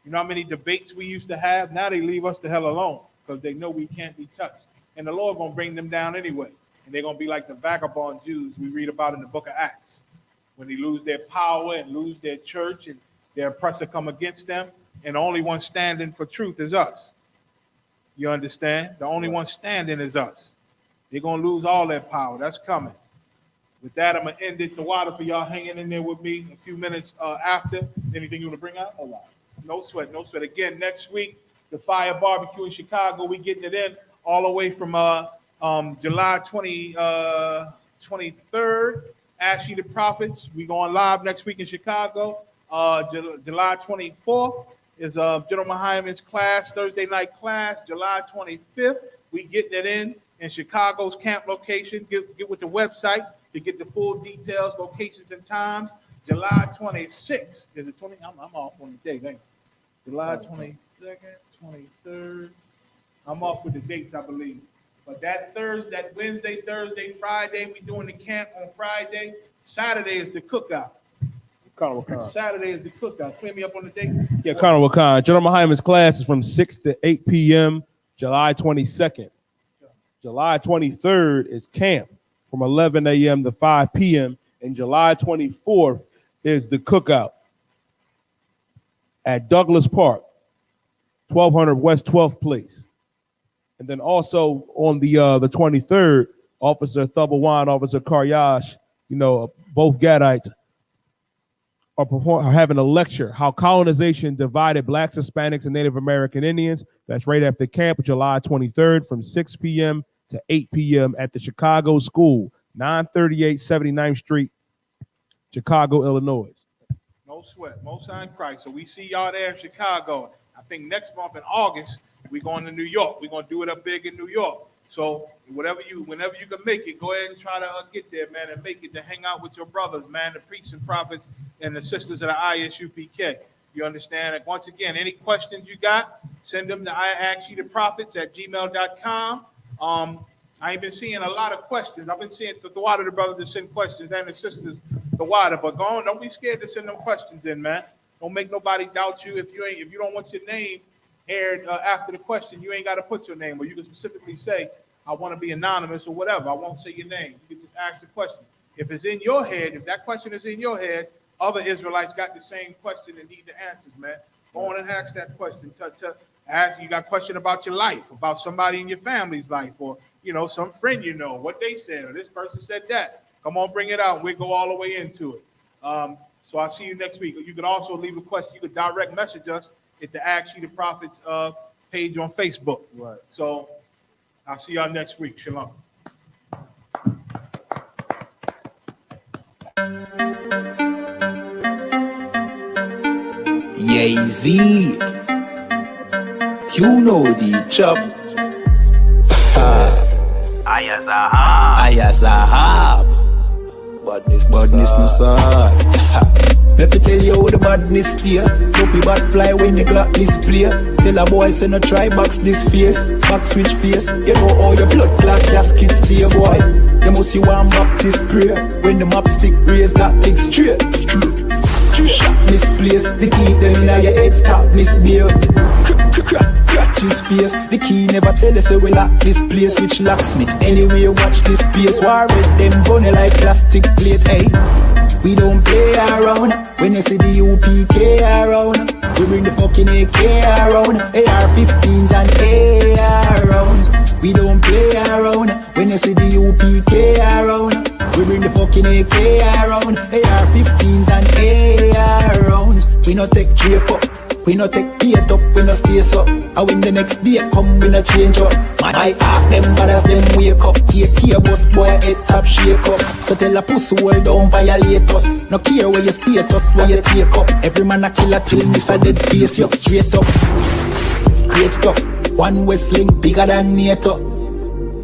S2: You know how many debates we used to have? Now they leave us the hell alone because they know we can't be touched. And the Lord going to bring them down anyway. And they're going to be like the vagabond Jews we read about in the book of Acts. When they lose their power and lose their church and their oppressor come against them. And the only one standing for truth is us. You understand? The only one standing is us. They're going to lose all their power. That's coming. With that, I'm going to end it. The water for y'all hanging in there with me a few minutes after. Anything you want to bring out? Oh, wow. No sweat, no sweat. Again, next week, the Fire Barbecue in Chicago. We getting it in all the way from July 23rd. Ask Ye the Prophets. We going live next week in Chicago. July 24th is General Hyman's class, Thursday night class. July 25th, we getting it in Chicago's camp location. Get with the website to get the full details, locations, and times. July 26th is it 20? I'm off on the day. Thank you. July 22nd, 23rd. I'm off with the dates, I believe. But that Wednesday, Thursday, Friday, we doing the camp on Friday. Saturday is the cookout. Saturday is the cookout. Clear me up on the dates.
S9: Yeah, Colonel Wakan. General Hyman's class is from 6 to 8 p.m. July 22nd. July 23rd is camp from 11 a.m. to 5 p.m. And July 24th is the cookout at Douglas Park, 1200 West 12th Place. And then also on the 23rd, Officer Thubawan, Officer Karyash, you know, both Gadites are having a lecture, How Colonization Divided Blacks, Hispanics, and Native American Indians. That's right after camp, July 23rd from 6 p.m. to 8 p.m. at the Chicago School, 938 79th Street, Chicago, Illinois.
S2: No sweat, Most High in Christ. So we see y'all there in Chicago. I think next month in August, we're going to New York. We're going to do it up big in New York. So whenever you can make it, go ahead and try to get there, man, and make it to hang out with your brothers, man, the priests and prophets and the sisters of the ISUPK. You understand? And once again, any questions you got, send them to iactyeprophets@gmail.com. I ain't been seeing a lot of questions. I've been seeing the water, the brothers that send questions and the sisters, the water. But go on, don't be scared to send them questions in, man. Don't make nobody doubt you. If you don't want your name aired after the question, you ain't got to put your name, or you can specifically say, I want to be anonymous or whatever. I won't say your name. You can just ask the question. If it's in your head, if that question is in your head, other Israelites got the same question and need the answers, man. Go on and ask that question. Ask, you got a question about your life, about somebody in your family's life, or, you know, some friend you know, what they said, or this person said that. Come on, bring it out, and we'll go all the way into it. So I'll see you next week. You could also leave a question. You could direct message us at the Ask Ye the Prophets page on Facebook.
S8: Right.
S2: So I'll see y'all next week. Shalom.
S5: Yay, Zeal. You know the chop. Ayazahab. Badness no sir. Let me tell you how the badness steer. Dopey bad fly when the clock display. Tell a boy say no try box this face. Back switch face. You know how your blood clot casket stay, boy. You must see one Baptist prayer. When the map stick raise that big straight. Shot misplaced. The key them in your head stop misbehaved. Crack his face. The key never tell us, so we lock this place. Which locksmith anyway, watch this space. War with them bunny like plastic plate. Hey, we don't play around. When you see the UPK around, we bring the fucking AK around. AR-15s and AR rounds. We don't play around. When you see the UPK around, we AR round. AR-15s and AR rounds. We no take drape up. We no take beat up, we no stay up. And when the next day come, we no change up. My heart them bad as them wake up. Take care boss boy, head top shake up. So tell a pussy hold down, violate us. No care where you status, where you take up. Every man a killer till miss a dead face you straight up. Great stuff, one Westling bigger than NATO.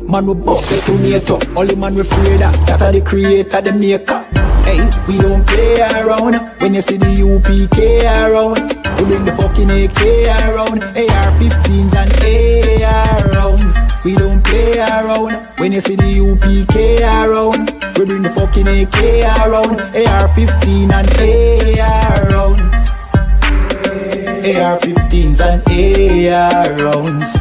S5: Man we boss it to NATO. Only man we afraid of, that are the creator, the maker. Hey, we don't play around. When you see the UPK around, we bring the fucking AK around. AR-15s and AR rounds. We don't play around. When you see the UPK around, we bring the fucking AK around. AR-15 and AR rounds. AR-15s and AR rounds.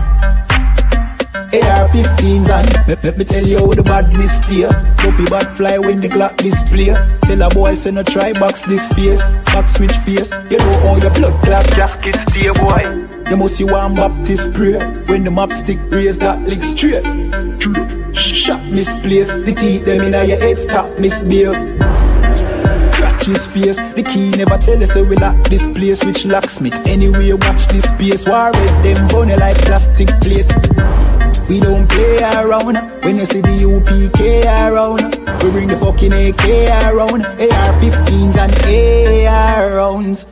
S5: AR-15s and let me tell you how the badness steer. Dopey bad fly when the Glock display. Tell a boy say no try box this face. Back switch face. You know how your blood clot gasket stay boy. You must see one Baptist prayer. When the map stick raise that lick straight. Shot misplaced. The teeth them in your head stop misbehave. Crack his face. The key never tell us we lock this place. Which locksmith anyway watch this space. War with them bunny like plastic plates. We don't play around. When you see the UPK around, we bring the fucking AK around. AR-15s and AR rounds.